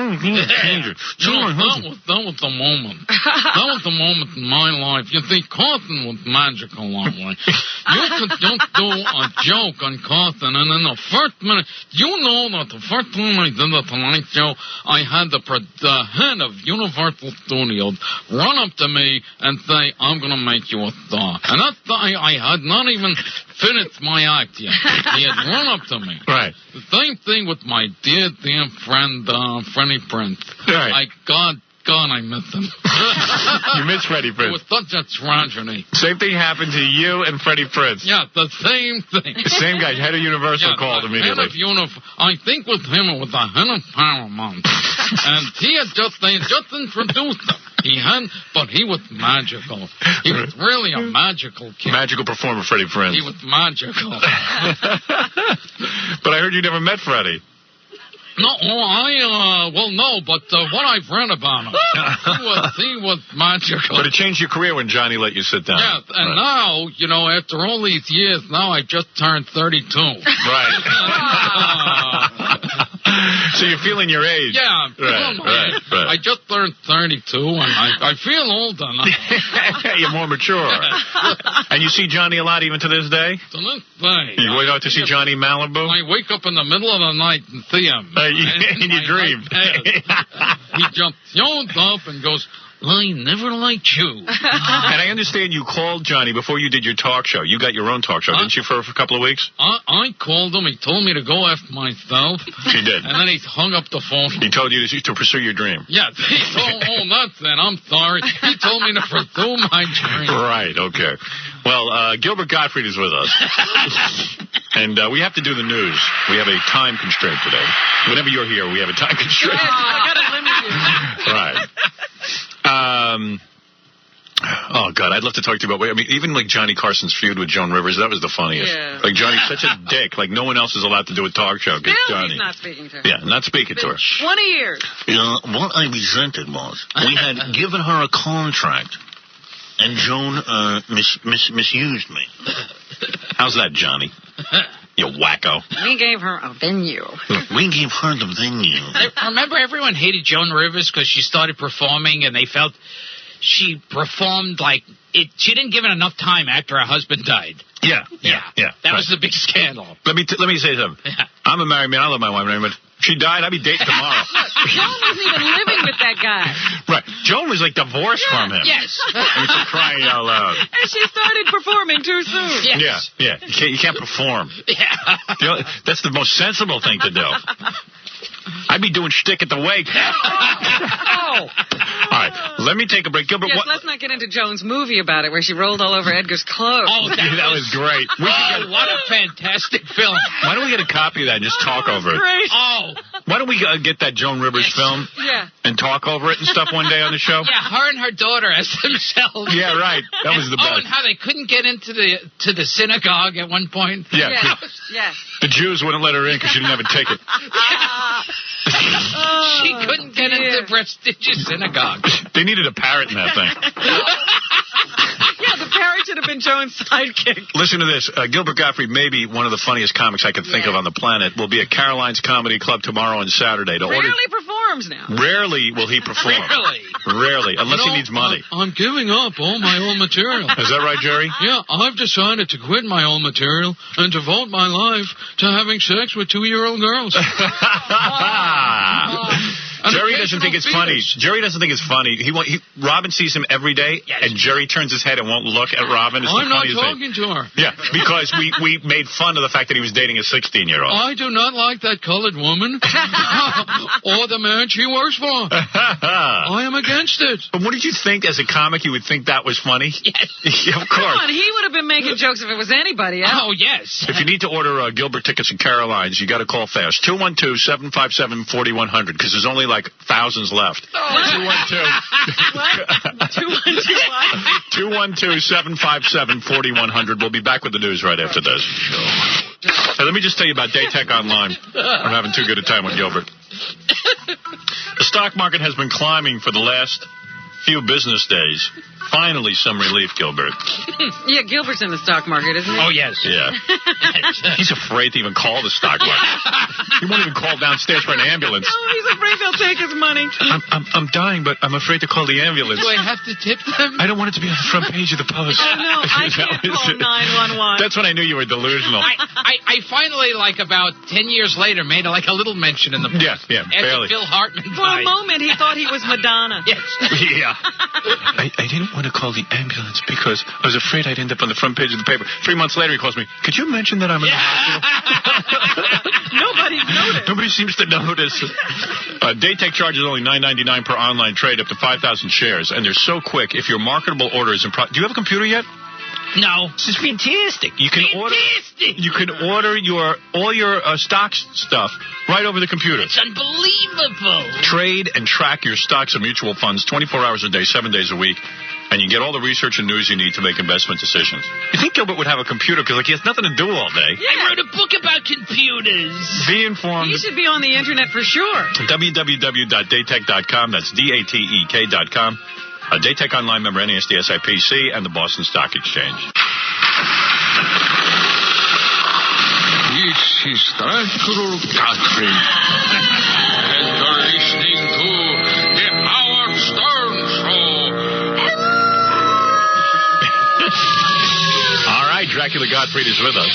the moment. That was the moment in my life. You see, Carson was magical that way. You could just do a joke on Carson, and in the first minute, that the first time I did the Tonight Show, I had the head of Universal Studios run up to me and say, I'm going to make you a star. And that's I had not even finished my act yet. He had run up to me. Right. The same thing with my dear friend, Freddie Prinze. Right. God, I miss him. You miss Freddie Prinze. It was such a tragedy. Same thing happened to you and Freddie Prinze. Yeah, the same thing. The same guy, head of Universal, called immediately. I think with him it was the head of Paramount. And they had just introduced him. But he was magical. He was really a magical kid. Magical performer, Freddie Prinze. He was magical. But I heard you never met Freddie. No, but what I've read about him, he was magical. But it changed your career when Johnny let you sit down. Yeah, and now, after all these years, now I just turned 32. Right. So you're feeling your age. Yeah. Right. I just turned 32, and I feel older now. You're more mature. And you see Johnny a lot even to this day? To this day. You wake up to see Johnny in Malibu? I wake up in the middle of the night and see him. In your dream. He just shows up and goes, I never liked you. And I understand you called Johnny before you did your talk show. You got your own talk show, didn't you, for a couple of weeks? I called him. He told me to go after myself. He did. And then he hung up the phone. He told you to pursue your dream. Yeah. He told, that's it. I'm sorry. He told me to pursue my dream. Right, okay. Well, Gilbert Gottfried is with us. And we have to do the news. We have a time constraint today. Whenever you're here, we have a time constraint. I got to limit you. Right. Oh, God, I'd love to talk to you about... I mean, even like Johnny Carson's feud with Joan Rivers, that was the funniest. Yeah. Like, Johnny's such a dick. Like, no one else is allowed to do a talk show. Still, Johnny. he's not speaking to her. Yeah, not speaking to her. 20 years. You know, what I resented was we had given her a contract, and Joan misused me. How's that, Johnny? You wacko. We gave her a venue. We gave her the venue. Remember, everyone hated Joan Rivers because she started performing, and they felt she performed like it. She didn't give it enough time after her husband died. Yeah. That was the big scandal. Let me say something. I'm a married man. I love my wife, but she died. I'd be dating tomorrow. Joan wasn't even living with that guy. Right. Joan was like divorced from him. Yes. I mean, for crying out loud. And she started performing too soon. Yes. Yeah. You can't perform. Yeah. You know, that's the most sensible thing to do. I'd be doing shtick at the wake. Oh. All right, let me take a break. Gilbert, let's not get into Joan's movie about it where she rolled all over Edgar's clothes. Oh, that was great. What a fantastic film. Why don't we get a copy of that and just talk over it? Great. Oh. Why don't we get that Joan Rivers film and talk over it and stuff one day on the show? Yeah, her and her daughter as themselves. Yeah, right. That was the best. Oh, and how they couldn't get into the synagogue at one point. Yeah. Yes. The Jews wouldn't let her in because she didn't have a ticket. She couldn't get into the prestigious synagogue. They needed a parrot in that thing. Yeah, the parrot should have been Joan's sidekick. Listen to this. Gilbert Gottfried, maybe one of the funniest comics I could think of on the planet, will be at Caroline's Comedy Club tomorrow and Saturday. Rarely performs now. Rarely will he perform. Rarely, unless he needs money. I'm giving up all my old material. Is that right, Jerry? Yeah, I've decided to quit my old material and devote my life to having sex with 2-year-old girls. Jerry doesn't think it's funny. Jerry doesn't think it's funny. Robin sees him every day, and Jerry turns his head and won't look at Robin. It's I'm the not funniest talking thing. to her. Yeah, because we made fun of the fact that he was dating a 16-year-old. I do not like that colored woman or the man she works for. I am against it. But what did you think as a comic? You would think that was funny? Yes. Yeah, of course. Come on, he would have been making jokes if it was anybody else. Oh, yes. If you need to order Gilbert tickets at Caroline's, you got to call fast. 212-757-4100, because there's only like thousands left. 212-757-4100. We'll be back with the news right after this. Hey, let me just tell you about Daytech Online. I'm having too good a time with Gilbert. The stock market has been climbing for the last few business days. Finally, some relief, Gilbert. Yeah, Gilbert's in the stock market, isn't he? Oh, yes. Yeah. He's afraid to even call the stock market. He won't even call downstairs for an ambulance. No, he's afraid they'll take his money. I'm dying, but I'm afraid to call the ambulance. Do I have to tip them? I don't want it to be on the front page of the Post. Oh, no, I can't call 911. That's when I knew you were delusional. I finally, like about 10 years later, made a little mention in the Post. Yeah, barely. Phil Hartman For a moment, he thought he was Madonna. Yes. Yeah. I didn't want to call the ambulance because I was afraid I'd end up on the front page of the paper. 3 months later, he calls me, could you mention that I'm in the hospital? Nobody noticed. Nobody seems to notice. Daytech charges only $9.99 per online trade up to 5,000 shares, and they're so quick. If your marketable order is in do you have a computer yet? No. This is fantastic. You can order all your stocks stuff right over the computer. It's unbelievable. Trade and track your stocks and mutual funds 24 hours a day, 7 days a week. And you get all the research and news you need to make investment decisions. You think Gilbert would have a computer because he has nothing to do all day? Yeah. I wrote a book about computers. Be informed. He should be on the internet for sure. www.daytech.com. That's DATEK.com. Daytech Online member NASD SIPC and the Boston Stock Exchange. This is Gilbert Gottfried. And you're listening to The Howard Stern Show. All right, Dracula Gottfried is with us.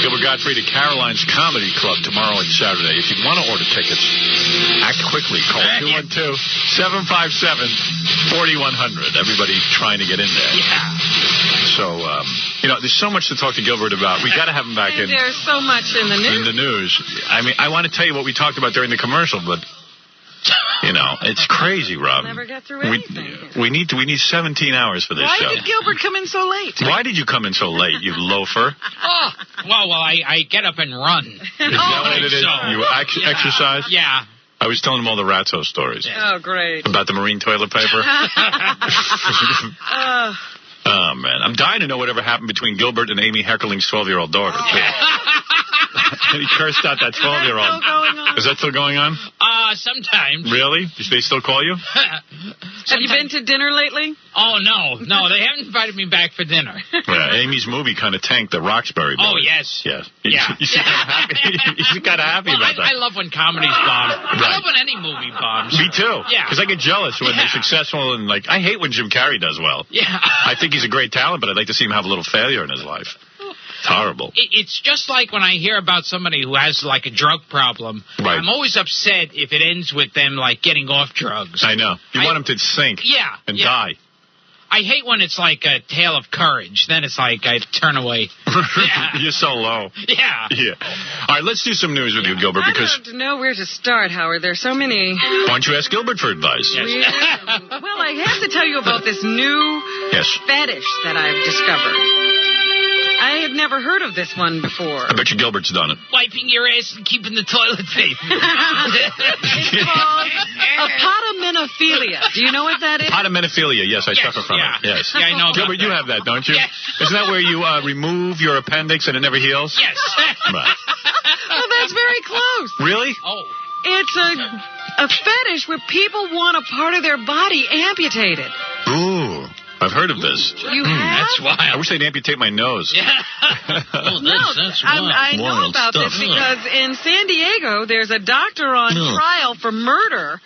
Gilbert Gottfried at Caroline's Comedy Club tomorrow and Saturday. If you want to order tickets, act quickly. Call 212-757-4100. Everybody trying to get in there. Yeah. So, there's so much to talk to Gilbert about. We got to have him back in. There's so much in the news. In the news. I mean, I want to tell you what we talked about during the commercial, but it's crazy, Rob. We'll never get through anything. We need 17 hours for this show. Why did Gilbert come in so late? Why did you come in so late, you loafer? Oh, well, I get up and run. Is that what it is? So. You exercise? Yeah. I was telling him all the Ratso stories. Oh, great. About the marine toilet paper. Oh, man. I'm dying to know whatever happened between Gilbert and Amy Heckerling's 12-year-old daughter, too. And he cursed out that 12-year-old. Is that still going on? Sometimes. Really? Do they still call you? Have you been to dinner lately? Oh, no. No, they haven't invited me back for dinner. Yeah, Amy's movie kind of tanked the Roxbury boys. Oh, yes. Yes. Yeah. You seem kind of happy about that. I love when comedies bomb. I love when any movie bombs. Me too. Yeah. Because I get jealous when they're successful and, like, I hate when Jim Carrey does well. Yeah. I think he's a great talent, but I'd like to see him have a little failure in his life. It's horrible. It's just like when I hear about somebody who has, like, a drug problem. Right. I'm always upset if it ends with them, like, getting off drugs. I know. You want him to sink and die. I hate when it's like a tale of courage. Then it's like I turn away. You're so low. Yeah. All right, let's do some news with you, Gilbert, because... I don't know where to start, Howard. There's so many... Why don't you ask Gilbert for advice? Well, I have to tell you about this new fetish that I've discovered. I had never heard of this one before. I bet you Gilbert's done it. Wiping your ass and keeping the toilet safe. It's called apatomenophilia. Do you know what that is? Apatomenophilia, yes, I suffer from it. Yes. Yeah, I know. Gilbert, you have that, don't you? Yes. Isn't that where you remove your appendix and it never heals? Yes. Right. Well, that's very close. Really? Oh. It's a fetish where people want a part of their body amputated. Ooh. I've heard of this. You have? That's wild. I wish they'd amputate my nose. Yeah. I know about this because in San Diego, there's a doctor on trial for murder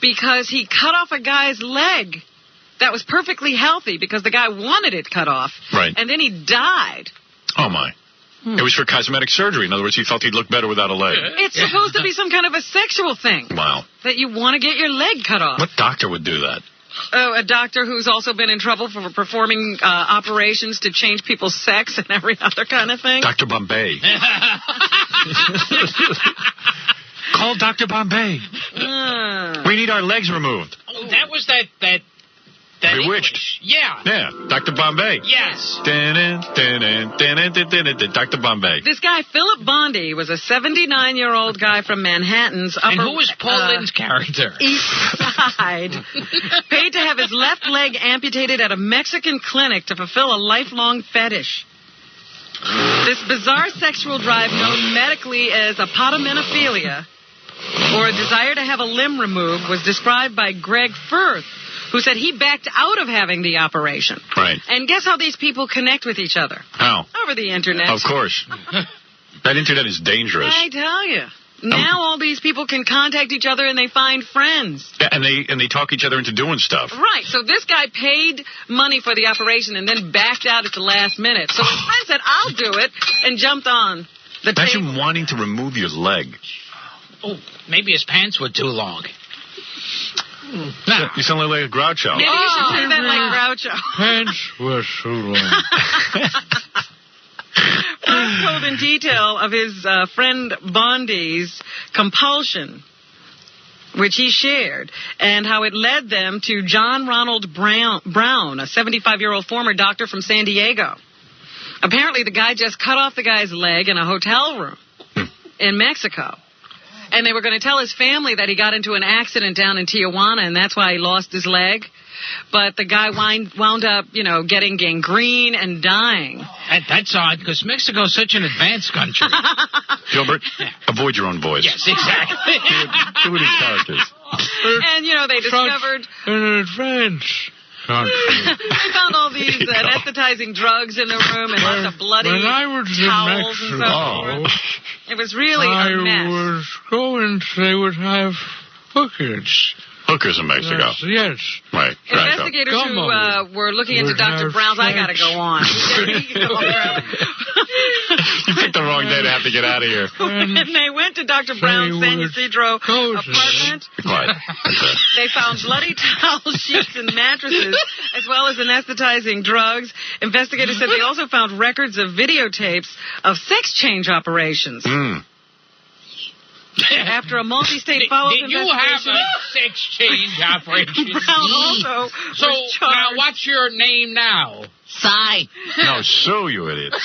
because he cut off a guy's leg that was perfectly healthy because the guy wanted it cut off. Right. And then he died. Oh, my. It was for cosmetic surgery. In other words, he felt he'd look better without a leg. It's supposed to be some kind of a sexual thing. Wow. That you want to get your leg cut off. What doctor would do that? Oh, a doctor who's also been in trouble for performing operations to change people's sex and every other kind of thing. Dr. Bombay. Call Dr. Bombay. We need our legs removed. Oh, that was that Bewitched. English. Yeah. Yeah, Dr. Bombay. Yes. Dr. Bombay. This guy, Philip Bondi, was a 79-year-old guy from Manhattan's upper... And who was Paul Lynde's character? East Side. Paid to have his left leg amputated at a Mexican clinic to fulfill a lifelong fetish. This bizarre sexual drive, known medically as apatomenophilia, or a desire to have a limb removed, was described by Greg Firth, who said he backed out of having the operation. Right. And guess how these people connect with each other? How? Over the internet. Of course. That internet is dangerous. I tell you. Now all these people can contact each other and they find friends. And they talk each other into doing stuff. Right. So this guy paid money for the operation and then backed out at the last minute. So his friend said, I'll do it, and jumped on the table. Imagine wanting to remove your leg. Oh, maybe his pants were too long. You sound like a Groucho. Maybe you should say that like Groucho. Pants were so long. First told in detail of his friend Bondi's compulsion, which he shared, and how it led them to John Ronald Brown, a 75-year-old former doctor from San Diego. Apparently, the guy just cut off the guy's leg in a hotel room in Mexico. And they were going to tell his family that he got into an accident down in Tijuana, and that's why he lost his leg. But the guy wound up, getting gangrene and dying. That's odd, because Mexico is such an advanced country. Gilbert, avoid your own voice. Yes, exactly. Do it in characters. And, they discovered... An advanced country. They found all these anesthetizing drugs in the room and lots of bloody towels and so forth. It was really a mess. I was going, they would have hookers. Hookers in Mexico. Yes. Right. Investigators who were looking into Dr. Brown's... I got to go on. You picked the wrong day to have to get out of here. When they went to Dr. Brown's San Ysidro apartment, they found bloody towel sheets and mattresses, as well as anesthetizing drugs. Investigators said they also found records of videotapes of sex change operations. After a multi-state follow-up Did you have investigation... a sex change operation? Brown also So, was charged. now, what's your name now? Cy. No, Sue, you idiot. All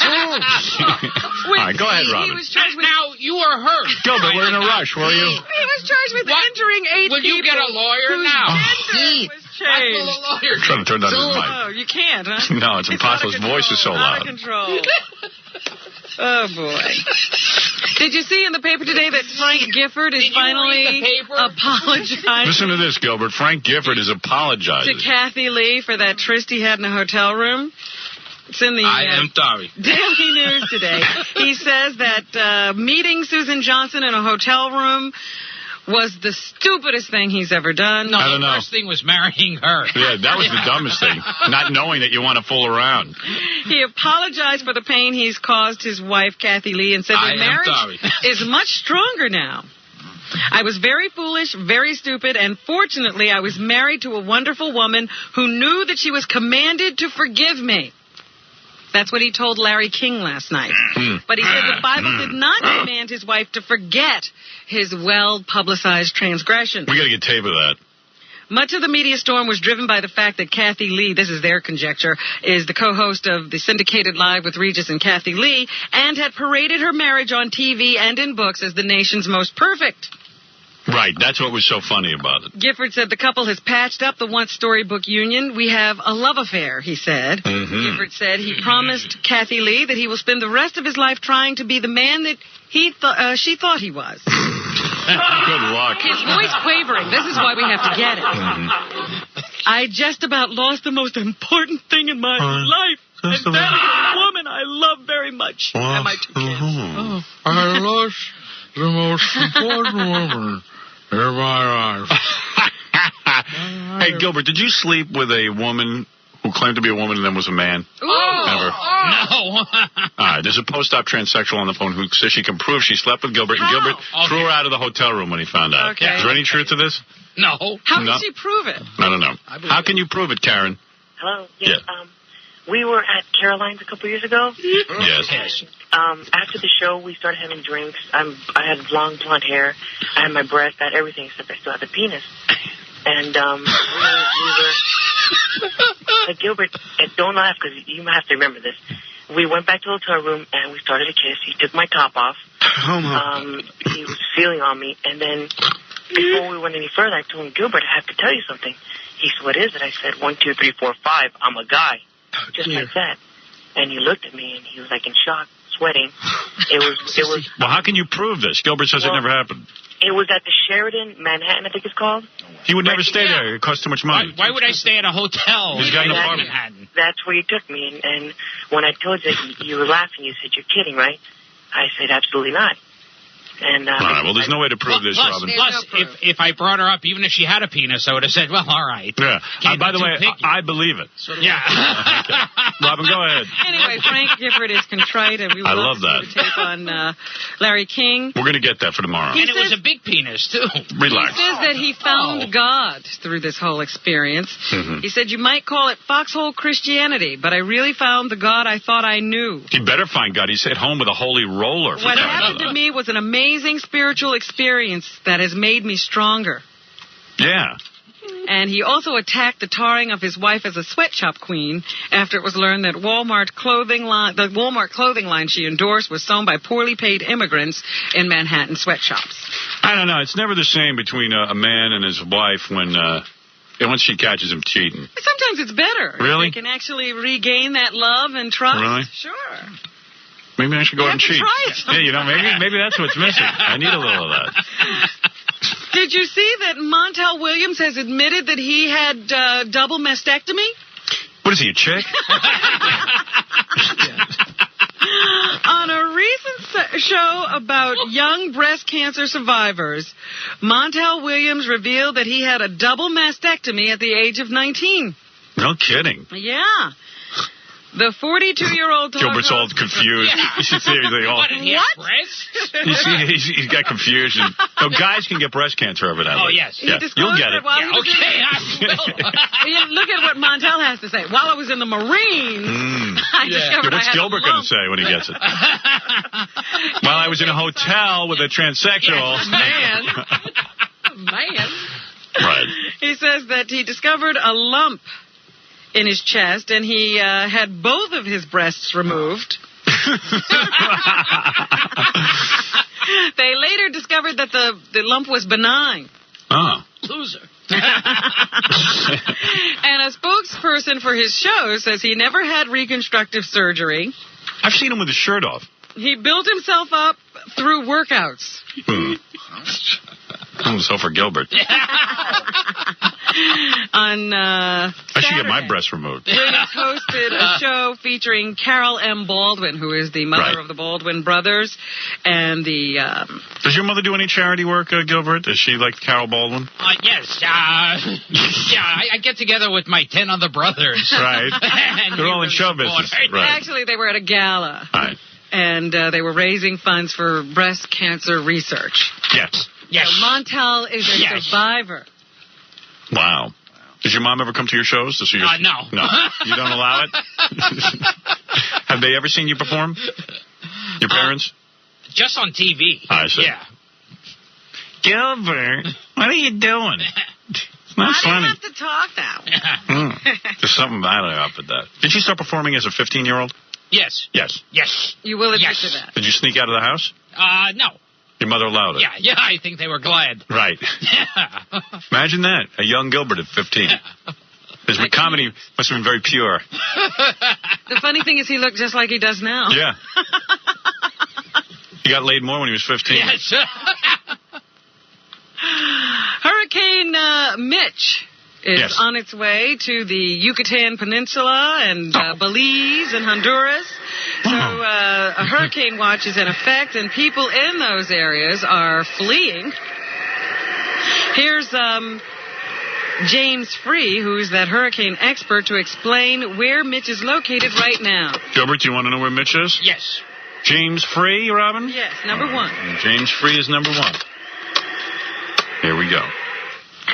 right, go ahead, Robin. He was charged with... Now, you were hurt. Gilbert, we're in a rush, will you? He was charged with entering 8 Will you get a lawyer whose now? gender was changed. I'm trying to turn down his mic. Oh, you can't, huh? No, it's impossible. His voice is so Out loud. of control. Oh, boy. Did you see in the paper today that Frank Gifford is finally apologizing? Listen to this, Gilbert. Frank Gifford is apologizing to Kathy Lee for that tryst he had in a hotel room. It's in the I am sorry. Daily News today. He says that meeting Susan Johnson in a hotel room was the stupidest thing he's ever done. No, I don't the know. first thing was marrying her. Yeah, that was the dumbest thing. Not knowing that you want to fool around. He apologized for the pain he's caused his wife, Kathy Lee, and said their marriage is much stronger now. I was very foolish, very stupid, and fortunately I was married to a wonderful woman who knew that she was commanded to forgive me. That's what he told Larry King last night. But he said the Bible did not command his wife to forget his well-publicized transgression. We got to get tape of that. Much of the media storm was driven by the fact that Kathy Lee, this is their conjecture, is the co-host of the syndicated Live with Regis and Kathy Lee, and had paraded her marriage on TV and in books as the nation's most perfect. Right, that's what was so funny about it. Gifford said the couple has patched up the once storybook union. We have a love affair, he said. Gifford said he promised Kathy Lee that he will spend the rest of his life trying to be the man that she thought he was. Good luck. His voice quavering. This is why we have to get it. I just about lost the most important thing in my life. And that is a woman I love very much. And my 2 kids. I lost the most important woman in my life. Hey, Gilbert, did you sleep with a woman who claimed to be a woman and then was a man? Never. No. All right, there's a post-op transsexual on the phone who says she can prove she slept with Gilbert, and Gilbert threw her out of the hotel room when he found out. Okay. Is there any truth to this? No. How can she prove it? I don't know. How can you prove it, Karen? Hello? Yes. We were at Caroline's a couple years ago. Yes. After the show, we started having drinks. I had long blonde hair. I had my breast. I had everything except I still had the penis. And we were Gilbert, don't laugh because you have to remember this. We went back to the hotel room and we started to kiss. He took my top off. He was feeling on me. And then before we went any further, I told him, Gilbert, I have to tell you something. He said, what is it? I said, 1, 2, 3, 4, 5. I'm a guy. Just like that. And he looked at me and he was like in shock, sweating. It was. Well, how can you prove this? Gilbert says it never happened. It was at the Sheraton, Manhattan, I think it's called. He would never stay there. It costs too much money. Why would I stay at a hotel? He's got an Exactly. apartment. That's where he took me. And when I told you that you were laughing, you said, you're kidding, right? I said, absolutely not. And, all right, well, there's no way to prove this, Robin. Plus, if I brought her up, even if she had a penis, I would have said, well, all right. Yeah. By the way, I believe it. Yeah. Okay. Robin, go ahead. Anyway, Frank Gifford is contrite, and we will I love that. tape on Larry King. We're going to get that for tomorrow. And it was a big penis, too. Relax. He says that he found God through this whole experience. He said, you might call it foxhole Christianity, but I really found the God I thought I knew. He better find God. He's at home with a holy roller. What happened to me was an amazing spiritual experience that has made me stronger. Yeah. And he also attacked the tarring of his wife as a sweatshop queen after it was learned that the Walmart clothing line she endorsed was sewn by poorly paid immigrants in Manhattan sweatshops. I don't know. It's never the same between a man and his wife once she catches him cheating. Sometimes it's better. Really? They can actually regain that love and trust. Really? Sure. Maybe I should go out and cheat. Try it. Yeah, maybe that's what's missing. I need a little of that. Did you see that Montel Williams has admitted that he had double mastectomy? What is he, a chick? On a recent show about young breast cancer survivors, Montel Williams revealed that he had a double mastectomy at the age of 19. No kidding. Yeah. The 42-year-old talk Gilbert's all host- confused. Yeah. What, did he have breasts? He's got confusion. No, guys can get breast cancer evidently. Oh, yes. Yeah. You'll get it. While he was Okay, I will. Look at what Montel has to say. While I was in the Marines, I discovered I What's had Gilbert going to say when he gets it? While I was in a hotel with a transsexual. Man. Right. He says that he discovered a lump in his chest, and he had both of his breasts removed. They later discovered that the lump was benign. Oh. Loser. And a spokesperson for his show says he never had reconstructive surgery. I've seen him with his shirt off. He built himself up through workouts. So for Gilbert. On I should get my breast removed. Williams hosted a show featuring Carol M. Baldwin, who is the mother of the Baldwin brothers, and the... Does your mother do any charity work, Gilbert? Is she like Carol Baldwin? Yes. I get together with my 10 other brothers. Right. And They're all in show business. Right. Actually, they were at a gala. Right. And they were raising funds for breast cancer research. Yes. Yes. So Montel is a survivor. Wow. Does your mom ever come to your shows? To see your... No. No. You don't allow it? Have they ever seen you perform? Your parents? Just on TV. I see. Yeah. Gilbert, what are you doing? It's not Why do funny. you have to talk that way? There's something I don't know up with that. Did you start performing as a 15-year-old? Yes. Yes. Yes. You will admit to that. Did you sneak out of the house? No. Your mother allowed it? Yeah, I think they were glad. Right. Imagine that. A young Gilbert at 15. His comedy must have been very pure. The funny thing is he looked just like he does now. Yeah. He got laid more when he was 15. Yes. Hurricane Mitch is on its way to the Yucatan Peninsula and Belize and Honduras. So a hurricane watch is in effect, and people in those areas are fleeing. Here's James Free, who's that hurricane expert, to explain where Mitch is located right now. Gilbert, do you want to know where Mitch is? Yes. James Free, Robin? Yes, number one. James Free is number one. Here we go.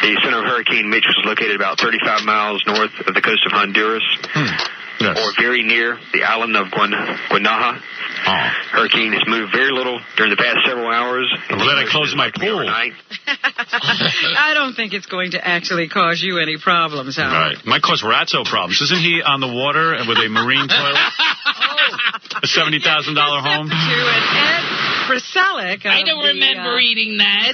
The center of Hurricane Mitch was located about 35 miles north of the coast of Honduras, or very near the island of Guanaja. Hurricane has moved very little during the past several hours. I'm glad I closed my pool. I don't think it's going to actually cause you any problems, Howard. Right. Might cause Ratso problems. Isn't he on the water with a marine toilet? A $70,000 home? Ed Priselic. I don't remember reading that.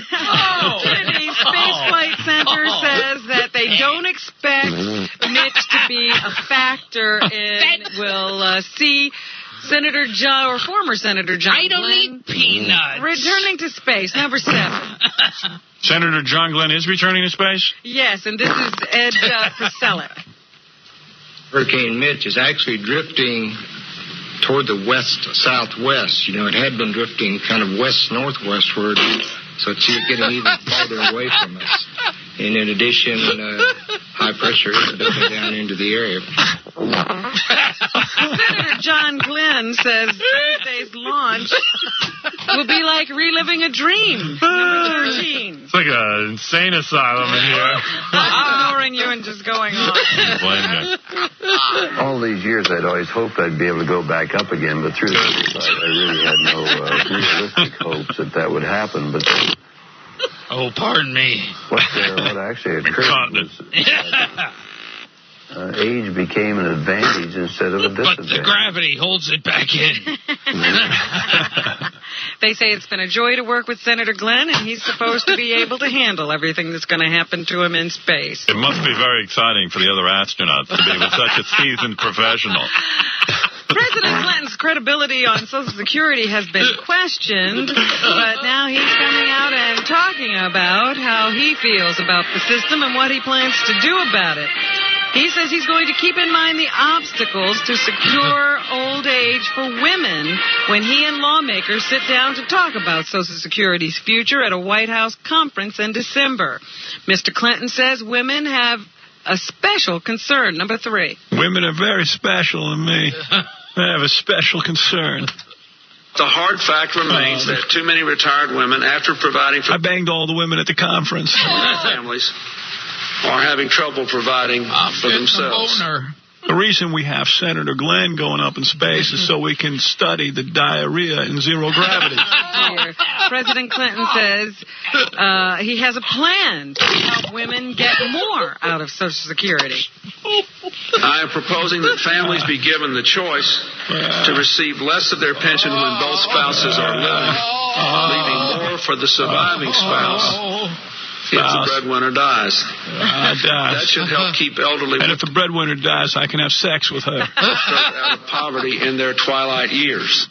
Kennedy Space Flight Center says that they don't expect Mitch to be a factor in. We'll see Senator John, or former Senator John I don't Glenn, eat peanuts. returning to space, number 7. Senator John Glenn is returning to space? Yes, and this is Ed Priselic. Hurricane Mitch is actually drifting toward the west-southwest. You know, it had been drifting kind of west-northwestward, so it's getting even farther away from us. And in addition, high pressure is dumping down into the area. Senator John Glenn says Thursday's launch will be like reliving a dream. Number 13. It's like an insane asylum in here. I'm ignoring you and just going on. All these years, I'd always hoped I'd be able to go back up again, but through this, I really had no realistic hopes that would happen. But oh, pardon me. What actually occurred was age became an advantage instead of a disadvantage. But the gravity holds it back in. They say it's been a joy to work with Senator Glenn, and he's supposed to be able to handle everything that's going to happen to him in space. It must be very exciting for the other astronauts to be with such a seasoned professional. President Clinton's credibility on Social Security has been questioned, but now he's coming out and talking about how he feels about the system and what he plans to do about it. He says he's going to keep in mind the obstacles to secure old age for women when he and lawmakers sit down to talk about Social Security's future at a White House conference in December. Mr. Clinton says women have a special concern. Number 3. Women are very special to me. They have a special concern. The hard fact remains that too many retired women, after providing for... I banged all the women at the conference. ...families are having trouble providing for themselves. The reason we have Senator Glenn going up in space is so we can study the diarrhea in zero gravity. President Clinton says he has a plan to help women get more out of Social Security. I am proposing that families be given the choice to receive less of their pension when both spouses are living, leaving more for the surviving spouse. If the breadwinner dies. That should help keep elderly women. And if the breadwinner dies, I can have sex with her. Out of poverty in their twilight years.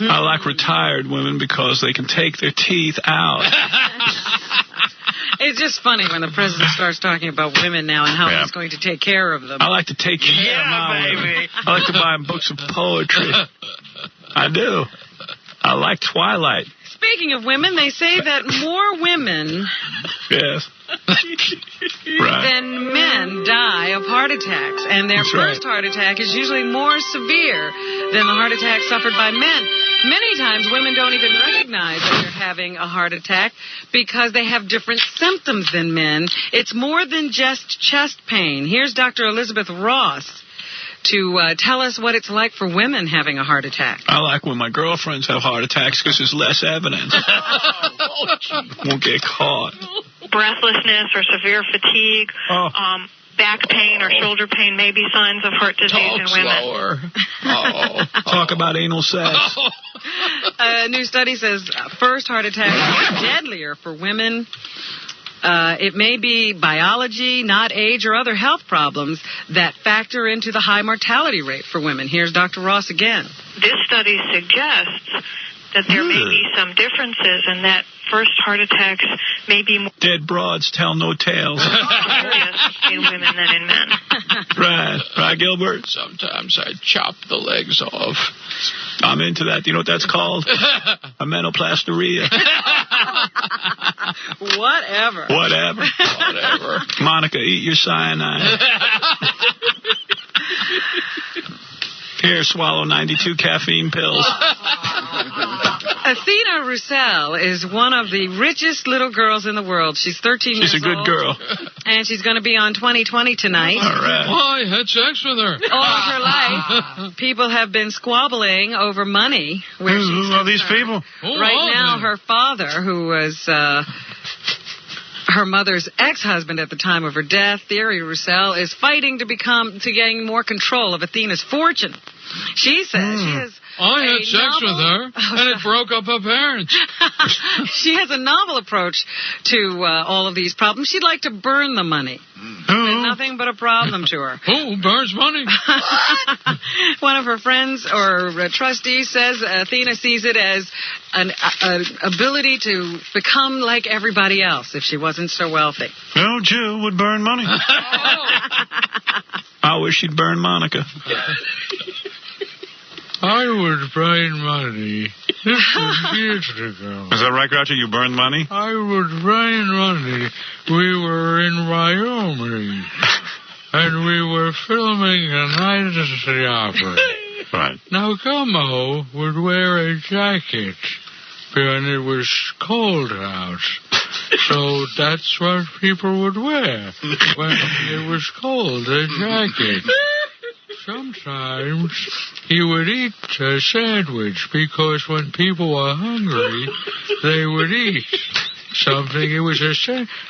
I like retired women because they can take their teeth out. It's just funny when the president starts talking about women now and how he's going to take care of them. I like to take care of my women. I like to buy them books of poetry. I do. I like Twilight. Speaking of women, they say that more women than men die of heart attacks. And their first heart attack is usually more severe than the heart attack suffered by men. Many times women don't even recognize that they're having a heart attack because they have different symptoms than men. It's more than just chest pain. Here's Dr. Elizabeth Ross to tell us what it's like for women having a heart attack. I like when my girlfriends have heart attacks because there's less evidence. Won't get caught. Breathlessness or severe fatigue, back pain or shoulder pain may be signs of heart disease in women. Talk about anal sex. A new study says first heart attack is deadlier for women. It may be biology, not age, or other health problems that factor into the high mortality rate for women. Here's Dr. Ross again. This study suggests that there may be some differences and that first heart attacks may be more dead broads tell no tales serious in women than in men. Right, Gilbert? Sometimes I chop the legs off. I'm into that. You know what that's called? A menoplasteria. Whatever. Monica, eat your cyanide. Here, swallow 92 caffeine pills. Athena Roussel is one of the richest little girls in the world. She's 13 years old. She's a good girl. And she's going to be on 2020 tonight. All right. I had sex with her. All of her life, people have been squabbling over money. Who are these people? Right now, her father, who was her mother's ex-husband at the time of her death, Thierry Roussel, is fighting to gain more control of Athena's fortune. She says she has I had sex with her, and it broke up her parents. She has a novel approach to all of these problems. She'd like to burn the money. There's nothing but a problem to her. Who burns money? One of her friends or trustees says Athena sees it as an ability to become like everybody else if she wasn't so wealthy. No Jew would burn money. I wish she'd burn Monica. I would burn money. This was years ago. Is that right, Groucho? You burned money? I would burn money. We were in Wyoming, and we were filming a Night at the Opera. Right. Now, Gummo would wear a jacket, and it was cold out. So that's what people would wear when it was cold, a jacket. Sometimes he would eat a sandwich because when people were hungry, they would eat something. It was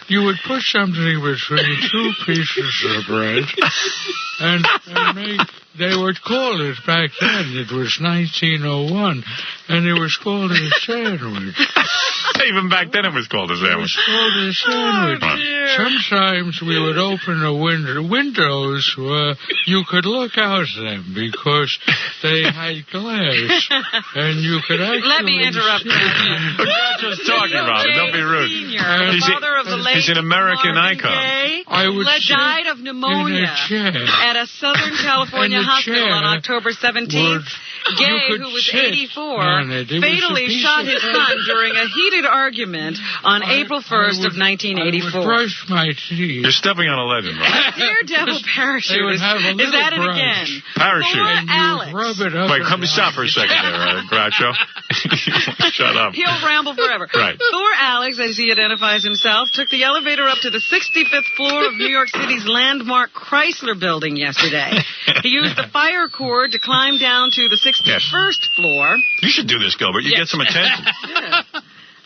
you would put something between two pieces of bread, and they would call it back then. It was 1901, and it was called a sandwich. Even back then it was called a sandwich. It was called a sandwich. Sometimes we would open the windows where you could look out them because they had glass, and you could actually... Let me interrupt you. We're just talking about it. Don't be rude. He's an American icon. Died of pneumonia at a Southern California hospital on October 17th. Gay, who was 84, fatally shot his son during a heated argument on April 1st of 1984. Brush my teeth. You're stepping on a legend, right? Daredevil parachute is at it again. Parachute. Alex. Wait, come stop for a second there, Groucho. Shut up. He'll ramble forever. Right. Thor Alex, as he identifies himself, took the elevator up to the 65th floor of New York City's landmark Chrysler Building yesterday. He used the fire cord to climb down to the 61st floor. You should do this, Gilbert. You get some attention. Yeah.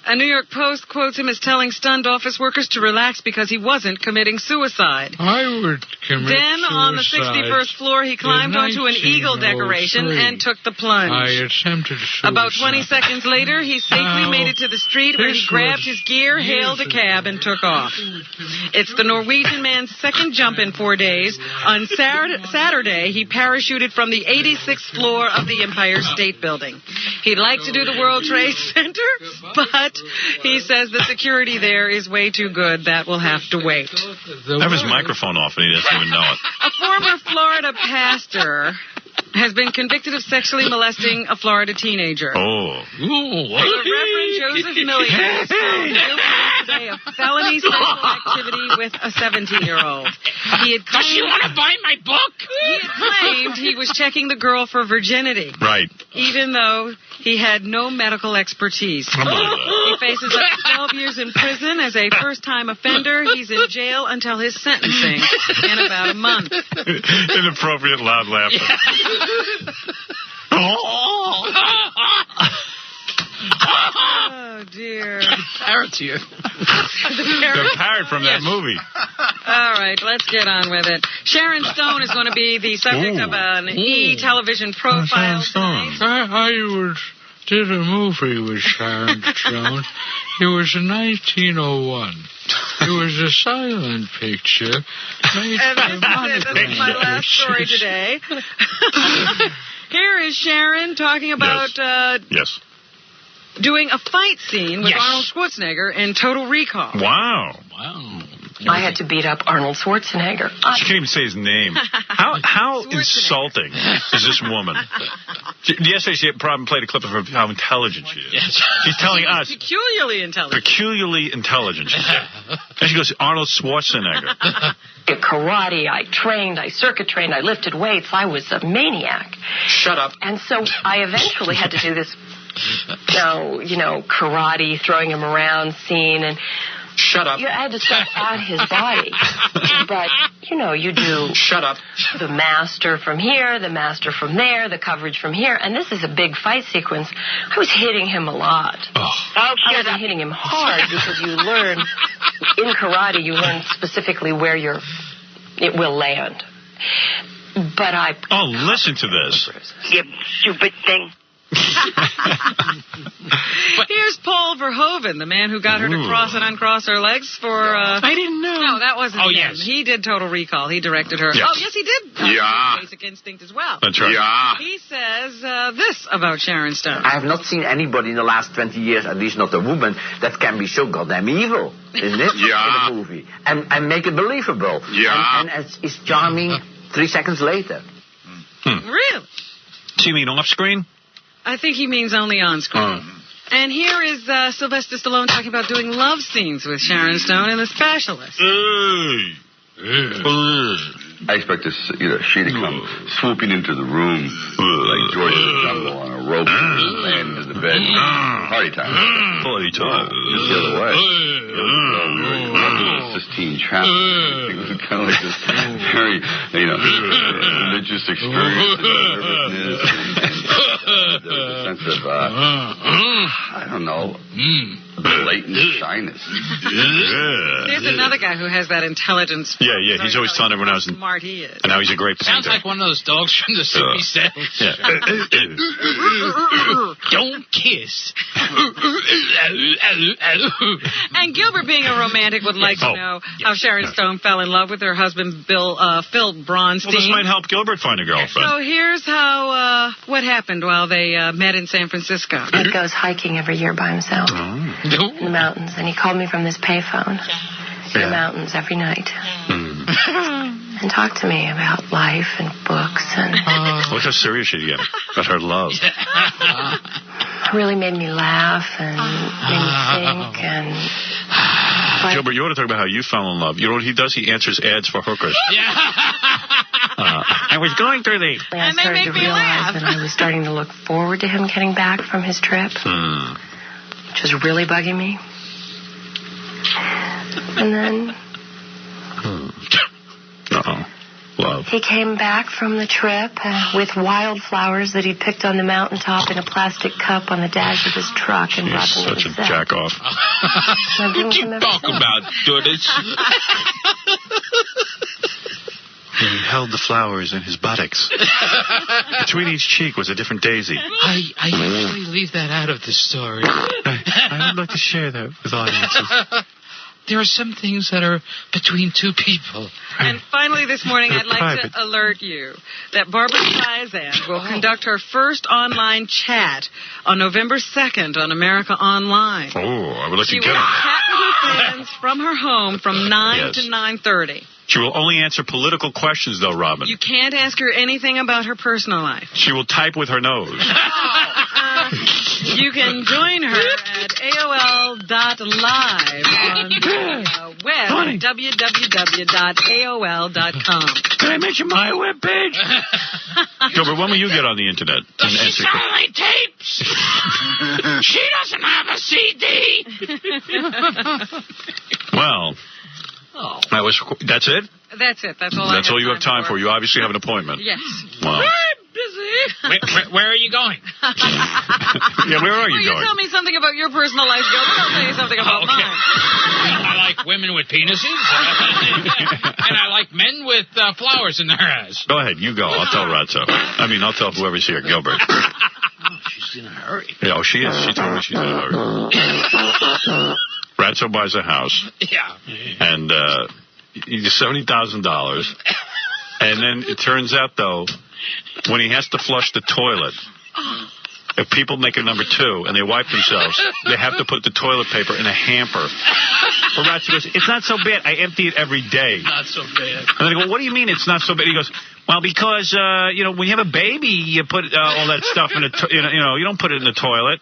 A New York Post quotes him as telling stunned office workers to relax because he wasn't committing suicide. I would commit Then, on the suicide 61st floor, he climbed onto an eagle decoration and took the plunge. I attempted suicide. About 20 seconds later, he safely made it to the street where he grabbed his gear, hailed a cab, and took off. It's the Norwegian man's second jump in 4 days. On Saturday, he parachuted from the 86th floor of the Empire State Building. He'd like to do the World Trade Center, but he says the security there is way too good. That will have to wait. Have his microphone off and he doesn't even know it. A former Florida pastor has been convicted of sexually molesting a Florida teenager. Oh. Reverend Joseph Milligan was found guilty yesterday of felony sexual activity with a 17-year-old. Does she want to buy my book? He had claimed he was checking the girl for virginity. Right. Even though he had no medical expertise. He faces up to 12 years in prison as a first-time offender. He's in jail until his sentencing in about a month. Inappropriate loud laughter. Oh, dear. Parrot's here. The parrot from that movie. All right, let's get on with it. Sharon Stone is going to be the subject of an E! television profile tonight. I did a movie with Sharon Stone. It was in 1901. It was a silent picture. And that's my last story today. Here is Sharon talking about yes. Doing a fight scene with Arnold Schwarzenegger in Total Recall. Wow. I had to beat up Arnold Schwarzenegger. She can't even say his name. How insulting is this woman? Yesterday she played a clip of her, how intelligent she is. Yes. She's telling us. Peculiarly intelligent. Peculiarly intelligent, she said. And she goes, Arnold Schwarzenegger. Karate, I trained, I circuit trained, I lifted weights. I was a maniac. Shut up. And so I eventually had to do this, karate, throwing him around scene. And shut up. I had to stuff out his body. But, you do. Shut up. The master from here, the master from there, the coverage from here. And this is a big fight sequence. I was hitting him a lot. I wasn't hitting him hard because you learn, in karate, you learn specifically where it will land. But I... Oh, listen to this. You stupid thing. Here's Paul Verhoeven, the man who got her to cross and uncross her legs for... I didn't know. No, that wasn't him. Yes. He did Total Recall. He directed her. Yes. Oh, yes, he did. Basic Instinct as well. That's right. Yeah. He says this about Sharon Stone. I have not seen anybody in the last 20 years, at least not a woman, that can be so goddamn evil, isn't it? In a movie. And make it believable. And it's charming 3 seconds later. Really? So you mean off screen? I think he means only on screen. And here is Sylvester Stallone talking about doing love scenes with Sharon Stone in The Specialist. I expect she to come swooping into the room like George of the Jungle on a rope and land into the bed. Party time. Party time. Just the other way. Sistine Chapel. It was kind of like this very, religious experience. There was a sense of, I don't know, blatant shyness. There's another guy who has that intelligence. Yeah, he's always telling everyone how smart he is. And now he's a great painter. Sounds like one of those dogs from the Soupy Sales. Don't kiss. And Gilbert, being a romantic, would like to know how Sharon Stone fell in love with her husband, Phil Bronstein. Well, this might help Gilbert find a girlfriend. So here's how what happened while they met in San Francisco. He goes hiking every year by himself in the mountains, and he called me from this payphone in the mountains every night. and talk to me about life and books and... Look how serious she's getting about her love. It really made me laugh and made me think and... Gilbert, you want to talk about how you fell in love. You know what he does? He answers ads for hookers. I was going through these. I started to realize that I was starting to look forward to him getting back from his trip, which was really bugging me. And then... Love. He came back from the trip with wildflowers that he'd picked on the mountaintop in a plastic cup on the dash of his truck and brought them to Such a his set. jack-off. What you talk about, Dudas? He held the flowers in his buttocks. Between each cheek was a different daisy. I usually leave that out of the story. I would like to share that with audiences. There are some things that are between two people. And finally this morning, I'd like to alert you that Barbara Streisand will conduct her first online chat on November 2nd on America Online. Oh, I would like She to will get on chat with her fans from her home from 9 to 9:30. She will only answer political questions, though, Robin. You can't ask her anything about her personal life. She will type with her nose. You can join her at AOL.live on the web at www.aol.com. Can I mention my webpage? Gilbert, when will you get on the internet? Does she sell my tapes? She doesn't have a CD. Well, that's it? That's it. That's all That's all you have time for. You obviously have an appointment. Yes. Wow. I'm busy. Where are you going? Yeah, where are you Will going? you tell me something about your personal life, Gilbert? I'll tell you something about mine. I like women with penises. And I like men with flowers in their ass. Go ahead. You go. I'll tell Ratso. I'll tell whoever's here, Gilbert. She's in a hurry. Yeah, she is. She told me she's in a hurry. Ratso buys a house. Yeah. And he's $70,000. And then it turns out, though, when he has to flush the toilet, if people make a number 2 and they wipe themselves, they have to put the toilet paper in a hamper. But Ratso goes, it's not so bad. I empty it every day. Not so bad. And I go, what do you mean it's not so bad? He goes, well, because, when you have a baby, you put all that stuff in you don't put it in the toilet.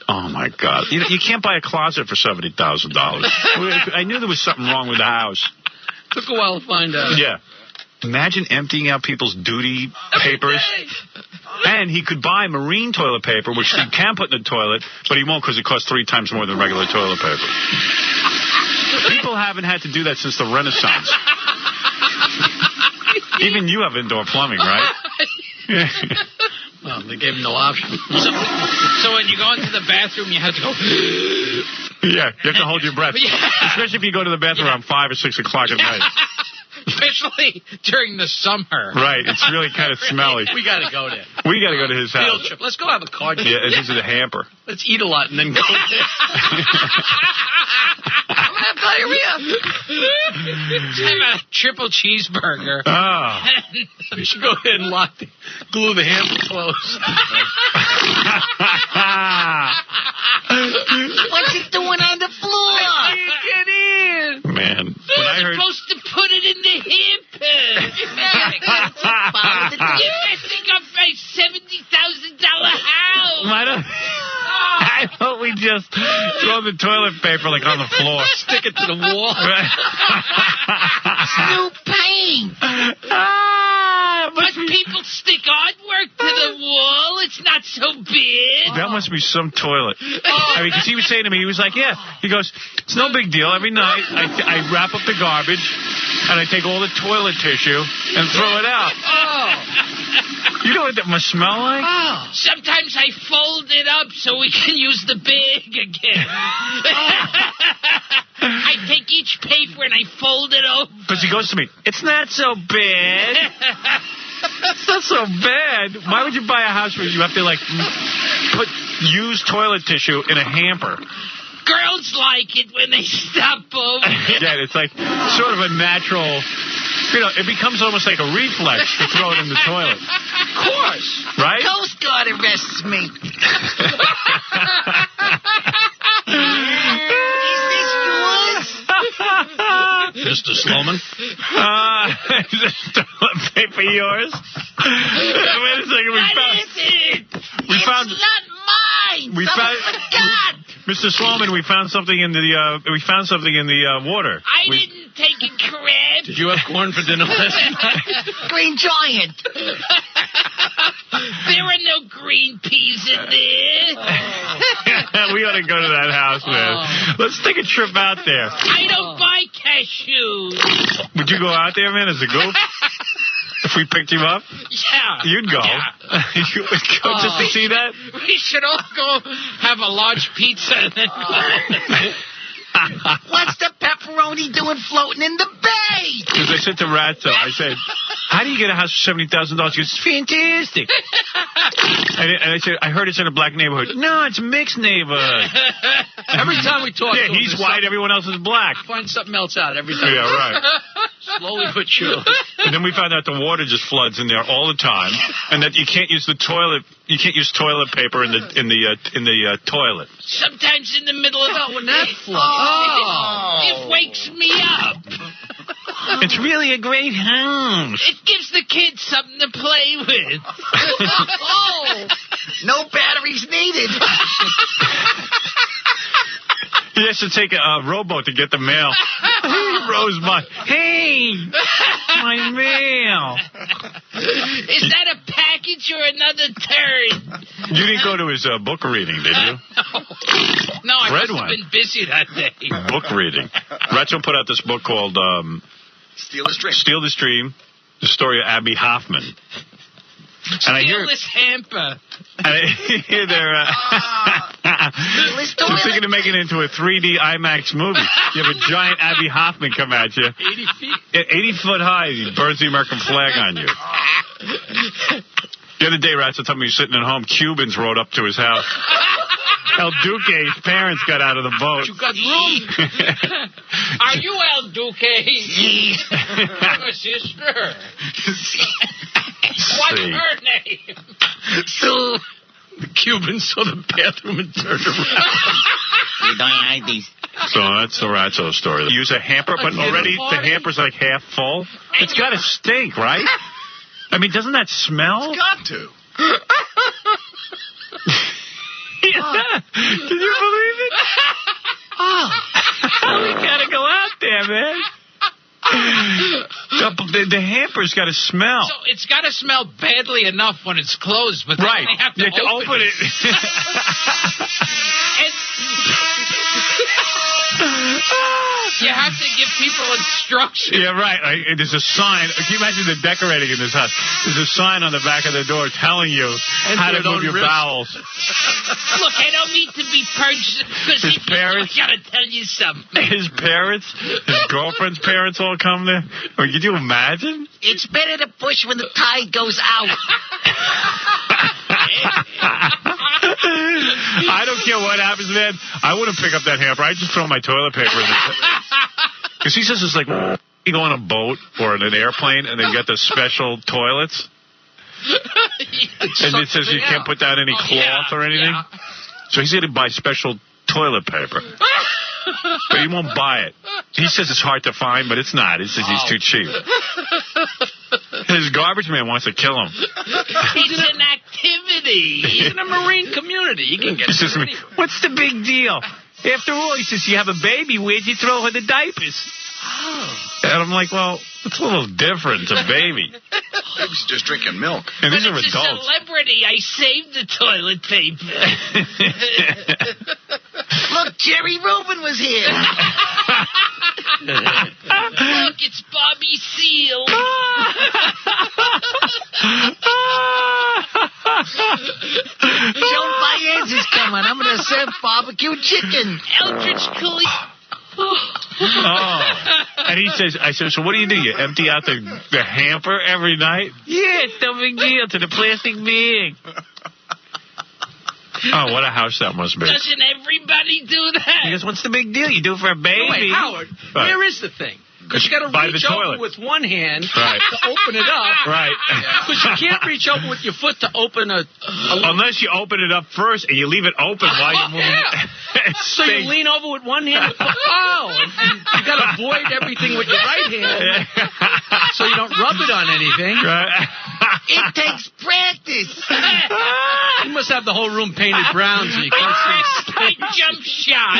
Oh, my God. You can't buy a closet for $70,000. I knew there was something wrong with the house. Took a while to find out. Yeah. Imagine emptying out people's duty papers. And he could buy marine toilet paper, which he can put in the toilet, but he won't because it costs 3 times more than regular toilet paper. People haven't had to do that since the Renaissance. Even you have indoor plumbing, right? Well, they gave him no option. So when you go into the bathroom, you have to go... Yeah, you have to hold your breath. Especially if you go to the bathroom around 5 or 6 o'clock at night. Especially during the summer. Right, it's really kind of smelly. We got to go there. We got to go to his house. Field trip. Let's go have a card game. Yeah, and this is a hamper. Let's eat a lot and then go there. I'm going to have diarrhea. Have a triple cheeseburger. Oh. We should go ahead and glue the hamper closed. What's it doing on the floor? I can't get in. Man, when I heard... You're supposed to put it in the hamper. You're messing up my $70,000 house. I thought we just throw the toilet paper on the floor. Stick it to the wall. It's no pain. But people stick artwork to the wall. It's not so big. That must be some toilet. Because he was saying to me, he was like, yeah. He goes, it's no big deal. Every night I wrap up the garbage and I take all the toilet tissue and throw it out. You know what that must smell like? Sometimes I fold it up so we can use the bag again. I take each paper and I fold it over. Because he goes to me, it's not so bad. It's not so bad. Why would you buy a house where you have to, put used toilet tissue in a hamper? Girls like it when they stop over. Yeah, it's sort of a natural... it becomes almost like a reflex to throw it in the toilet. Of course. Right? Coast Guard arrests me. Mr. Sloman? Is this toilet paper yours? Wait a second. We found. It's not mine. Someone forgot. Mr. Sloman, we found something in the water. I didn't take a crab. Did you have corn for dinner last night? Green Giant. There are no green peas in there. We ought to go to that house, man. Let's take a trip out there. I don't buy cashews. Would you go out there, man, as a goof? If we picked you up? Yeah. You'd go. Yeah. You would go just to see that? We should all go have a large pizza and then What's the pepperoni doing floating in the bay? Because I said to Ratso, I said, how do you get a house for $70,000? He goes, it's fantastic. And I said, I heard it's in a black neighborhood. No, it's a mixed neighborhood. Every time we talk to him, he's white, everyone else is black. Find something else out every time. Yeah, right. Slowly but surely. And then we found out the water just floods in there all the time, and that you can't use toilet paper in the toilet. Sometimes in the middle of when that floods. It wakes me up. It's really a great house. It gives the kids something to play with. No batteries needed. He has to take a rowboat to get the mail. Hey, my mail. Is that a package or another turd? You didn't go to his book reading, did you? No, I Read must have one. been busy that day. Book reading. Ratso put out this book called Steal the Stream. Steal the Stream, the story of Abby Hoffman. And I hear this hamper. And I hear they're thinking of making it into a 3D IMAX movie. You have a giant Abby Hoffman come at you. 80 feet? 80 foot high. He burns the American flag on you. The other day, Ratso told me he was sitting at home. Cubans rode up to his house. El Duque's parents got out of the boat. You got room? Are you El Duque? I'm a sister. What's her name? So the Cubans saw the bathroom and turned around. So that's the Ratso story. You use a hamper, but already the hamper's like half full. It's got to stink, right? I mean, doesn't that smell? It's got to. Can you believe it? We gotta go out there, man. The hamper's got to smell. So it's got to smell badly enough when it's closed, but then they have to open it. You have to give people instructions. Yeah, right. There's a sign. Can you imagine the decorating in this house? There's a sign on the back of the door telling you how to move your bowels. Look, I don't need to be purged. His parents. I gotta tell you something. His parents, his girlfriend's parents all come there. I mean, could you imagine? It's better to push when the tide goes out. I don't care what happens, man. I wouldn't pick up that hamper. I'd just throw my toilet paper in it. Because he says it's like you go on a boat or in an airplane and they get the special toilets. And it says you can't put down any cloth or anything. Yeah. So he's going to buy special toilet paper. But he won't buy it. He says it's hard to find, but it's not. He says he's too cheap. His garbage man wants to kill him. It's an activity. He's in a marine community. You can get it. What's the big deal? After all, he says, you have a baby. Where'd you throw her the diapers? And I'm like, well, it's a little different. It's a baby. Baby's just drinking milk. And these are it's adults. A celebrity. I saved the toilet paper. Look, Jerry Rubin was here. Look, it's Bobby Seale. Joan Baez is coming. I'm going to serve barbecue chicken. Eldridge Cooley. And he says, I said, so what do? You empty out the hamper every night? Yeah, it's no big deal to the plastic bag. Oh, what a house that must be. Doesn't everybody do that? He goes, what's the big deal? You do it for a baby. No, wait, Howard, where is the thing? Because you got to reach over with one hand to open it up. Right. Because you can't reach over with your foot to open a unless you open it up first and you leave it open while you're moving. So you lean over with one hand. You got to avoid everything with your right hand so you don't rub it on anything. Right. It takes practice. You must have the whole room painted brown so you can't see. My jump shot.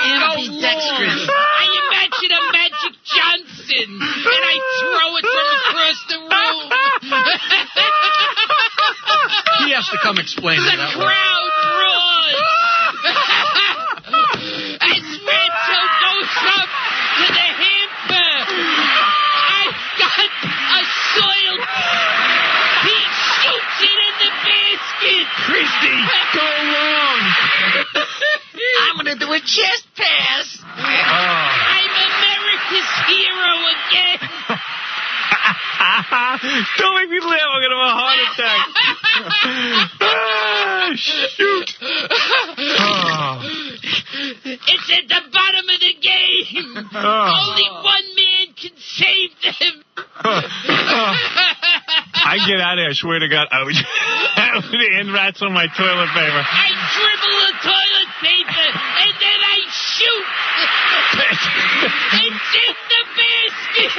Ambidextrous. I imagine a Magic Johnson, and I throw it from across the room. He has to come explain it. The crowd roars. As Rancho goes up to the hamper, I've got a soiled. He shoots it in the basket. Christy, go long. I'm going to do a chest pass. I'm America's hero again. Don't make me laugh. I'm going to have a heart attack. Shoot. It's at the bottom of the game. Only one man can save them. I get out of here, I swear to God. I would end rats on my toilet paper. I dribble the toilet paper, and then I shoot. It's in the basket.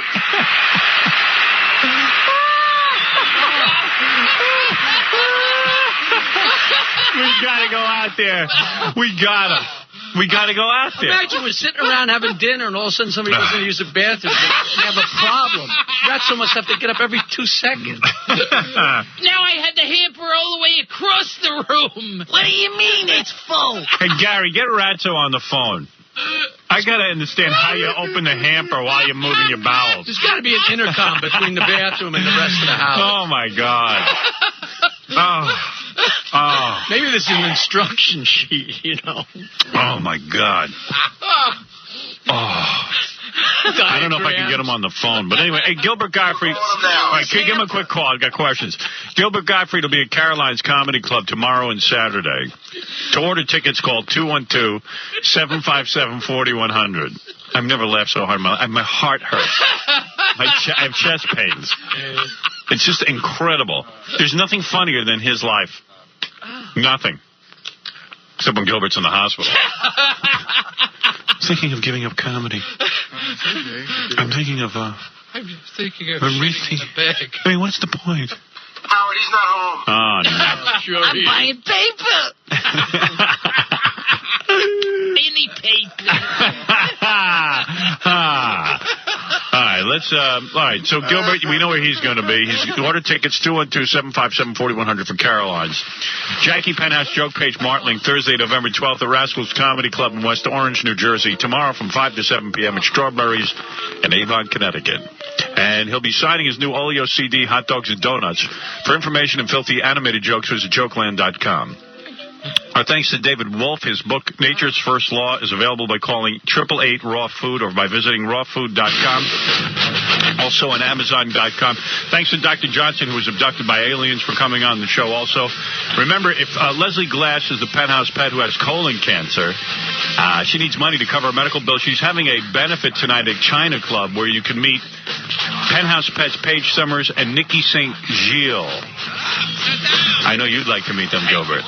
We gotta go out there. We gotta go out there. Imagine we're sitting around having dinner and all of a sudden somebody goes in to use the bathroom and have a problem. Ratso must have to get up every 2 seconds. Now I had the hamper all the way across the room. What do you mean it's full? Hey, Gary, get Ratso on the phone. I gotta understand how you open the hamper while you're moving your bowels. There's got to be an intercom between the bathroom and the rest of the house. Oh, my God. Oh. Maybe there's an instruction sheet, you know. Oh, my God. Oh. I don't know if I can get him on the phone. But anyway, hey, Gilbert Gottfried. All right, can you give him a quick call? I've got questions. Gilbert Gottfried will be at Caroline's Comedy Club tomorrow and Saturday. To order tickets, call 212-757-4100. I've never laughed so hard. My heart hurts. I have chest pains. It's just incredible. There's nothing funnier than his life. Nothing. Except when Gilbert's in the hospital. I'm thinking of giving up comedy. I'm thinking of I'm thinking of shitting the bag. I mean, what's the point? Howard, he's not home. Oh, no. I'm buying paper. Any paper. All right, so Gilbert, we know where he's going to be. He's order tickets, 212-757-4100 for Caroline's. Jackie Penthouse Joke Page Martling, Thursday, November 12th, at Rascals Comedy Club in West Orange, New Jersey. Tomorrow from 5 to 7 p.m. at Strawberries in Avon, Connecticut. And he'll be signing his new Oleo CD, Hot Dogs and Donuts. For information and filthy animated jokes, visit jokeland.com. Our thanks to David Wolf. His book, Nature's First Law, is available by calling 888-RAW-FOOD or by visiting rawfood.com. Also on Amazon.com. Thanks to Dr. Johnson, who was abducted by aliens, for coming on the show also. Remember, if Leslie Glass is the penthouse pet who has colon cancer, she needs money to cover a medical bill. She's having a benefit tonight at China Club where you can meet Penthouse Pets Paige Summers and Nikki St. Gilles. I know you'd like to meet them, Gilbert.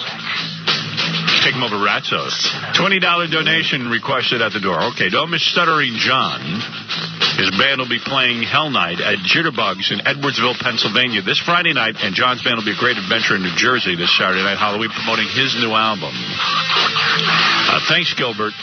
Take them over Ratso's. $20 donation requested at the door. Okay, don't miss Stuttering John. His band will be playing Hell Night at Jitterbugs in Edwardsville, Pennsylvania this Friday night, and John's band will be a Great Adventure in New Jersey this Saturday night, Halloween, promoting his new album. Thanks, Gilbert.